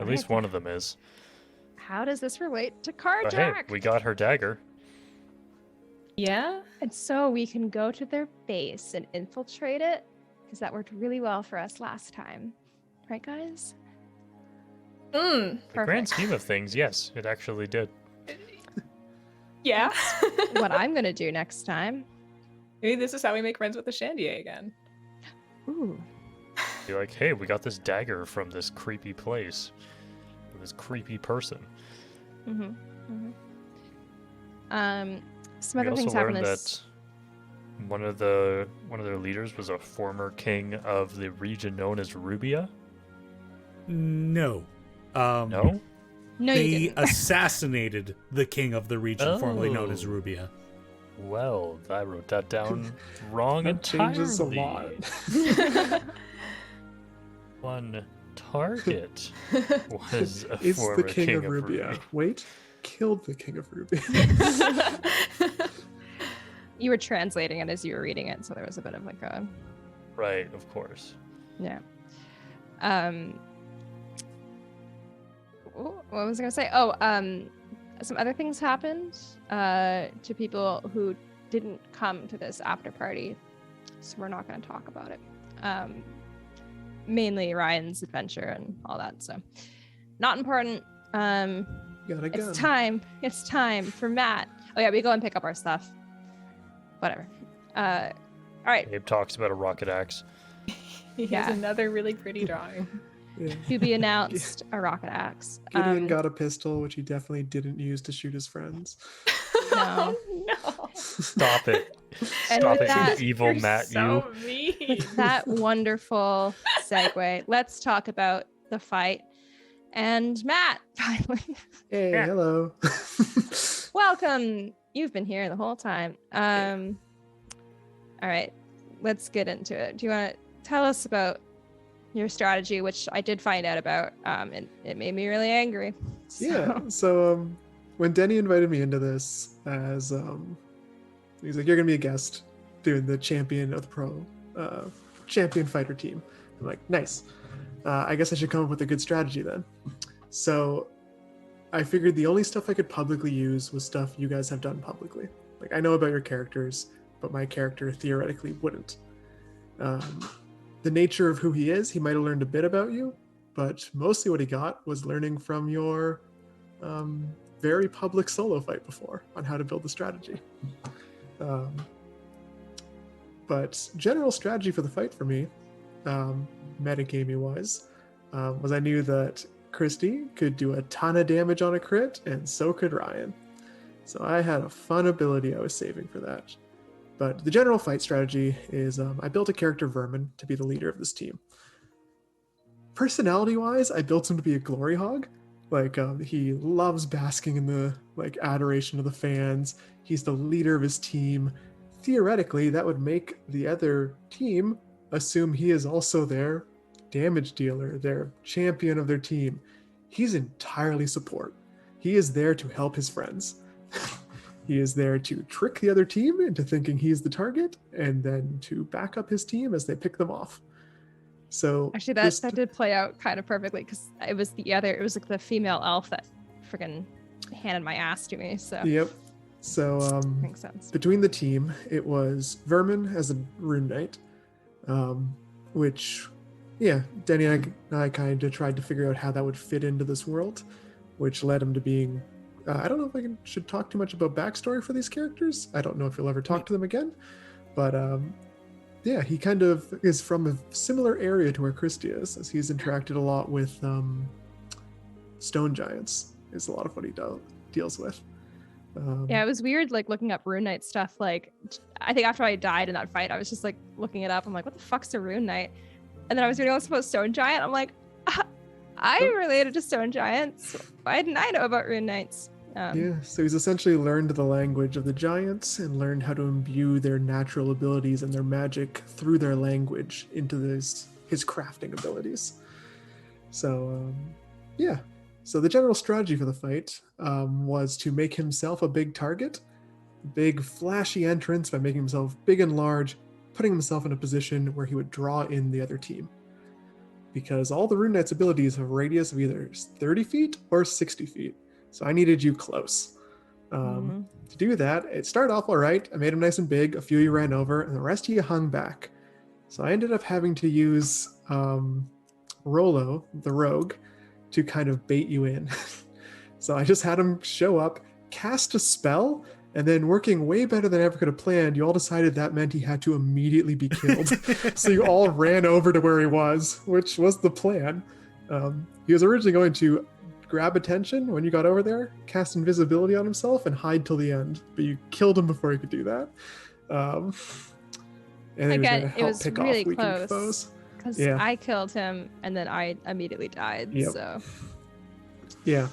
At least one of them is. How does this relate to But hey, carjack? we got her dagger. Yeah? And so we can go to their base and infiltrate it, because that worked really well for us last time. Right, guys? Mm. The grand scheme of things, yes, it actually did. Yeah. What I'm going to do next time. Maybe this is how we make friends with the Shandier again. Ooh. Be like, hey, we got this dagger from this creepy place. From this creepy person. Some We other things also happen learned this. that one of their leaders was a former king of the region known as Rubia. No. No? No, you They didn't. assassinated the king of the region formerly known as Oh. Rubia. Well, I wrote that down wrong That entirely. changes a lot. One target was a Is former the king of Rubia. Rubia. Wait, killed the king of Rubia. You were translating it as you were reading it, so there was a bit of like a Right, of course. yeah. What was I gonna say? Oh, some other things happened to people who didn't come to this after party, so we're not gonna talk about it. Mainly Ryan's adventure and all that, so not important. Gotta go. It's time for Matt. Oh yeah, we go and pick up our stuff. Whatever. All right. Abe talks about a rocket axe. He has another really pretty drawing. Yeah. To be announced, a rocket axe. Gideon got a pistol, which he definitely didn't use to shoot his friends. No. No. Stop it. And Stop with it, that, you evil You're Matt, so you. mean. with that wonderful segue, let's talk about the fight. And Matt, finally, Hey, Yeah. hello. welcome. You've been here the whole time. All right, let's get into it. Do you want to tell us about your strategy, which I did find out about, and it made me really angry. Yeah. So when Denny invited me into this as he's like, you're gonna be a guest doing the champion of the pro champion fighter team. I'm like, nice. I guess I should come up with a good strategy then. So I figured the only stuff I could publicly use was stuff you guys have done publicly. Like, I know about your characters, but my character theoretically wouldn't. The nature of who he is, he might have learned a bit about you, but mostly what he got was learning from your very public solo fight before on how to build the strategy. But general strategy for the fight for me, metagamey wise, was I knew that Christy could do a ton of damage on a crit, and so could Ryan. So I had a fun ability I was saving for that. But the general fight strategy is I built a character Vermin to be the leader of this team. Personality-wise, I built him to be a glory hog. Like, he loves basking in the adoration of the fans. He's the leader of his team. Theoretically, that would make the other team assume he is also their damage dealer, their champion of their team. He's entirely support. He is there to help his friends. He is there to trick the other team into thinking he's the target, and then to back up his team as they pick them off. So Actually, that did play out kind of perfectly, because it was like the female elf that freaking handed my ass to me. So Yep. So makes sense. between the team, it was Vermin as a rune knight, which, yeah, Denny and I kind of tried to figure out how that would fit into this world, which led him to being. I don't know if I should talk too much about backstory for these characters. I don't know if you'll ever talk to them again, but yeah, he kind of is from a similar area to where Christy is, as he's interacted a lot with stone giants. Is a lot of what he deals with. Yeah, it was weird, like looking up rune knight stuff. Like, I think after I died in that fight, I was just like looking it up. I'm like, what the fuck's a rune knight? And then I was reading all this about stone giant. I'm like, I related to stone giants. Why didn't I know about rune knights? Yeah, so he's essentially learned the language of the giants and learned how to imbue their natural abilities and their magic through their language into his crafting abilities. So, yeah. So the general strategy for the fight was to make himself a big target, big flashy entrance by making himself big and large, putting himself in a position where he would draw in the other team. Because all the Rune Knight's abilities have a radius of either 30 feet or 60 feet. So I needed you close. to do that, it started off all right. I made him nice and big. A few of you ran over, and the rest of you hung back. So I ended up having to use Rolo, the rogue, to kind of bait you in. So I just had him show up, cast a spell, and then working way better than I ever could have planned, you all decided that meant he had to immediately be killed. So you all ran over to where he was, which was the plan. He was originally going to grab attention when you got over there, cast invisibility on himself, and hide till the end. But you killed him before he could do that. And again, it was pick really off weakened close foes. because I killed him and then I immediately died. Yep. So yeah.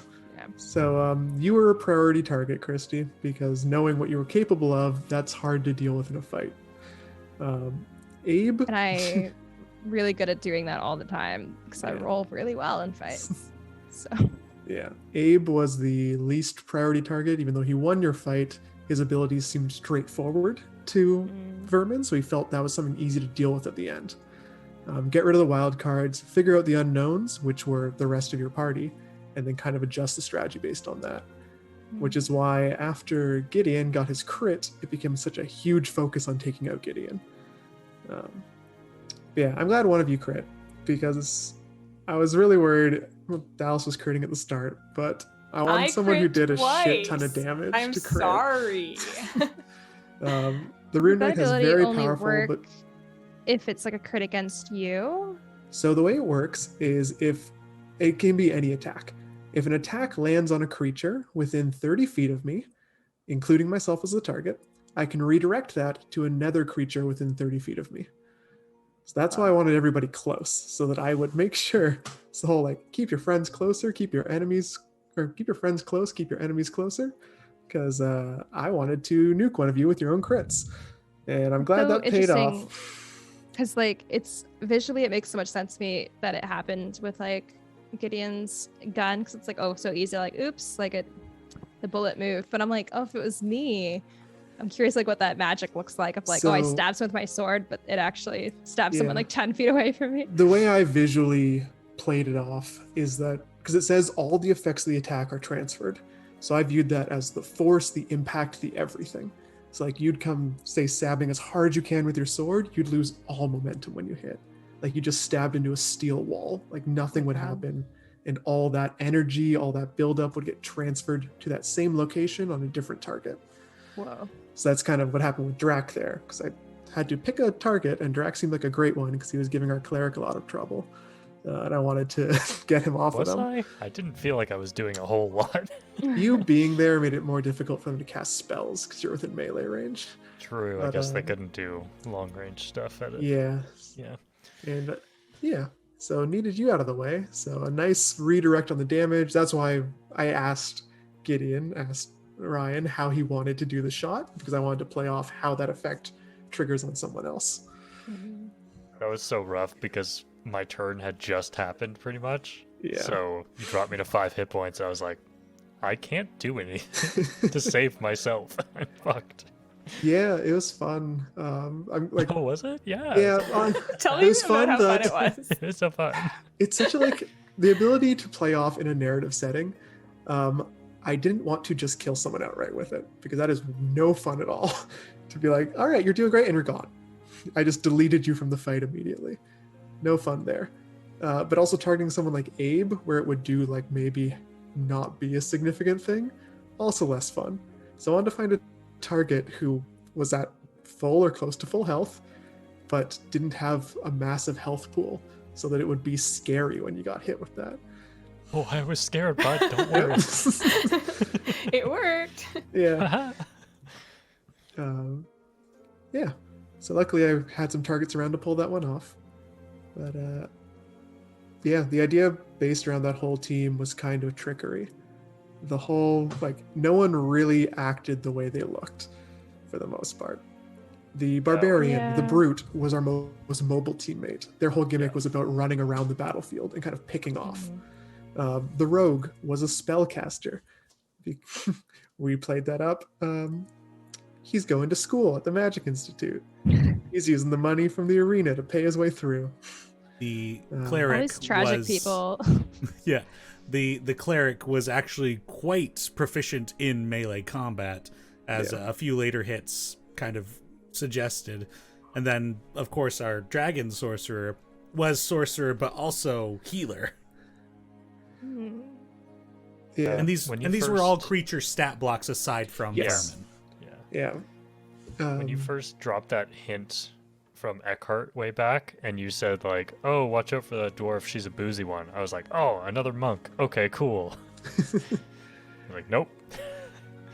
So you were a priority target, Christy, because knowing what you were capable of, that's hard to deal with in a fight. Abe, and I really good at doing that all the time because I roll really well in fights. So yeah, Abe was the least priority target, even though he won your fight. His abilities seemed straightforward to Vermin, so he felt that was something easy to deal with at the end. Get rid of the wild cards, figure out the unknowns, which were the rest of your party, and then kind of adjust the strategy based on that. Which is why after Gideon got his crit, it became such a huge focus on taking out Gideon. Yeah, I'm glad one of you crit, because I was really worried. Dallas was critting at the start, but I wanted someone who did a shit ton of damage to crit. Sorry. The Rune Knight has very powerful, but if it's like a crit against you. So the way it works is if it can be any attack. If an attack lands on a creature within 30 feet of me, including myself as the target, I can redirect that to another creature within 30 feet of me. So that's why I wanted everybody close, so that I would make sure it's the whole like keep your friends closer, keep your enemies, or keep your friends close, keep your enemies closer, because I wanted to nuke one of you with your own crits, and I'm glad that paid off. Because like it's visually, it makes so much sense to me that it happened with like Gideon's gun, because it's like so easy, like oops, like the bullet moved. But I'm like, if it was me, I'm curious like what that magic looks like of like I stabbed someone with my sword, but it actually stabbed someone like 10 feet away from me. The way I visually played it off is that because it says all the effects of the attack are transferred, so I viewed that as the force, the impact, the everything. So like you'd come say stabbing as hard as you can with your sword, you'd lose all momentum when you hit. Like you just stabbed into a steel wall, like nothing would happen, and all that energy, all that buildup would get transferred to that same location on a different target. Whoa. So that's kind of what happened with Drac there, because I had to pick a target, and Drac seemed like a great one because he was giving our cleric a lot of trouble, and I wanted to get him off of them. I didn't feel like I was doing a whole lot. You being there made it more difficult for them to cast spells because you're within melee range. True, but, I guess they couldn't do long range stuff at it. Yeah. And so needed you out of the way. So a nice redirect on the damage. That's why I asked Ryan how he wanted to do the shot, because I wanted to play off how that effect triggers on someone else. That was so rough because my turn had just happened pretty much. Yeah. So you dropped me to 5 hit points. I was like, I can't do anything to save myself. I'm fucked. Yeah, it was fun. I'm like, oh, was it? Yeah. Yeah. Tell me about how fun it was. It was so fun. It's such a the ability to play off in a narrative setting. I didn't want to just kill someone outright with it, because that is no fun at all. To be like, all right, you're doing great, and you're gone. I just deleted you from the fight immediately. No fun there. But also targeting someone like Abe, where it would do like maybe not be a significant thing, also less fun. So I wanted to find a target who was at full or close to full health, but didn't have a massive health pool, so that it would be scary when you got hit with that. Oh, I was scared, bud. Don't worry. It worked. Yeah. Yeah. So luckily I had some targets around to pull that one off. But yeah, the idea based around that whole team was kind of trickery. The whole, no one really acted the way they looked for the most part. The barbarian, the brute, was our most mobile teammate. Their whole gimmick was about running around the battlefield and kind of picking off. The rogue was a spellcaster. We played that up. He's going to school at the Magic Institute. He's using the money from the arena to pay his way through. The cleric always tragic people. Yeah. The cleric was actually quite proficient in melee combat, as a few later hits kind of suggested. And then, of course, our dragon sorcerer was sorcerer, but also healer. Yeah. And these were all creature stat blocks aside from Yes. vermin. Yeah. When you first dropped that hint from Eckhart way back, and you said like, "Oh, watch out for that dwarf. She's a boozy one." I was like, "Oh, another monk. Okay, cool." You're like, nope.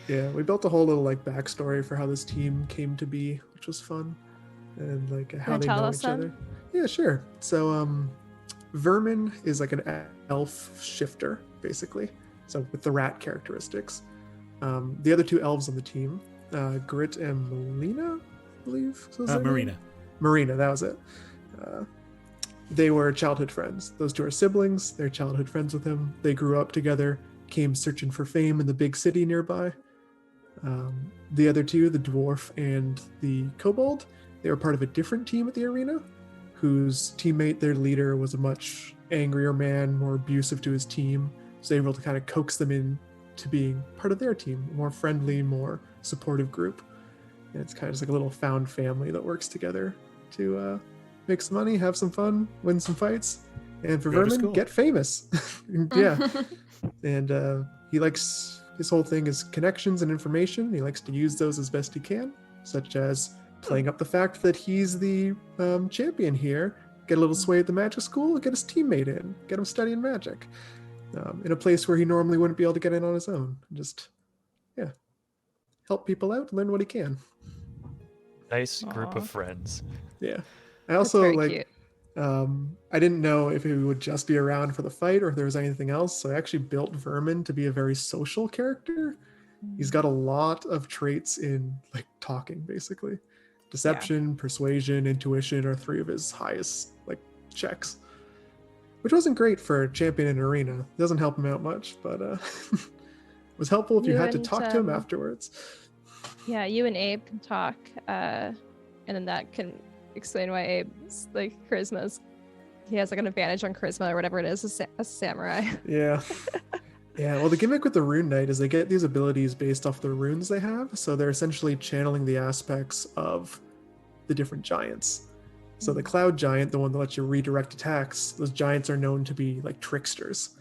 Yeah, we built a whole little like backstory for how this team came to be, which was fun, and like how they know each other. Yeah, sure. So, Vermin is like an elf shifter, basically. So with the rat characteristics. The other two elves on the team, Grit and Melina, I believe. So Marina, that was it. They were childhood friends. Those two are siblings. They're childhood friends with him. They grew up together, came searching for fame in the big city nearby. The other two, the dwarf and the kobold, they were part of a different team at the arena, whose teammate, their leader, was a much angrier man, more abusive to his team. So they were able to kind of coax them in to being part of their team, a more friendly, more supportive group. And it's kind of just like a little found family that works together to make some money, have some fun, win some fights, and for Vermin, get famous. Yeah. And he likes, his whole thing is connections and information. He likes to use those as best he can, such as playing up the fact that he's the champion here, get a little sway at the magic school, get his teammate in, get him studying magic in a place where he normally wouldn't be able to get in on his own. Just, yeah, help people out, learn what he can. Nice group of friends. Yeah. I also like, I didn't know if he would just be around for the fight or if there was anything else. So I actually built Vermin to be a very social character. He's got a lot of traits in like talking, basically. Deception, persuasion, intuition are three of his highest like checks, which wasn't great for a champion in arena. It doesn't help him out much, but was helpful if you had to talk to him afterwards. Yeah, you and Abe can talk, and then that can explain why Abe's like charisma's. He has like an advantage on charisma or whatever it is as a samurai. Yeah. Yeah, well, the gimmick with the Rune Knight is they get these abilities based off the runes they have, so they're essentially channeling the aspects of the different giants. So the Cloud Giant, the one that lets you redirect attacks, those giants are known to be like tricksters.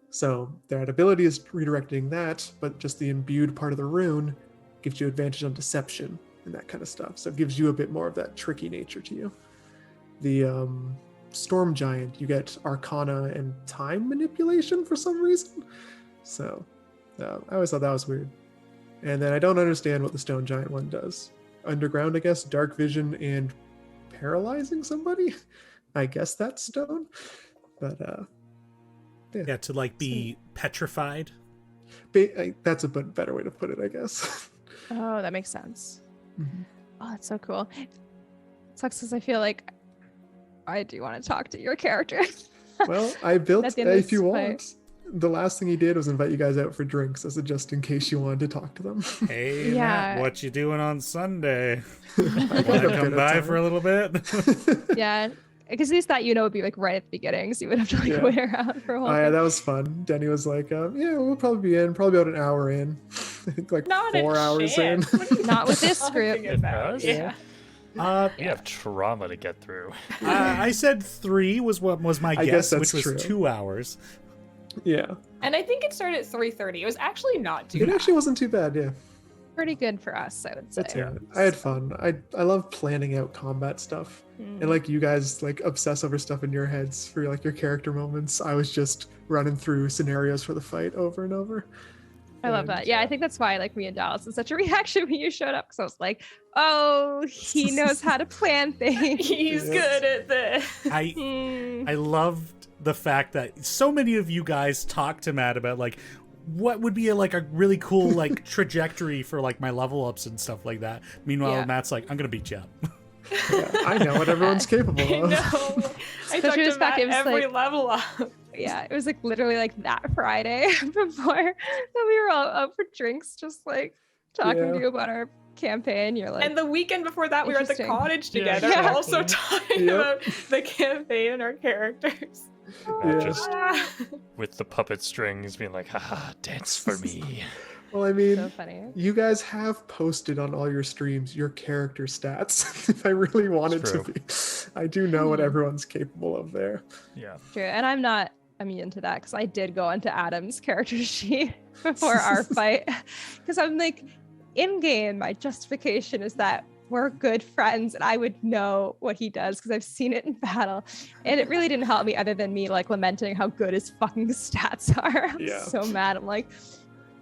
So their ability is redirecting that, but just the imbued part of the rune gives you advantage on deception and that kind of stuff. So it gives you a bit more of that tricky nature to you. The Storm Giant, you get Arcana and time manipulation for some reason. So I always thought that was weird. And then I don't understand what the Stone Giant one does. Underground, I guess, dark vision and paralyzing somebody. I guess that's stone. But yeah, to like be petrified. That's a better way to put it, I guess. Oh, that makes sense. Mm-hmm. Oh, that's so cool. It sucks because I feel like I do want to talk to your character. Well, I built if you want. The last thing he did was invite you guys out for drinks as a just in case you wanted to talk to them. Hey, Matt, what you doing on Sunday? Want to come by for a little bit? Yeah, because at least that would be like right at the beginning, so you would have to like wait around for a whole. Yeah, that was fun. Denny was like, "Yeah, we'll probably be in, probably about an hour in." I think like Not 4 hours in. Not with this group. Yeah. We have trauma to get through. I said 3 was what was my guess, which was true. 2 hours. Yeah. And I think it started at 3:30. It was actually not too bad. It actually wasn't too bad, yeah. Pretty good for us, I would say. I had fun. I love planning out combat stuff. And like you guys like obsess over stuff in your heads for like your character moments. I was just running through scenarios for the fight over and over. I love that. Yeah, I think that's why like me and Dallas had such a reaction when you showed up, because I was like, oh, he knows how to plan things. He's good at this. I loved the fact that so many of you guys talked to Matt about like what would be a really cool like trajectory for like my level ups and stuff like that. Meanwhile, Matt's like, I'm gonna beat you up. Yeah, I know what everyone's capable of. No, I talked to Matt every level up. Yeah, it was like literally like that Friday before that we were all up for drinks, just like talking to you about our campaign. You're like, and the weekend before that, we were at the cottage together, also talking about the campaign and our characters. Just with the puppet strings being like, haha, dance for me. Well, I mean, So funny. you guys have posted on all your streams your character stats. If I really wanted to True. be, I do know what everyone's capable of there. Yeah. True. And I'm not immune to that because I did go into Adam's character sheet before our fight. Because I'm like, in game, my justification is that we're good friends and I would know what he does because I've seen it in battle. And it really didn't help me other than me like lamenting how good his fucking stats are. I'm Yeah. so mad. I'm like,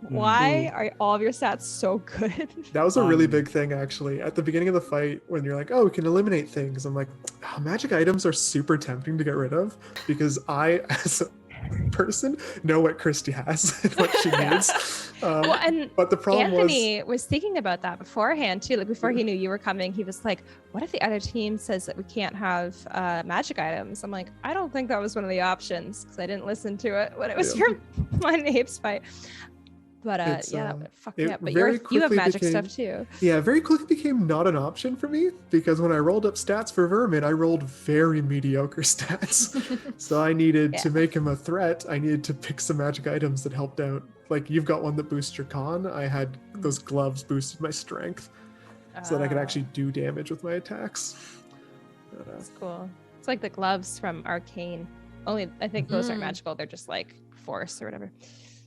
why are all of your stats so good? That was a really big thing, actually. At the beginning of the fight, when you're like, oh, we can eliminate things, I'm like, oh, magic items are super tempting to get rid of because I, as a person, know what Christy has and what she needs. Well, and but the problem Anthony was thinking about that beforehand too. Like before he knew you were coming, he was like, what if the other team says that we can't have magic items? I'm like, I don't think that was one of the options because I didn't listen to it when it was for my Apes fight. But that would fuck me up. But you have magic stuff too. Yeah, very quickly became not an option for me because when I rolled up stats for Vermin, I rolled very mediocre stats. So I needed to make him a threat. I needed to pick some magic items that helped out. Like you've got one that boosts your con. I had those gloves boosted my strength so that I could actually do damage with my attacks. That's cool. It's like the gloves from Arcane. Only I think those aren't magical. They're just like force or whatever.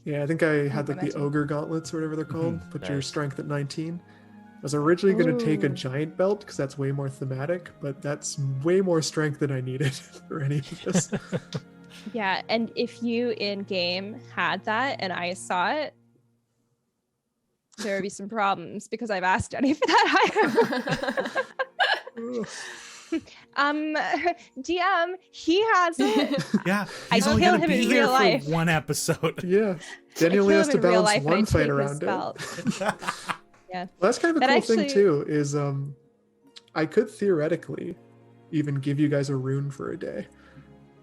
Yeah, I think I had like the ogre gauntlets or whatever they're called. Put your strength at 19. I was originally going to take a giant belt because that's way more thematic, but that's way more strength than I needed for any of this. Yeah, and if you in game had that and I saw it, there would be some problems because I've asked Teni for that item. DM, he has it. Yeah, I he's only kill gonna him be in here real for life. one episode. Yeah, Danny only has to balance one fight around it. Yeah, well, that's kind of a cool thing too. Is I could theoretically even give you guys a rune for a day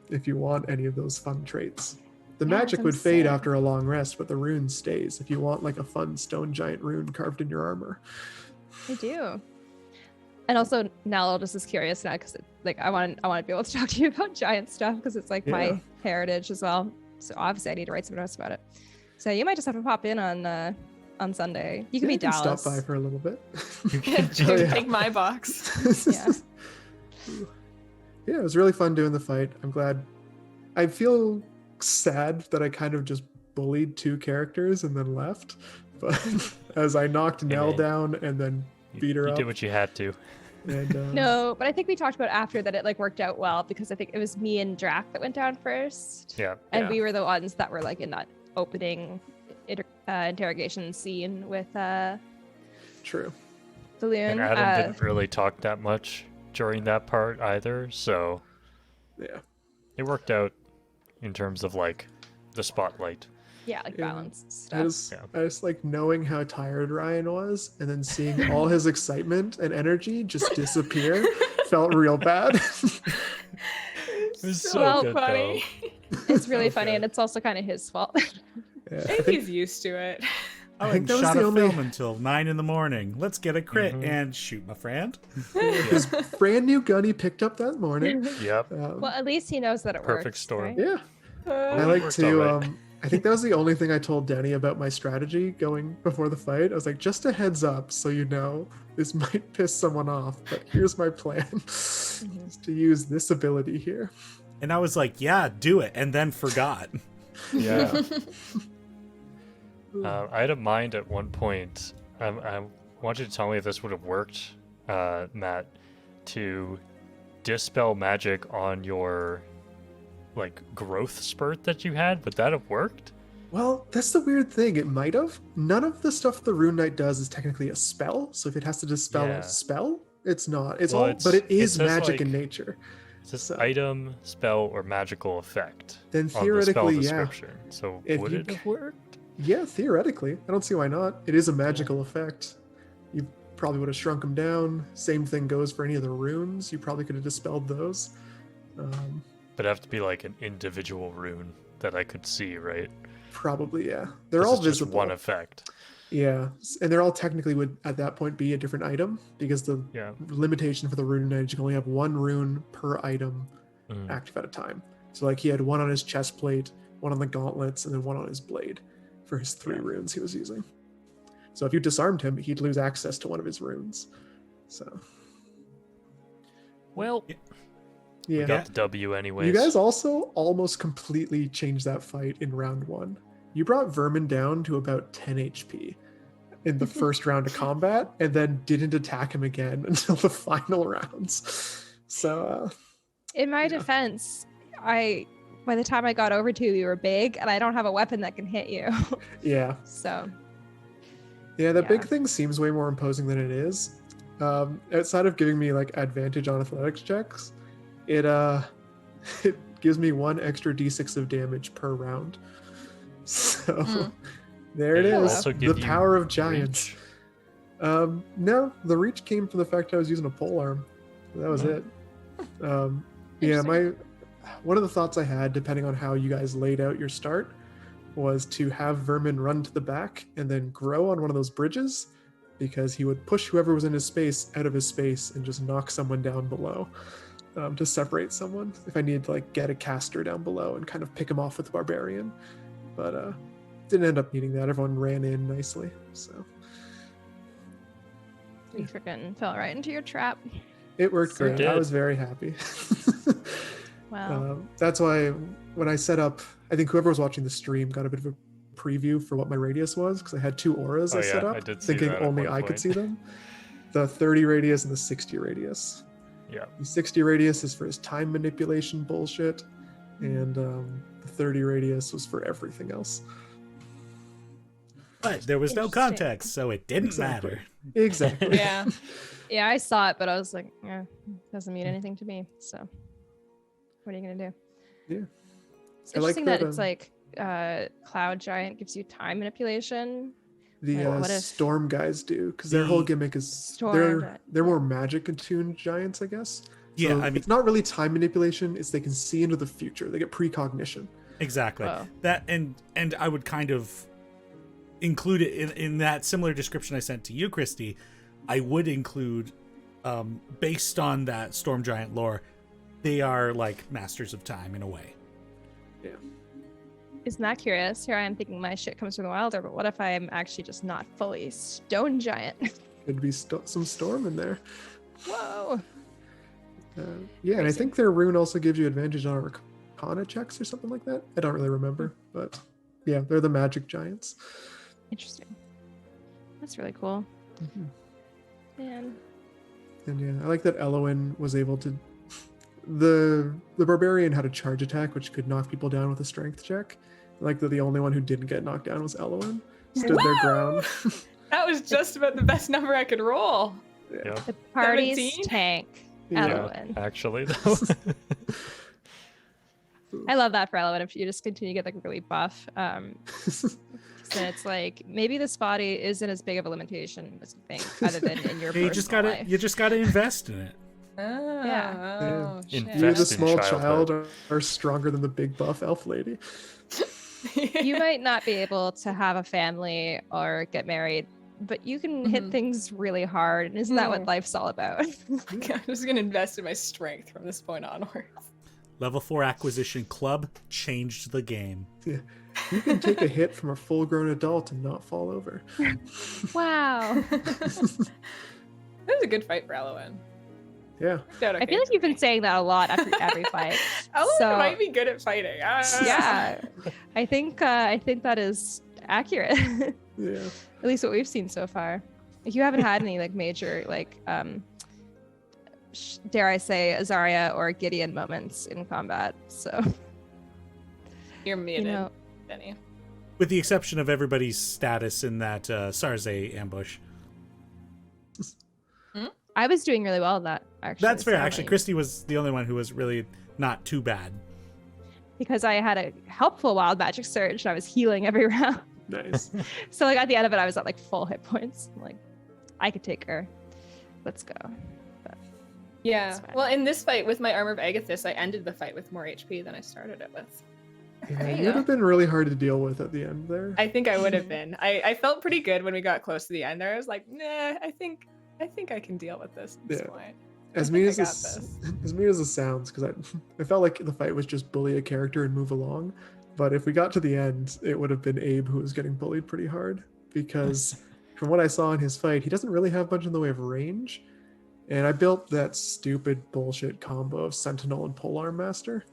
if you want any of those fun traits. The magic would fade after a long rest, but the rune stays. If you want like a fun stone giant rune carved in your armor, I do. And also, Nell just is curious now because like I want to be able to talk to you about giant stuff because it's like my heritage as well. So obviously, I need to write some notes about it. So you might just have to pop in on Sunday. You can be Dallas. Stop by for a little bit. Take my box. Yeah, it was really fun doing the fight. I'm glad. I feel sad that I kind of just bullied two characters and then left, but as I knocked Nell down and then beat her up. You did what you had to. And, no, but I think we talked about after that it like worked out well because I think it was me and Drac that went down first. Yeah. And we were the ones that were like in that opening interrogation scene with True. the loon. And Adam didn't really talk that much during that part either, so yeah, it worked out in terms of like the spotlight. Yeah, like balance stuff. I just like knowing how tired Ryan was and then seeing all his excitement and energy just disappear felt real bad. It was so good, funny. It's really funny, and it's also kind of his fault. I think he's used to it. I think that was shot the only film until 9 a.m. Let's get a crit and shoot my friend. His brand new gun he picked up that morning. Yep. Well, at least he knows that it works. Perfect storm. Right? Yeah. I like to. I think that was the only thing I told Danny about my strategy going before the fight. I was like, just a heads up, so you know, this might piss someone off, but here's my plan: is to use this ability here. And I was like, yeah, do it, and then forgot. Yeah. I had a mind at one point. I want you to tell me if this would have worked, Matt, to dispel magic on your like growth spurt that you had. Would that have worked? Well, that's the weird thing. It might have. None of the stuff the Rune Knight does is technically a spell. So if it has to dispel a spell, it's not. But it is magic in nature. It's this item, spell, or magical effect. Then theoretically, yeah. So if would it have worked? Yeah, theoretically. I don't see why not. It is a magical effect. You probably would have shrunk them down. Same thing goes for any of the runes. You probably could have dispelled those. But it'd have to be like an individual rune that I could see, right? Probably, yeah. They're all visible. Just one effect. Yeah, and they're all technically would at that point be a different item because the limitation for the Rune Knight is you can only have one rune per item active at a time. So like he had one on his chest plate, one on the gauntlets, and then one on his blade for his 3 runes he was using. So if you disarmed him, he'd lose access to one of his runes. So. Well, yeah. we got the W anyways. You guys also almost completely changed that fight in round 1. You brought Vermin down to about 10 HP in the first round of combat, and then didn't attack him again until the final rounds. So, in my defense, by the time I got over to you were big, and I don't have a weapon that can hit you. Yeah. So. Yeah, the big thing seems way more imposing than it is. Outside of giving me like advantage on athletics checks, it gives me 1 extra d6 of damage per round. So there it is. The power of giants. No, the reach came from the fact I was using a pole arm. That was it. Yeah, one of the thoughts I had, depending on how you guys laid out your start, was to have Vermin run to the back and then grow on one of those bridges, because he would push whoever was in his space out of his space and just knock someone down below, to separate someone if I needed to like get a caster down below and kind of pick him off with the barbarian. But didn't end up needing that. Everyone ran in nicely. So you freaking fell right into your trap. It worked great. Did. I was very happy. Wow. That's why when I set up, I think whoever was watching the stream got a bit of a preview for what my radius was, because I had 2 auras I set up, thinking only I could see them. The 30 radius and the 60 radius. Yeah. The 60 radius is for his time manipulation bullshit, and the 30 radius was for everything else. But there was no context, so it didn't matter. Exactly. Yeah. Yeah, I saw it, but I was like, doesn't mean anything to me. So what are you gonna do? Yeah. It's interesting that it's like Cloud Giant gives you time manipulation. The Storm guys do, because their whole gimmick is they're more magic attuned giants, I guess. Yeah, so I mean, it's not really time manipulation, it's they can see into the future. They get precognition. Exactly. Whoa. That and I would kind of include it in that similar description I sent to you, Christy. I would include, based on that Storm Giant lore, they are like masters of time in a way. Yeah. Isn't that curious? Here I am thinking my shit comes from the wilder, but what if I am actually just not fully stone giant? Could be some storm in there. Whoa. Yeah, and I think their rune also gives you advantage on Arcana checks or something like that. I don't really remember, but yeah, they're the magic giants. Interesting. That's really cool. Mm-hmm. Man. And yeah, I like that Elowen was able to. The barbarian had a charge attack which could knock people down with a strength check. I like that the only one who didn't get knocked down was Elowen. Stood their ground. That was just about the best number I could roll. Yeah. The party's 17? tank. Yeah. Elowen. Actually, though. I love that for Elowen. If you just continue to get like really buff, so it's like maybe this body isn't as big of a limitation as you think, other than in your You personal life. just gotta invest in it. Oh, Yeah. shit. Invest You, the in small child, childhood. are stronger than the big buff elf lady. You might not be able to have a family or get married, but you can hit things really hard. And isn't that what life's all about? I'm just gonna invest in my strength from this point onwards. Level 4 acquisition club changed the game. Yeah. You can take a hit from a full-grown adult and not fall over. Wow. That was a good fight for Elowen. Yeah. I feel like you've been saying that a lot after every fight. Elowen might be good at fighting. Yeah, I think that is accurate. Yeah. At least what we've seen so far. If you haven't had any like major like dare I say Azaria or Gideon moments in combat, so You're muted, you know, Teni. With the exception of everybody's status in that Sarze ambush. I was doing really well in that, actually. That's fair. so, Actually, like, Christy was the only one who was really not too bad. because I had a helpful wild magic surge and I was healing every round. Nice. So like at the end of it, I was at like full hit points. I'm like, I could take her. Let's go. Yeah. That's fine. Well, in this fight with my Armor of Agathis, I ended the fight with more HP than I started it with. Yeah, There you it would go. have been really hard to deal with at the end there. I think I would have been. I felt pretty good when we got close to the end there. I was like, nah, I think I can deal with this at this Yeah. point. As I mean think as I got this, as mean as it sounds, because I felt like the fight was just bully a character and move along. But if we got to the end, it would have been Abe who was getting bullied pretty hard, because from what I saw in his fight, he doesn't really have much in the way of range. And I built that stupid bullshit combo of Sentinel and Polearm Master.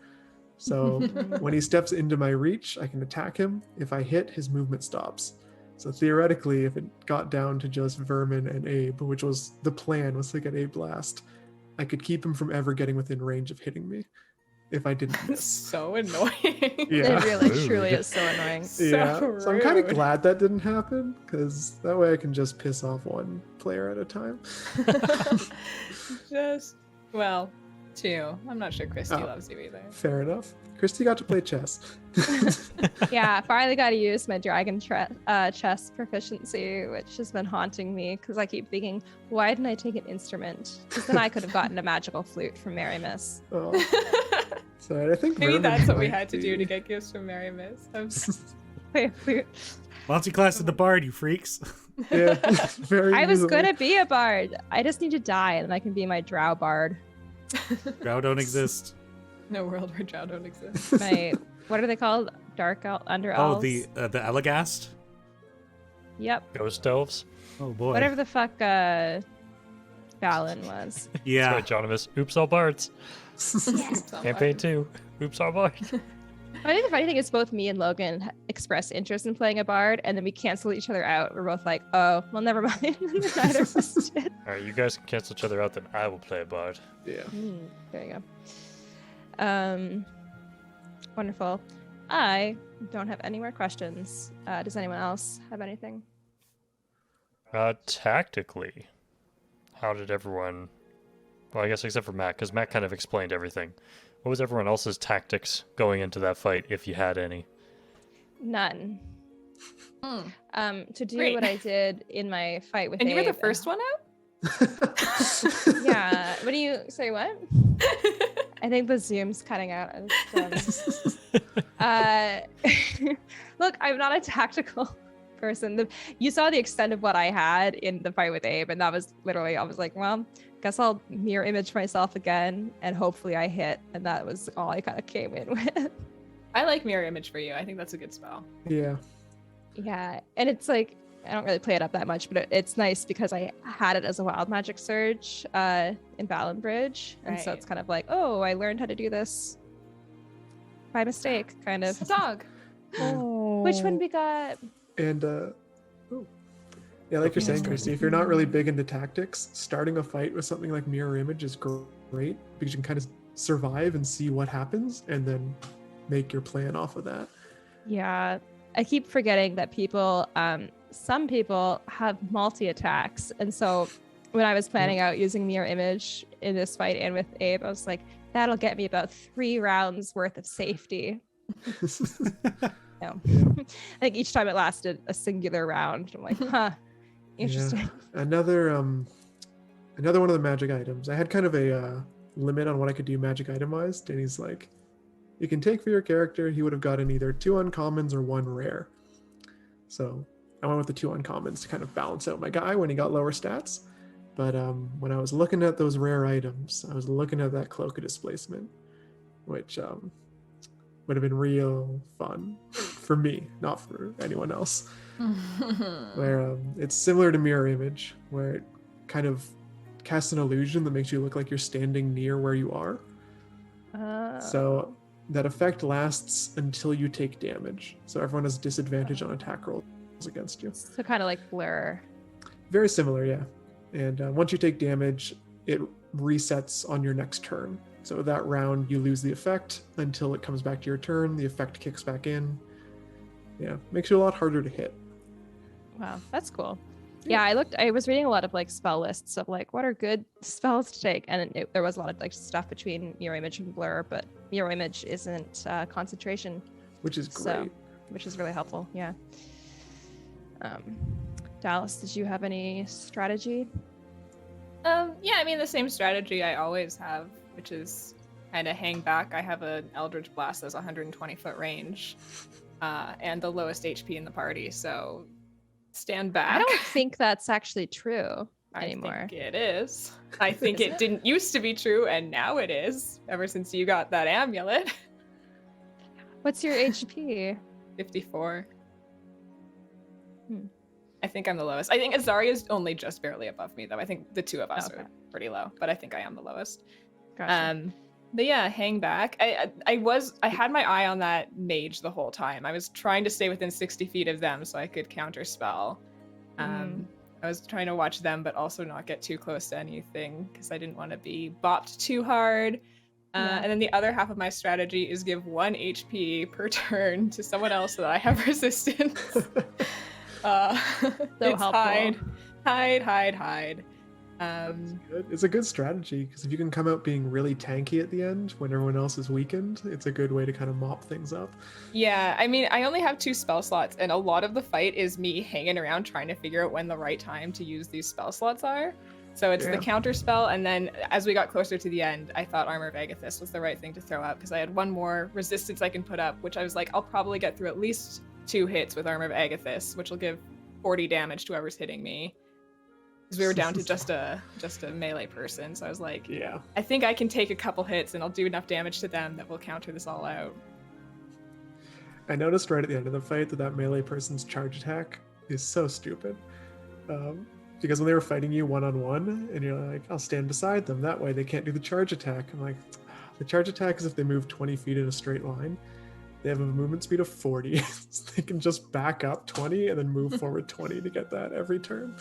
So when he steps into my reach, I can attack him. If I hit, his movement stops. So theoretically, if it got down to just Vermin and Abe, which was the plan, was to get Abe last, I could keep him from ever getting within range of hitting me if I didn't miss. So annoying. Yeah. It really, Rude. truly is so annoying. Yeah, so I'm kind of rude. glad that didn't happen, because that way I can just piss off one player at a time. Just, well, 2. I'm not sure Christy Oh. loves you either. Fair enough. Christy got to play chess. Yeah, finally got to use my dragon chess proficiency, which has been haunting me because I keep thinking, why didn't I take an instrument? Because then I could have gotten a magical flute from Mary Miss. Oh. So I think Maybe Vermin that's what we might had to do be- to get gifts from Mary Miss. Play a flute. Multi-class at the bard, you freaks. Yeah, very I was easily. gonna be a bard. I just need to die, and I can be my drow bard. Drow don't exist. No world where drow don't exist. My what are they called? Dark under elves. Oh, the Elegast? Yep. Ghost elves. Oh boy. Whatever the fuck Balin was. Yeah. That's right, Jonimus. Oops, all bards. Campaign 2. Oops, all bards. I think the funny thing is both me and Logan expressed interest in playing a bard, and then we canceled each other out. We're both like, oh, well, never mind. Neither of us did. All right, you guys can cancel each other out, then I will play a bard. Yeah. There you go. Wonderful. I don't have any more questions. Does anyone else have anything? Tactically, how did everyone... Well, I guess except for Matt, because Matt kind of explained everything. What was everyone else's tactics going into that fight, if you had any? None. To do Great. what I did in my fight with And you were the Abe, first one out? Yeah. What do you say? What? I think the Zoom's cutting out. Look, I'm not a tactical person. You saw the extent of what I had in the fight with Abe, and that was literally, I was like, well, guess I'll mirror image myself again, and hopefully I hit. And that was all I kind of came in with. I like mirror image for you. I think that's a good spell. Yeah. Yeah, and it's like, I don't really play it up that much, but it's nice because I had it as a wild magic surge in Balin Bridge, and so Right. it's kind of like, oh, I learned how to do this by mistake, kind of. A dog. Which one we got? And yeah, like you're saying, Christy, if you're not really big into tactics, starting a fight with something like mirror image is great because you can kind of survive and see what happens and then make your plan off of that. Yeah, I keep forgetting that people, some people have multi-attacks, and so when I was planning out using mirror image in this fight and with Abe, I was like, that'll get me about 3 rounds worth of safety. No. I think each time it lasted a singular round. I'm like, huh, interesting. Yeah. Another one of the magic items. I had kind of a limit on what I could do magic item wise. Danny's like, you can take for your character, he would have gotten either 2 uncommons or 1 rare. So I went with the 2 uncommons to kind of balance out my guy when he got lower stats. But when I was looking at those rare items, I was looking at that Cloak of Displacement, which would have been real fun for me, not for anyone else. Where it's similar to mirror image, where it kind of casts an illusion that makes you look like you're standing near where you are. So that effect lasts until you take damage. So everyone has disadvantage on attack rolls against you. So kind of like Blur. Very similar, yeah. And once you take damage, it resets on your next turn. So that round, you lose the effect until it comes back to your turn. The effect kicks back in. Yeah, makes you a lot harder to hit. Wow, that's cool. Yeah, I was reading a lot of like spell lists of like what are good spells to take, and there was a lot of like stuff between mirror image and blur, but mirror image isn't concentration, Which is great. so which is really helpful. Yeah. Dallas, did you have any strategy? Yeah, I mean the same strategy I always have, which is kind of hang back. I have an Eldritch Blast that's 120-foot range, and the lowest HP in the party, so stand back. I don't think that's actually true anymore. I think it is. I think it didn't used to be true, and now it is, ever since you got that amulet. What's your HP? 54. I think I'm the lowest. I think Azaria's only just barely above me, though. I think the two of us are pretty low, but I think I am the lowest. Gotcha. But yeah, hang back. I had my eye on that mage the whole time. I was trying to stay within 60 feet of them so I could counter spell. I was trying to watch them, but also not get too close to anything because I didn't want to be bopped too hard. And then the other half of my strategy is give 1 HP per turn to someone else so that I have resistance. So it's helpful. hide. Good. It's a good strategy because if you can come out being really tanky at the end when everyone else is weakened, it's a good way to kind of mop things up. Yeah, I mean, I only have 2 spell slots, and a lot of the fight is me hanging around trying to figure out when the right time to use these spell slots are. So it's the counter spell, and then as we got closer to the end, I thought Armor of Agathis was the right thing to throw out because I had 1 more resistance I can put up, which I was like, I'll probably get through at least 2 hits with Armor of Agathis, which will give 40 damage to whoever's hitting me. Because we were down to just a melee person, so I was like, I think I can take a couple hits and I'll do enough damage to them that will counter this all out. I noticed right at the end of the fight that melee person's charge attack is so stupid. Because when they were fighting you one-on-one, and you're like, I'll stand beside them, that way they can't do the charge attack. I'm like, the charge attack is if they move 20 feet in a straight line. They have a movement speed of 40, so they can just back up 20 and then move forward 20 to get that every turn.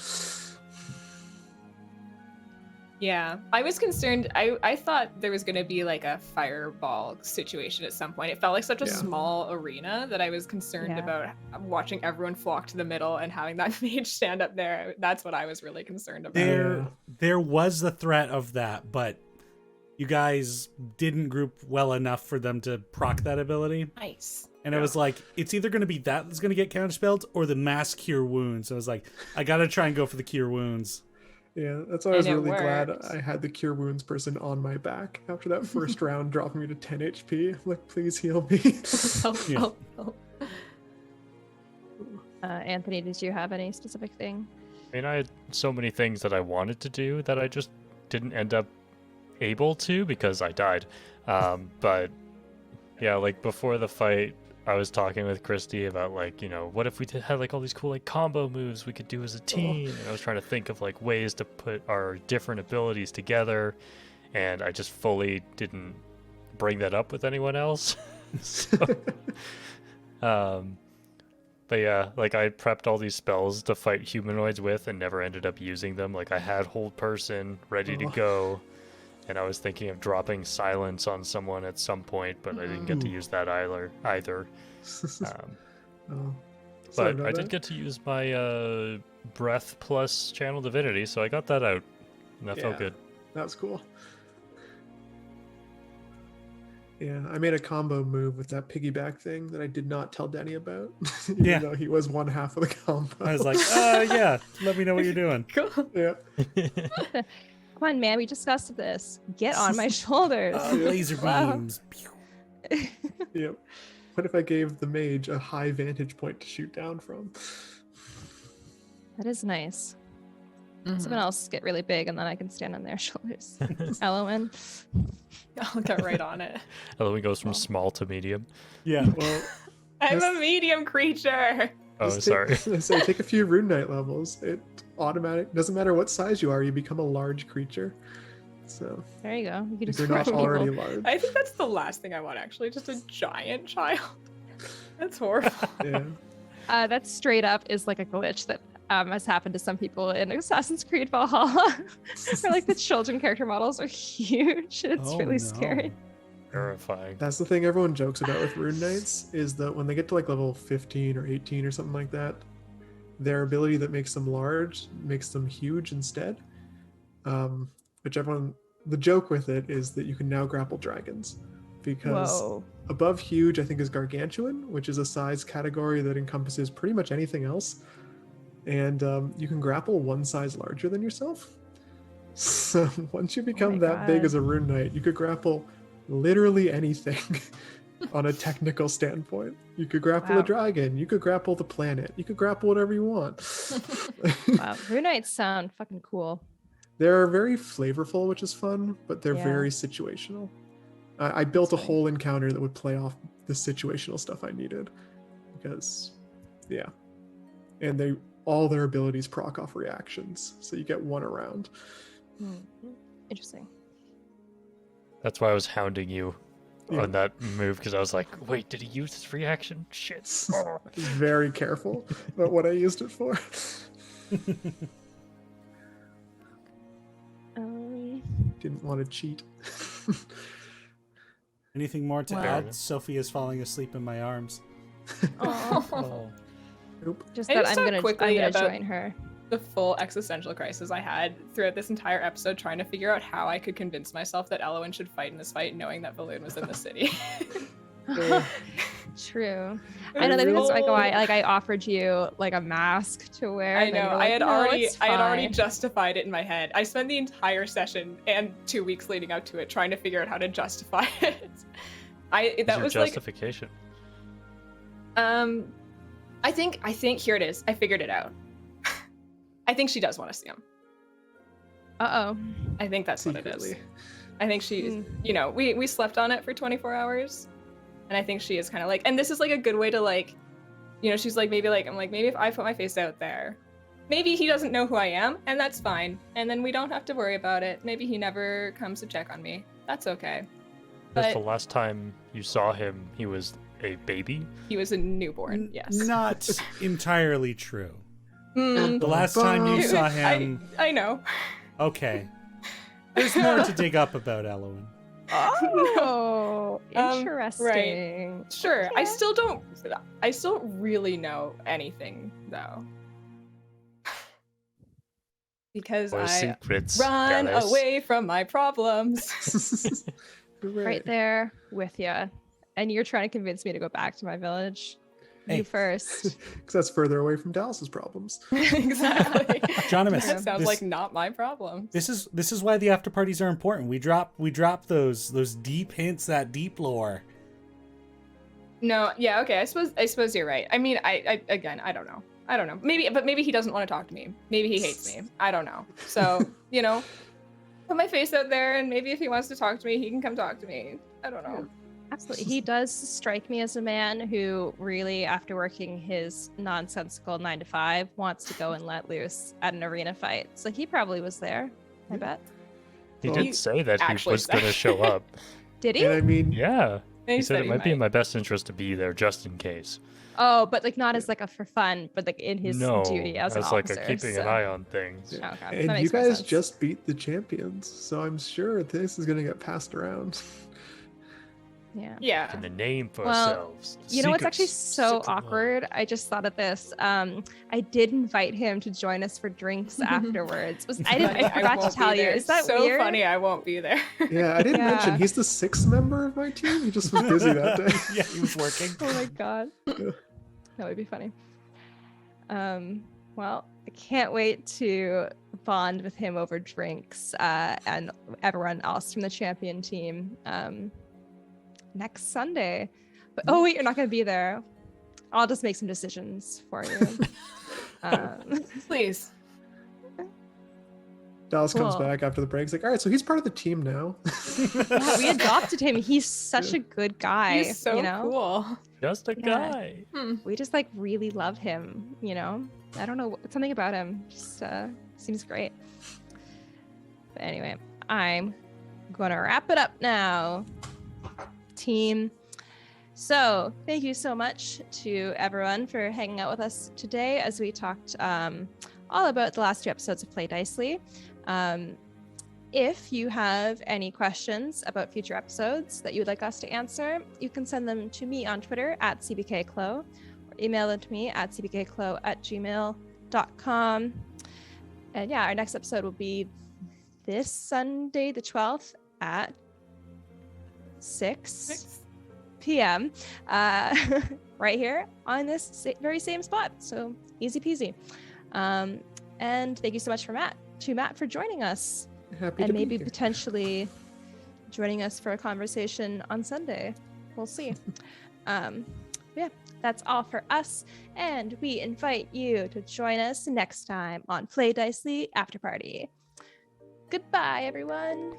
Yeah, I was concerned. I thought there was going to be like a fireball situation at some point. It felt like such a small arena that I was concerned about watching everyone flock to the middle and having that mage stand up there. That's what I was really concerned about. There was the threat of that, but you guys didn't group well enough for them to proc that ability. Nice. And I was like, it's either going to be that's going to get counterspelled or the mass cure wounds. So I was like, I got to try and go for the cure wounds. Yeah, that's why I was really glad I had the Cure Wounds person on my back after that first round, dropping me to 10 HP. I'm like, please heal me. help. Anthony, did you have any specific thing? I mean, I had so many things that I wanted to do that I just didn't end up able to because I died. But yeah, like before the fight, I was talking with Christy about like, you know, what if we had like all these cool like combo moves we could do as a team? And I was trying to think of like ways to put our different abilities together, and I just fully didn't bring that up with anyone else. So, but yeah, like I prepped all these spells to fight humanoids with and never ended up using them. Like I had Hold Person ready to go, and I was thinking of dropping Silence on someone at some point, but I didn't get to use that either. But I did get to use my Breath plus Channel Divinity, so I got that out, and that felt good. That was cool. Yeah, I made a combo move with that piggyback thing that I did not tell Denny about, even though he was one half of the combo. I was like, let me know what you're doing. Cool. Yeah. Come on, man, we discussed this. Get on my shoulders. Laser beams. Yep. What if I gave the mage a high vantage point to shoot down from? That is nice. Someone else get really big and then I can stand on their shoulders. Elowen. I'll get right on it. Elowen goes from small to medium. Yeah. Well, I'm a medium creature. Sorry. So take a few Rune Knight levels. It automatic doesn't matter what size you are, you become a large creature. So there you go. You can you're not already large. I think that's the last thing I want, actually. Just a giant child. That's horrible. Yeah. That straight up is like a glitch that has happened to some people in Assassin's Creed Valhalla. Where like the children character models are huge. It's really scary. Terrifying. That's the thing everyone jokes about with Rune Knights, is that when they get to like level 15 or 18 or something like that, their ability that makes them large makes them huge instead. Which the joke with it is that you can now grapple dragons, because above huge I think is gargantuan, which is a size category that encompasses pretty much anything else, and you can grapple one size larger than yourself. So once you become that big as a Rune Knight, you could grapple literally anything. On a technical standpoint, you could grapple a dragon, you could grapple the planet, you could grapple whatever you want. Wow, Rune Knights sound fucking cool. They're very flavorful, which is fun, but they're very situational. I built a whole encounter that would play off the situational stuff I needed, because and all their abilities proc off reactions, so you get one around. Interesting. That's why I was hounding you on that move, because I was like, wait, did he use his reaction? Shit. Very careful about what I used it for. Didn't want to cheat. Anything more to add? Sophie is falling asleep in my arms. Oh. Nope. Just that I'm gonna join her. The full existential crisis I had throughout this entire episode, trying to figure out how I could convince myself that Elowen should fight in this fight, knowing that Valoon was in the city. True. I know that's like why I offered you like a mask to wear. I know. Like, I had already justified it in my head. I spent the entire session and 2 weeks leading up to it trying to figure out how to justify it. That was justification. I think here it is. I figured it out. I think she does want to see him. Uh-oh. I think that's Secretly. what it is. I think she's, we slept on it for 24 hours. And I think she is kind of like, and this is like a good way to like, she's like, maybe if I put my face out there, maybe he doesn't know who I am, and that's fine. And then we don't have to worry about it. Maybe he never comes to check on me. That's okay. That's the last time you saw him, he was a baby? He was a newborn, yes. Not entirely true. The last time you saw him... I know. Okay. There's more to dig up about Elowen. Oh, interesting. Right. Sure. Okay. I still don't really know anything though. Because I run away from my problems. Right there with you. And you're trying to convince me to go back to my village. Hey. You first. Because that's further away from Dallas's problems. Exactly. Jonimus, that sounds like not my problem. This is why the after parties are important. We drop those deep hints, that deep lore. No, yeah, okay. I suppose you're right. I mean, I don't know. Maybe he doesn't want to talk to me. Maybe he hates me. I don't know. So, put my face out there, and maybe if he wants to talk to me, he can come talk to me. I don't know. Absolutely. He does strike me as a man who really, after working his nonsensical 9 to 5, wants to go and let loose at an arena fight. So he probably was there, I bet. He did say that he was going to show up. Did he? And I mean, yeah. He said it might be in my best interest to be there just in case. Oh, but like not as like a for fun, but like in his duty as an officer. Like keeping an eye on things. Yeah. Okay. And you guys just beat the champions, so I'm sure this is going to get passed around. Yeah. In the name for ourselves. You know what's actually so awkward? I just thought of this. I did invite him to join us for drinks afterwards. I forgot to tell you. Is that so weird? Funny? I won't be there. Yeah, I didn't mention he's the 6th member of my team. He just was busy that day. Yeah, he was working. Oh my god. That would be funny. Well, I can't wait to bond with him over drinks and everyone else from the champion team. Next Sunday. But oh wait, you're not going to be there. I'll just make some decisions for you. Please. Dallas comes back after the break. He's like, all right, so he's part of the team now. Yeah, we adopted him. He's such a good guy. He's so cool. Just a guy. We just like really love him, I don't know, something about him just seems great. But anyway, I'm gonna wrap it up now, team. So thank you so much to everyone for hanging out with us today as we talked all about the last 2 episodes of Play Dicely. If you have any questions about future episodes that you would like us to answer, you can send them to me on Twitter at cbkclo, or email them to me at cbkclo@gmail.com. And yeah, our next episode will be this Sunday, the 12th at 6 p.m. Right here on this very same spot. So easy peasy. And thank you so much to Matt for joining us. Happy and to maybe be here. Potentially joining us for a conversation on Sunday. We'll see. Yeah, that's all for us. And we invite you to join us next time on Play Dicely After Party. Goodbye, everyone.